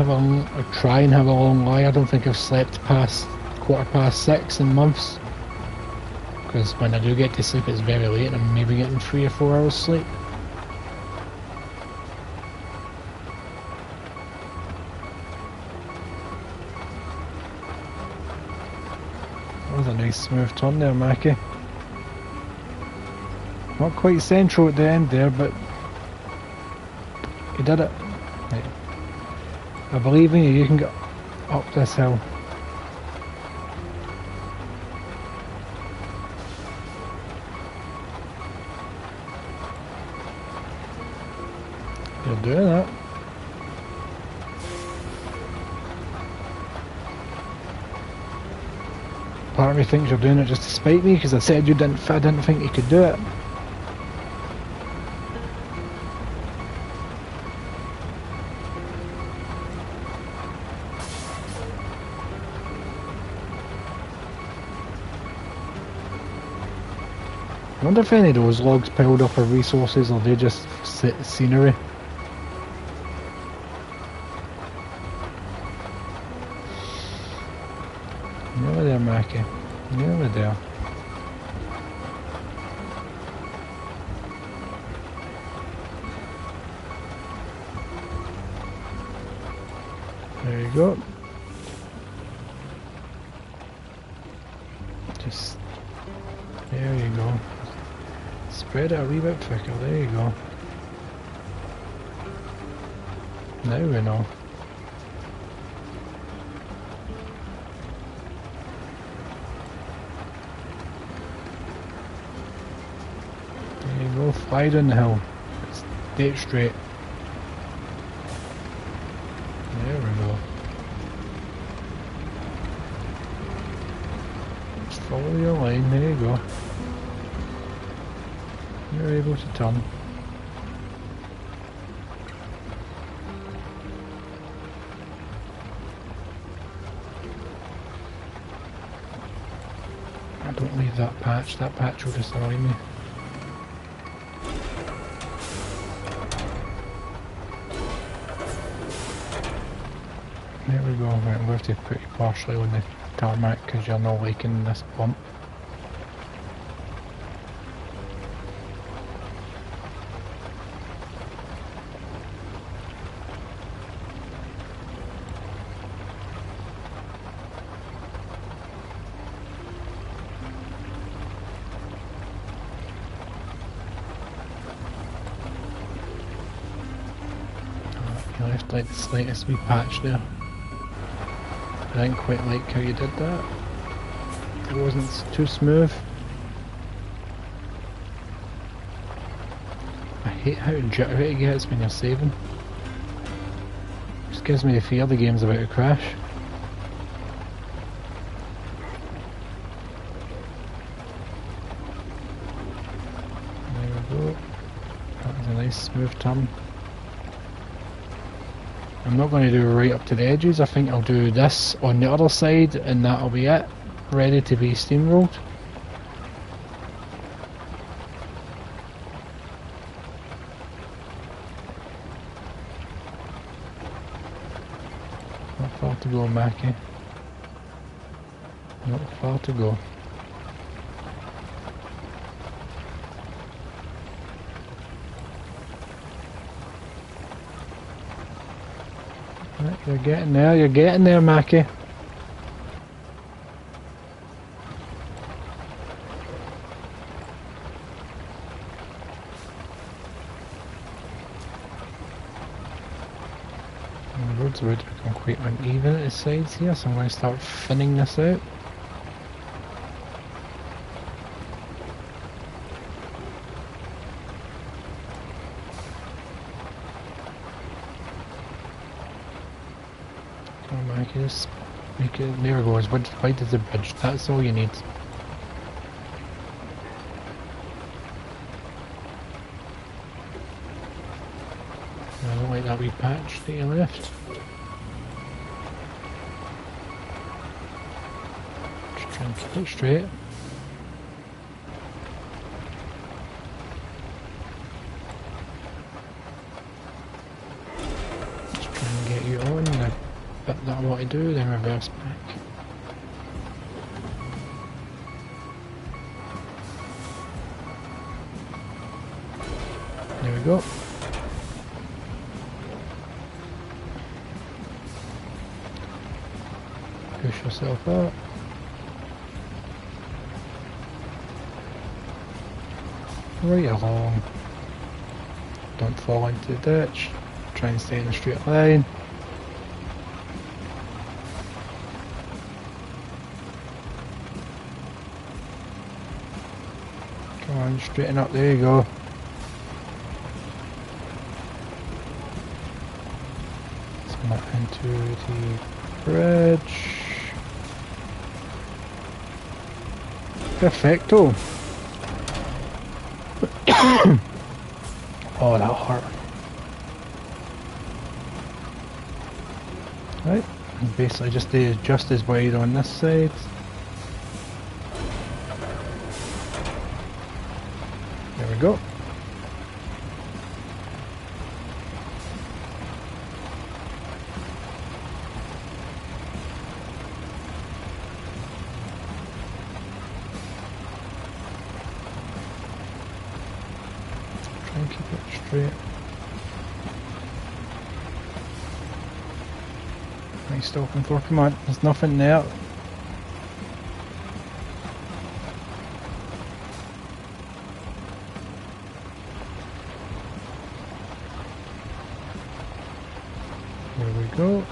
Speaker 1: try and have a long lie. I don't think I've slept past 6:15 in months. Because when I do get to sleep, it's very late, and I'm maybe getting 3 or 4 hours sleep. That was a nice smooth turn there, Mackie. Not quite central at the end there, but you did it. Right. I believe in you, you can get up this hill. You're doing that. Part of me thinks you're doing it just to spite me because I said I didn't think you could do it. I wonder if any of those logs piled up are resources or they're just scenery. Nearly there, Mackie. Nearly there. There you go. Just, there you go. Spread it a wee bit thicker, there you go. Now we know. There you go, fly down the hill. It's dead straight. There we go. Just follow your line, there you go. You're able to turn. Don't leave that patch will just annoy me. There we go, right, we have to put you partially on the tarmac because you're not liking this bump. You left like the slightest wee patch there. I didn't quite like how you did that. It wasn't too smooth. I hate how jittery it gets when you're saving. Just gives me the fear the game's about to crash. There we go. That was a nice smooth turn. I'm not going to do right up to the edges. I think I'll do this on the other side and that'll be it. Ready to be steamrolled. Not far to go, Mackie. Not far to go. Right, you're getting there, Mackie. The roads would become quite uneven at the sides here, so I'm going to start thinning this out. Come on, Mackie, just make it. There it goes. Wide as the bridge. That's all you need. I don't like that wee patch to your left. Just try and keep it straight. Just try and get you on the bit that I want to do, then reverse back. There we go. Push yourself up. Right along. Don't fall into the ditch. Try and stay in a straight line. Come on, straighten up. There you go. Come up into the bridge. Perfecto. Oh, that hurt. Right, and basically just do just as wide on this side. There we go. Try and keep it straight. you stopping for? Come on, there's nothing there. Here we go.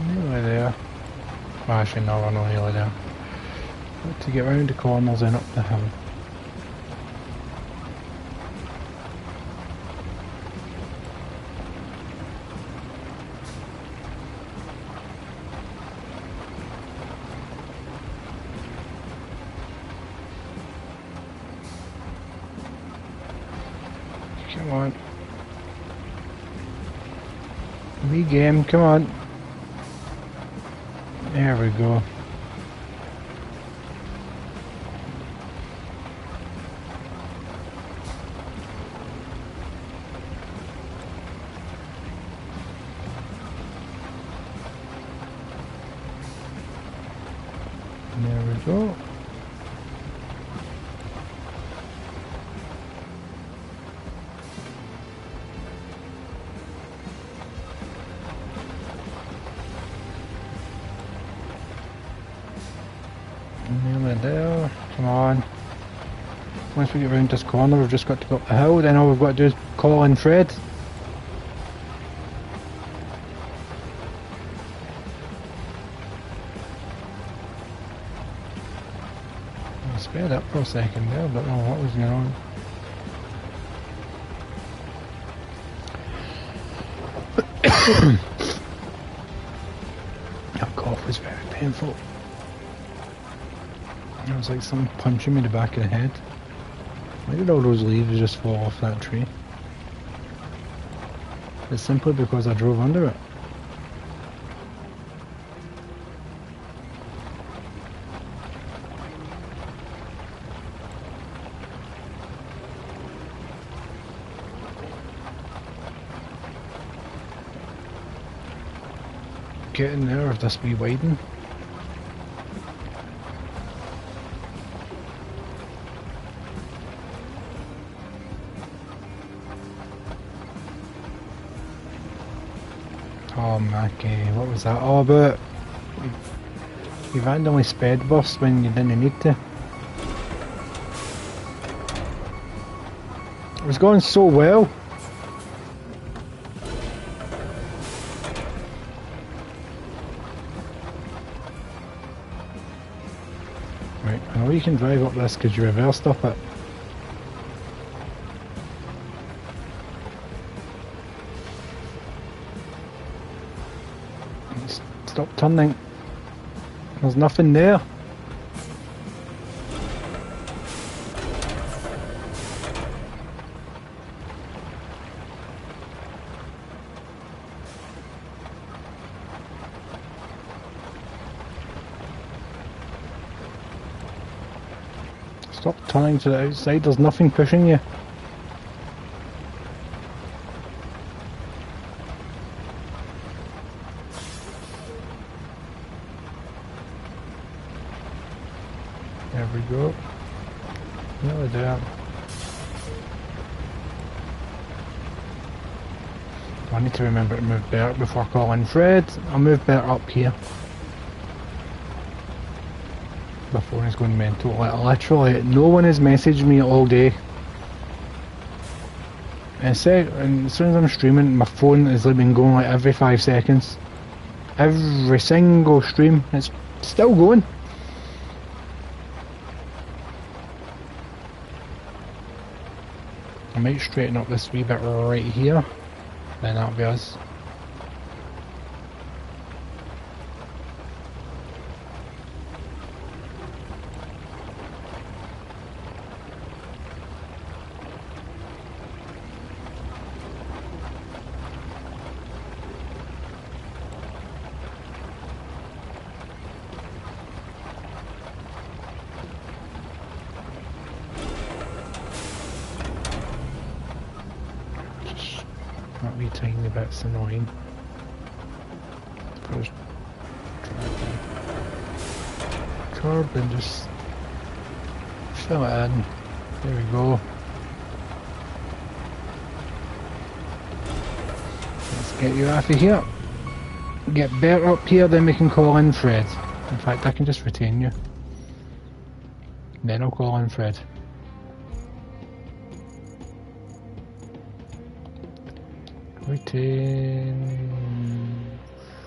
Speaker 1: Nearly there. Well, actually, no, we're not nearly there. Got to get round the corners and up the hill. Come on. Wee game, come on. There we go. There we go. Nearly there. Come on. Once we get round this corner, we've just got to go up the hill. Then all we've got to do is call in Fred. I sped up for a second there, but I don't know what was going on. That cough was very painful. It was like someone punching me in the back of the head. Why did all those leaves just fall off that tree? It's simply because I drove under it. Get in there if this be widen. Oh Mackie, what was that all about? You randomly sped burst when you didn't need to. It was going so well. Right, I know you can drive up this because you reversed up it. Stop turning. There's nothing there. Stop turning to the outside, there's nothing pushing you. There we go. Nearly there. I need to remember to move Bert before calling Fred. I'll move Bert up here. Before he's going mental. Like, literally, no one has messaged me all day. And as soon as I'm streaming, my phone has been going like every 5 seconds. Every single stream, it's still going. I might straighten up this wee bit right here, then that'll be us. That wee tiny bit's annoying. Just curb and just fill it in. There we go. Let's Get you off of here. Get Bert up here, then we can call in Fred. In fact, I can just retain you. Then I'll call in Fred. Retain...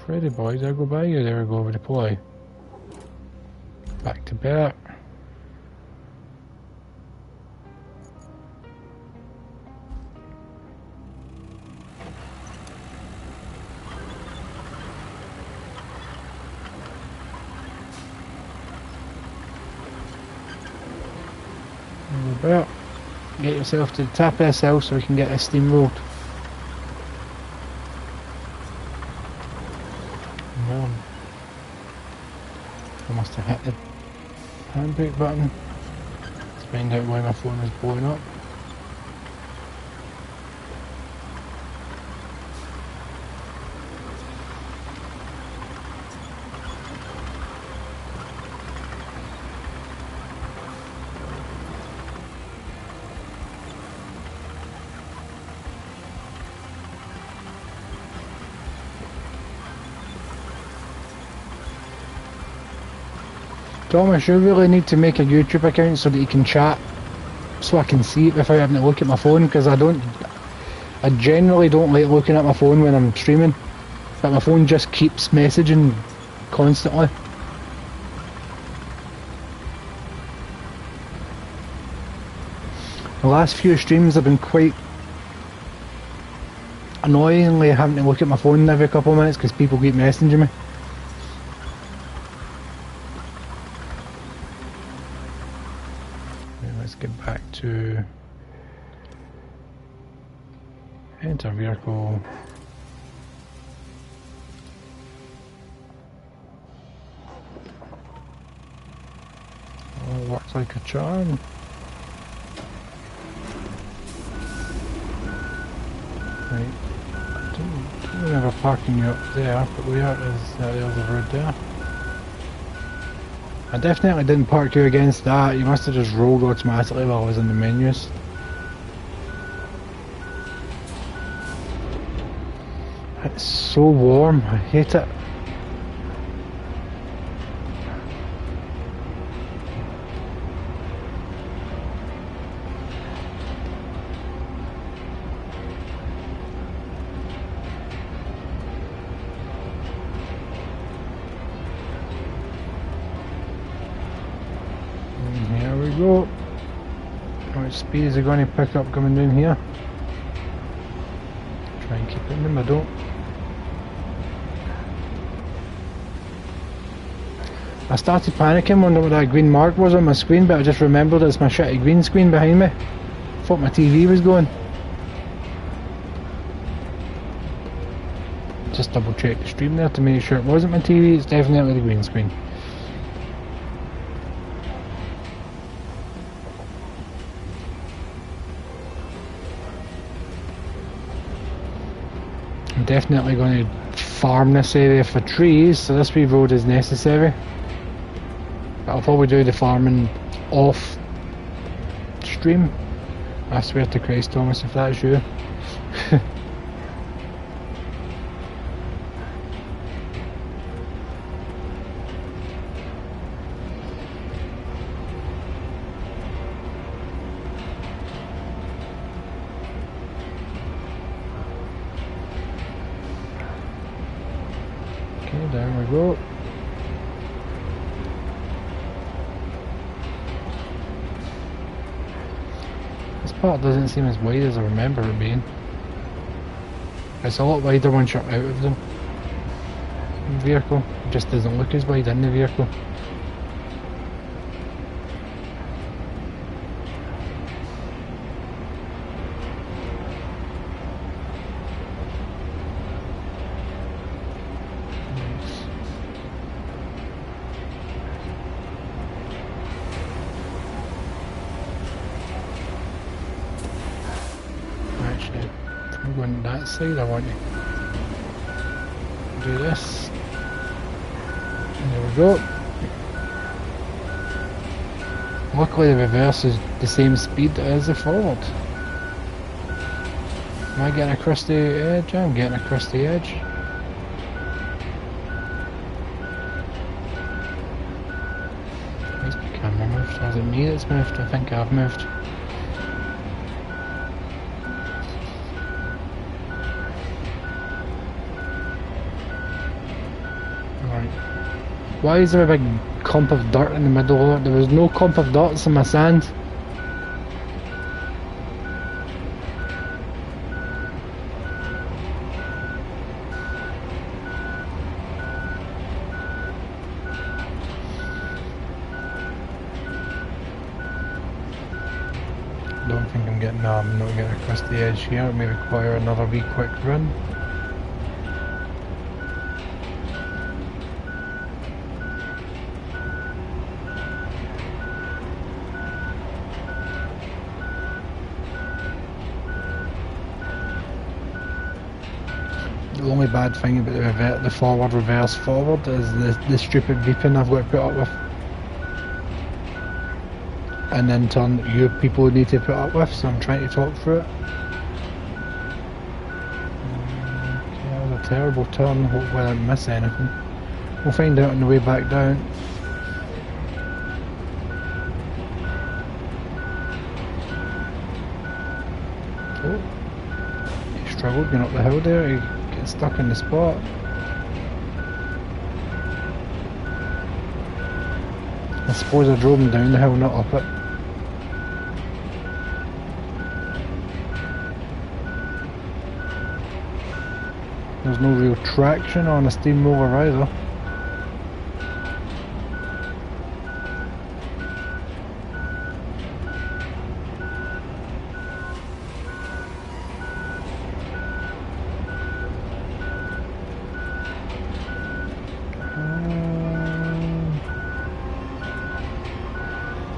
Speaker 1: Freddy boys, I'll go by you. There we go, redeploy. Back to Bert. Bert, get yourself to the top of this hill so we can get this steamrolled. I must have hit the handbrake button. Let's find out why my phone is blowing up. Thomas, you really need to make a YouTube account so that you can chat, so I can see it without having to look at my phone, because I generally don't like looking at my phone when I'm streaming, but my phone just keeps messaging constantly. The last few streams have been quite annoyingly having to look at my phone every couple of minutes because people keep messaging me. Get back to enter vehicle. Oh, works like a charm. Right, I don't remember parking you up there, but where is the other road there? I definitely didn't park you against that. You must have just rolled automatically while I was in the menus. It's so warm, I hate it. Go. How much speed is it going to pick up coming down here? Try and keep it in the middle. I started panicking, wondering what that green mark was on my screen, but I just remembered it's my shitty green screen behind me. Thought my TV was going. Just double check the stream there to make sure it wasn't my TV, it's definitely the green screen. I'm definitely going to farm this area for trees, so this wee road is necessary. But I'll probably do the farming off stream. I swear to Christ, Thomas, if that's you. Down we go. This part doesn't seem as wide as I remember it being. It's a lot wider once you're out of the vehicle. It just doesn't look as wide in the vehicle. Going that side, I want to do this. And there we go. Luckily the reverse is the same speed as the forward. Am I getting across the edge? I'm getting across the edge. Where's my camera moved? Or is it me that's moved? I think I've moved. Right. Why is there a big clump of dirt in the middle of it? There was no clump of dots in my sand. No, I'm not getting across the edge here. It may require another wee quick run. The only bad thing about the forward reverse forward is the stupid beeping I've got to put up with. And in turn you people need to put up with, so I'm trying to talk through it. Okay, that was a terrible turn, hopefully I didn't miss anything. We'll find out on the way back down. Oh, he struggled going up the hill there, he gets stuck in the spot. I suppose I drove him down the hill, not up it. There's no real traction on a steamroller either.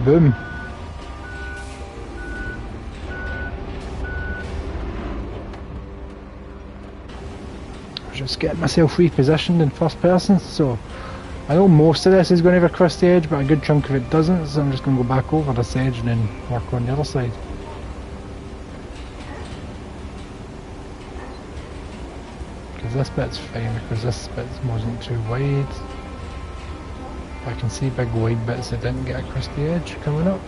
Speaker 1: Boom. Just getting myself repositioned in first person, so I know most of this is going to have across the edge, but a good chunk of it doesn't, so I'm just going to go back over this edge and then work on the other side. Because this bit's fine, because this bit wasn't too wide. I can see big wide bits that didn't get across the edge coming up.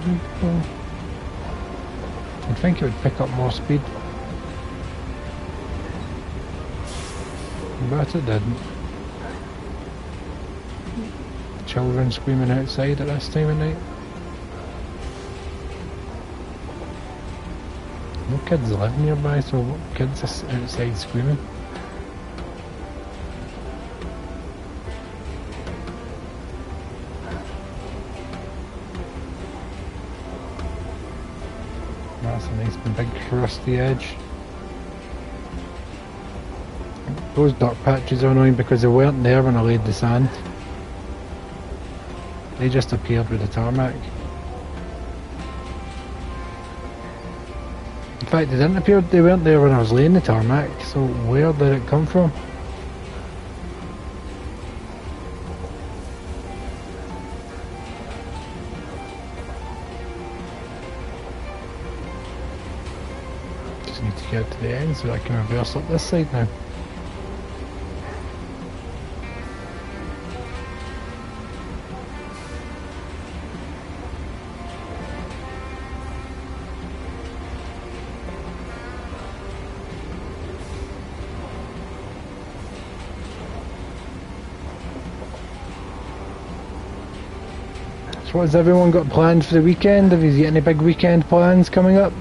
Speaker 1: There we go. I think it would pick up more speed, but it didn't. Children screaming outside at this time of night. No kids live nearby, so kids are outside screaming. That's a nice big crusty edge. Those dark patches are annoying because they weren't there when I laid the sand. They just appeared with the tarmac. In fact, they didn't appear, they weren't there when I was laying the tarmac, so where did it come from? Just need to get to the end so I can reverse up this side now. So what has everyone got planned for the weekend? Have you got any big weekend plans coming up?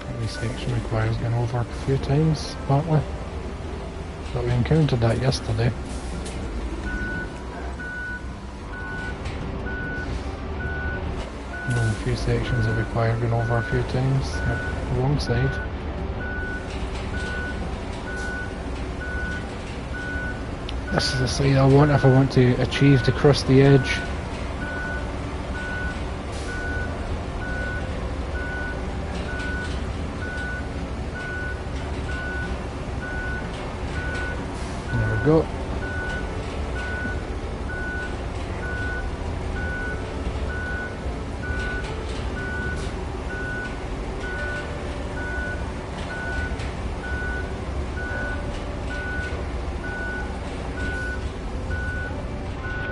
Speaker 1: Every section requires going over a few times, apparently. But we encountered that yesterday. There's a few sections that require going over a few times. The wrong side. This is the side I want if I want to achieve to cross the edge. go.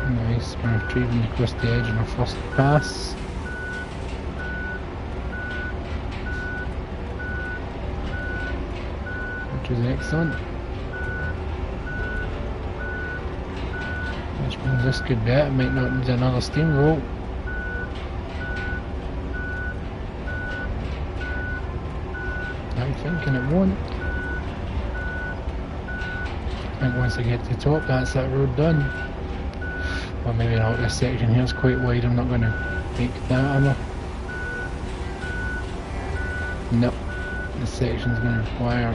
Speaker 1: Nice, we're retrieving across the edge on our first pass. Which is excellent. Which means this could be it. It might not need another steamroll. I'm thinking it won't. I think once I get to the top, that's that road done. Well, maybe not. This section here is quite wide. I'm not going to make that, am I? No. This section is going to require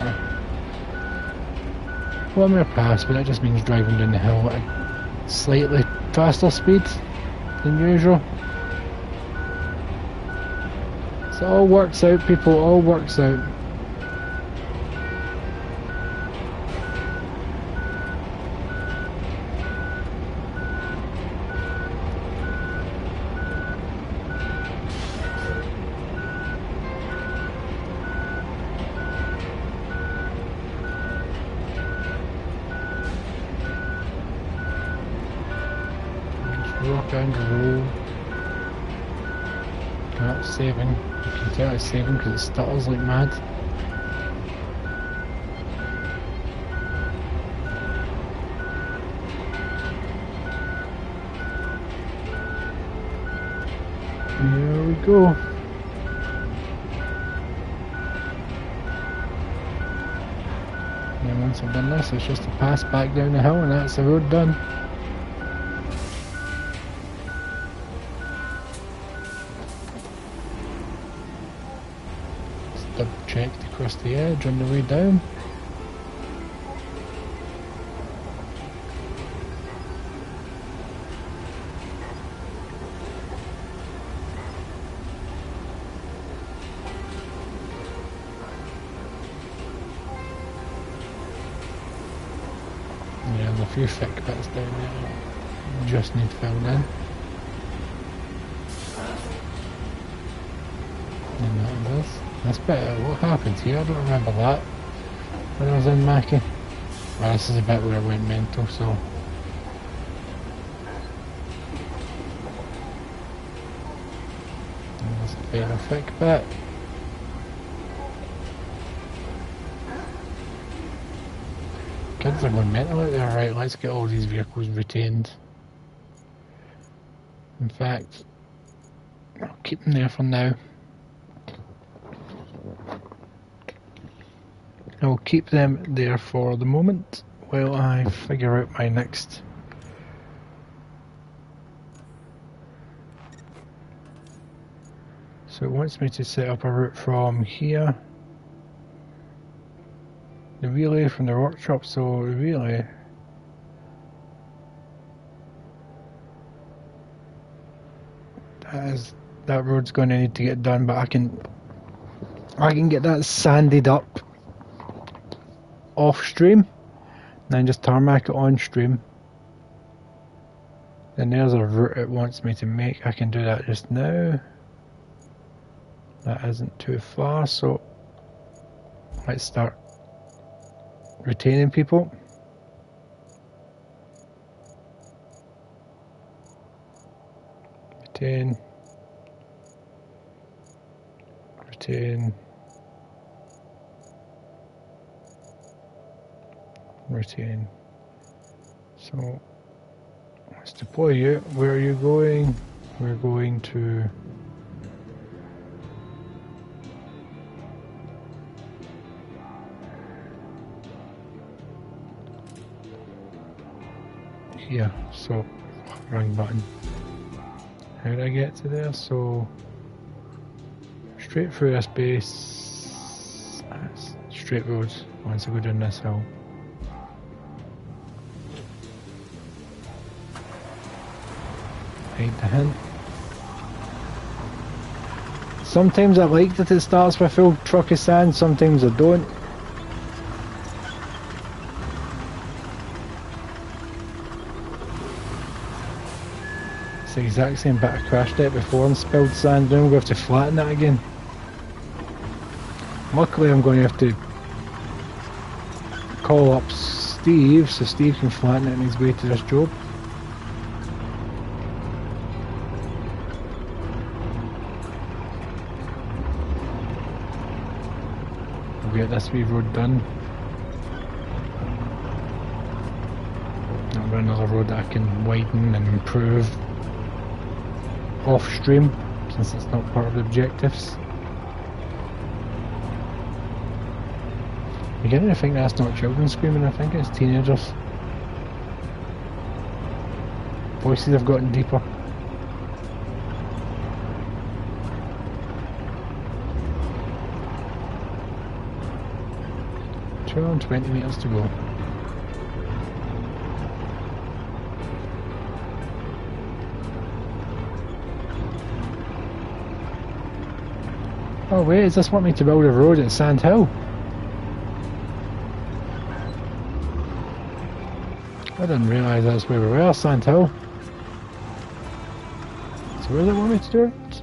Speaker 1: one more pass, but that just means driving down the hill at a slightly faster speed than usual. So it all works out, people. All works out. Rock and roll. That's saving. You can tell it's saving because it stutters like mad. Here we go. And once I've done this, it's just a pass back down the hill and that's the road done. Double checked across the edge on the way down. Yeah, there's a few thick bits down there. Just need filled in. And that does. That's better. What happened here? I don't remember that when I was in Mackie. Well, this is a bit where I went mental, so. And there's a fairly thick bit. Kids are going mental out there. Right, let's get all these vehicles retained. In fact, I'll keep them there for now. I'll keep them there for the moment while I figure out my next. So it wants me to set up a route from here. The relay from the workshop, so the relay. That road's going to need to get done, but I can get that sanded up off stream, and then just tarmac it on stream. Then there's a route it wants me to make. I can do that just now. That isn't too far, so let's start retaining people. Retain. Retain. Retain. So let's deploy you. Where are you going? We're going to here. So wrong button. How did I get to there? So straight through this base. That's straight roads once I go down this hill. Hide the hint. Sometimes I like that it starts with a full truck of sand, sometimes I don't. It's the exact same bit I crashed at before and spilled sand. Now I'm going to have to flatten it again. Luckily I'm going to have to call up Steve so Steve can flatten it on his way to this job. We'll get this wee road done. I'll run another road that I can widen and improve off stream since it's not part of the objectives. I'm beginning to think that's not children screaming, I think it's teenagers. Voices have gotten deeper. 220 meters to go. Oh wait, does this want me to build a road at Sand Hill? I didn't realise that's where we were, Sand Hill. So where does it want me to do it?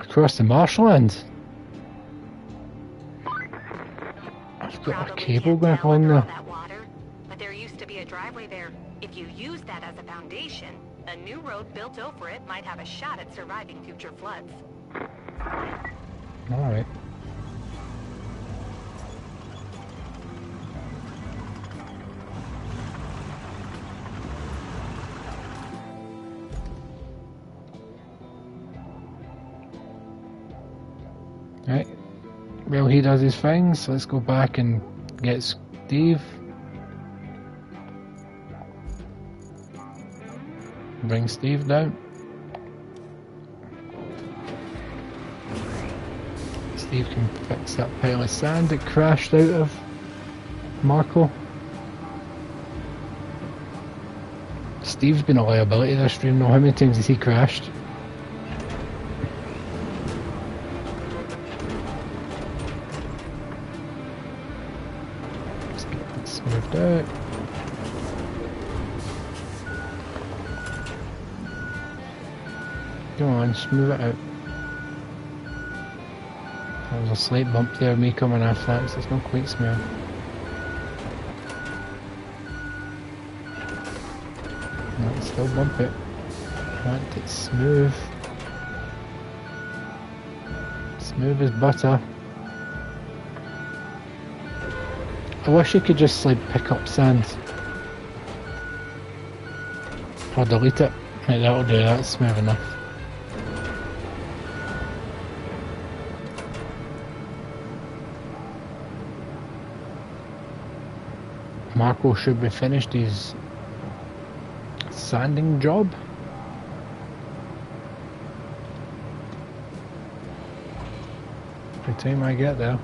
Speaker 1: Across the marshland. I've got a cable going along there.
Speaker 2: But there used to be a driveway there. If you use that as a foundation, a new road built over it might have a shot at surviving future floods.
Speaker 1: Alright. Right. Well, he does his thing, so let's go back and get Steve. Bring Steve down. Steve can fix that pile of sand that crashed out of Marco. Steve's been a liability this stream now. How many times has he crashed? Let's get that smoothed out. Come on, smooth it out. There's a slight bump there, me coming off that, so it's not quite smooth. No, still bump it. Want it smooth. Smooth as butter. I wish you could just like pick up sand. Or delete it. Right, that'll do, that's smooth enough. Marco should be finished his sanding job. By the time I get there.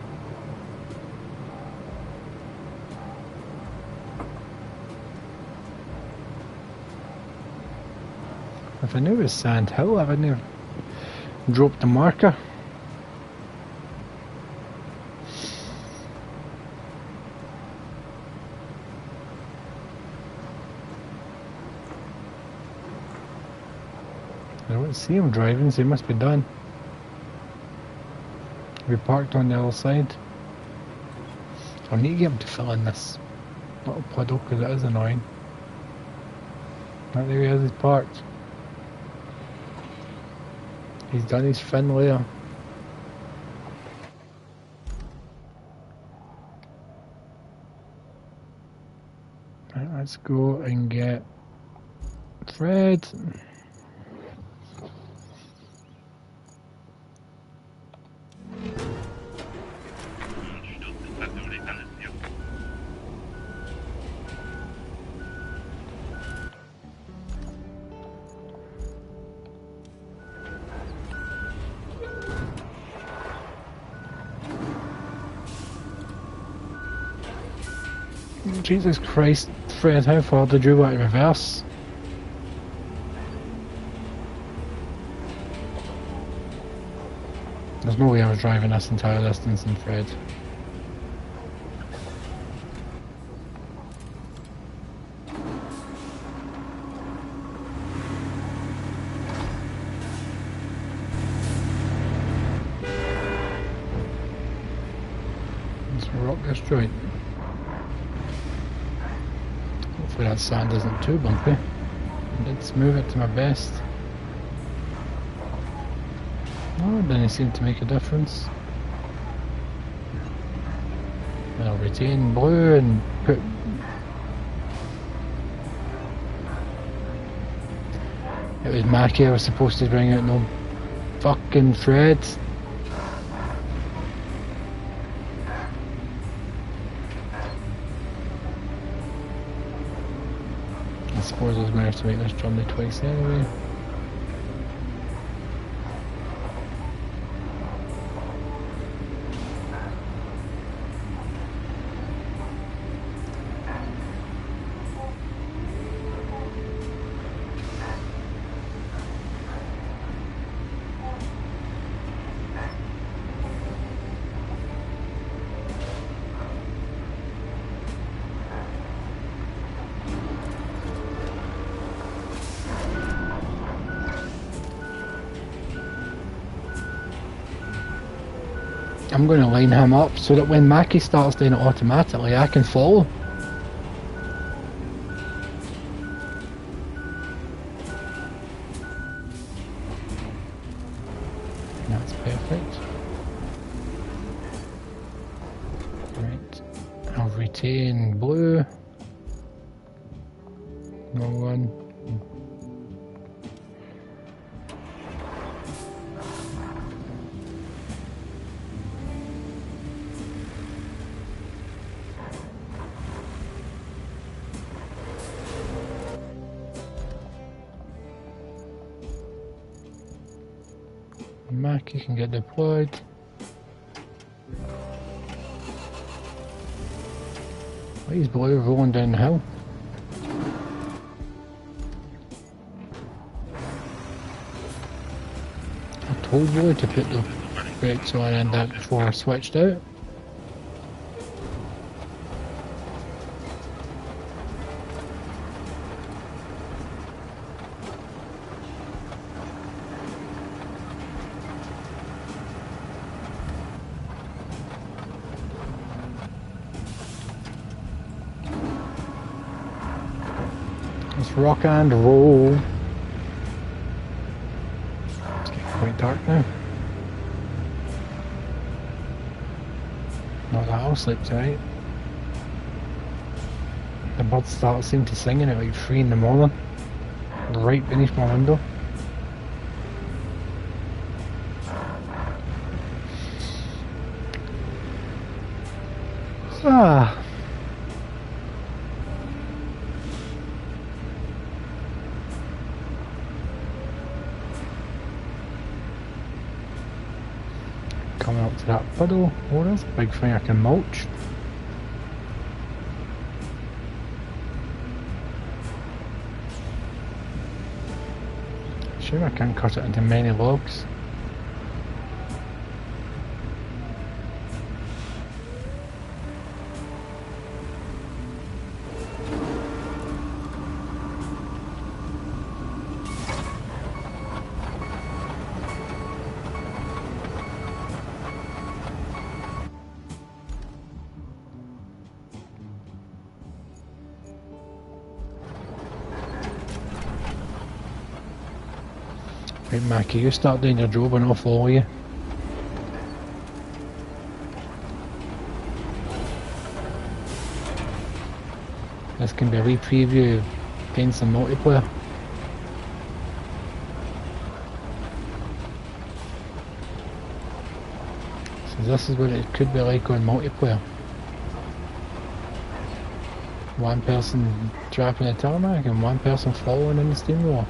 Speaker 1: If I knew it was Sand Hill, I wouldn't have dropped the marker. I don't see him driving, so he must be done. We parked on the other side. I'll need to get him to fill in this little puddle because it is annoying. Right, there he is, he's parked. He's done his fin layer. Right, let's go and get Fred. Jesus Christ, Fred, how far did you want to reverse? There's no way I was driving this entire distance in Fred. Let's rock this joint. Hopefully that sand isn't too bumpy. I did smooth it to my best. Oh, it didn't seem to make a difference. I'll retain blue and put... It was Mackie I was supposed to bring out, no fucking threads. I suppose I was going to have to make this journey twice anyway. I'm going to line him up so that when Mackie starts doing it automatically, I can follow. That's perfect. Right, I'll retain blue. No one. Mackie can get deployed. Why is blue rolling down the hill? I told Blue to put the brakes on and that before I switched out. Let's rock and roll. It's getting quite dark now. No, that'll sleep tonight. The birds seem to singing at like 3 in the morning, right beneath my window. Ah. Coming up to that puddle. Oh, there's a big thing I can mulch. Sure, I can cut it into many logs. Right, Mackie, you start doing your job and I'll follow you. This can be a wee preview of playing some multiplayer. So this is what it could be like on multiplayer. One person driving the tarmac and one person following in the steamroller.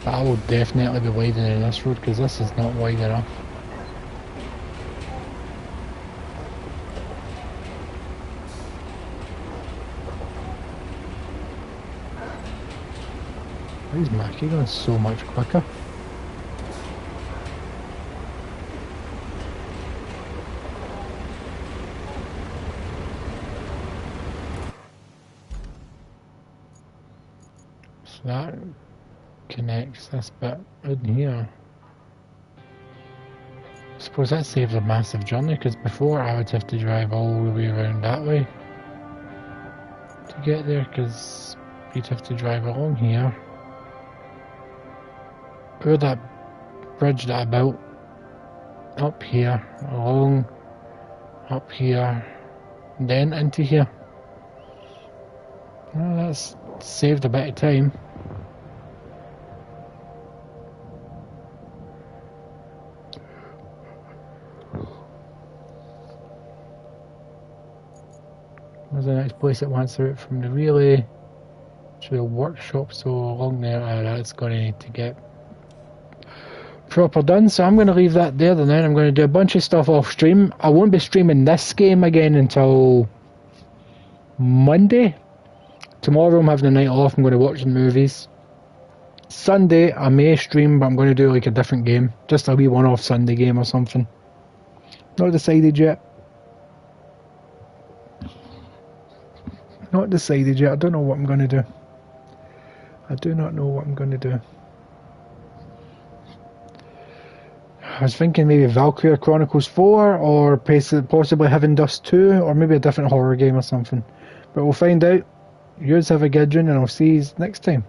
Speaker 1: But I will definitely be widening this road because this is not wide enough. Why is Mackie going so much quicker? So that connects this bit in here. I suppose that saves a massive journey, because before I would have to drive all the way around that way to get there, because you'd have to drive along here. Or that bridge that I built up here, along up here, then into here. Well, that's saved a bit of time. There's the next place that wants out from the relay to the workshop, so along there, that's going to need to get proper done. So I'm going to leave that there, and then I'm going to do a bunch of stuff off stream. I won't be streaming this game again until Monday. Tomorrow I'm having a night off, I'm going to watch the movies. Sunday I may stream, but I'm going to do like a different game, just a wee one-off Sunday game or something. Not decided yet. Not decided yet. I don't know what I'm going to do. I do not know what I'm going to do. I was thinking maybe Valkyria Chronicles 4 or possibly Heaven Dust 2 or maybe a different horror game or something. But we'll find out. Yours have a good one, and I'll see you next time.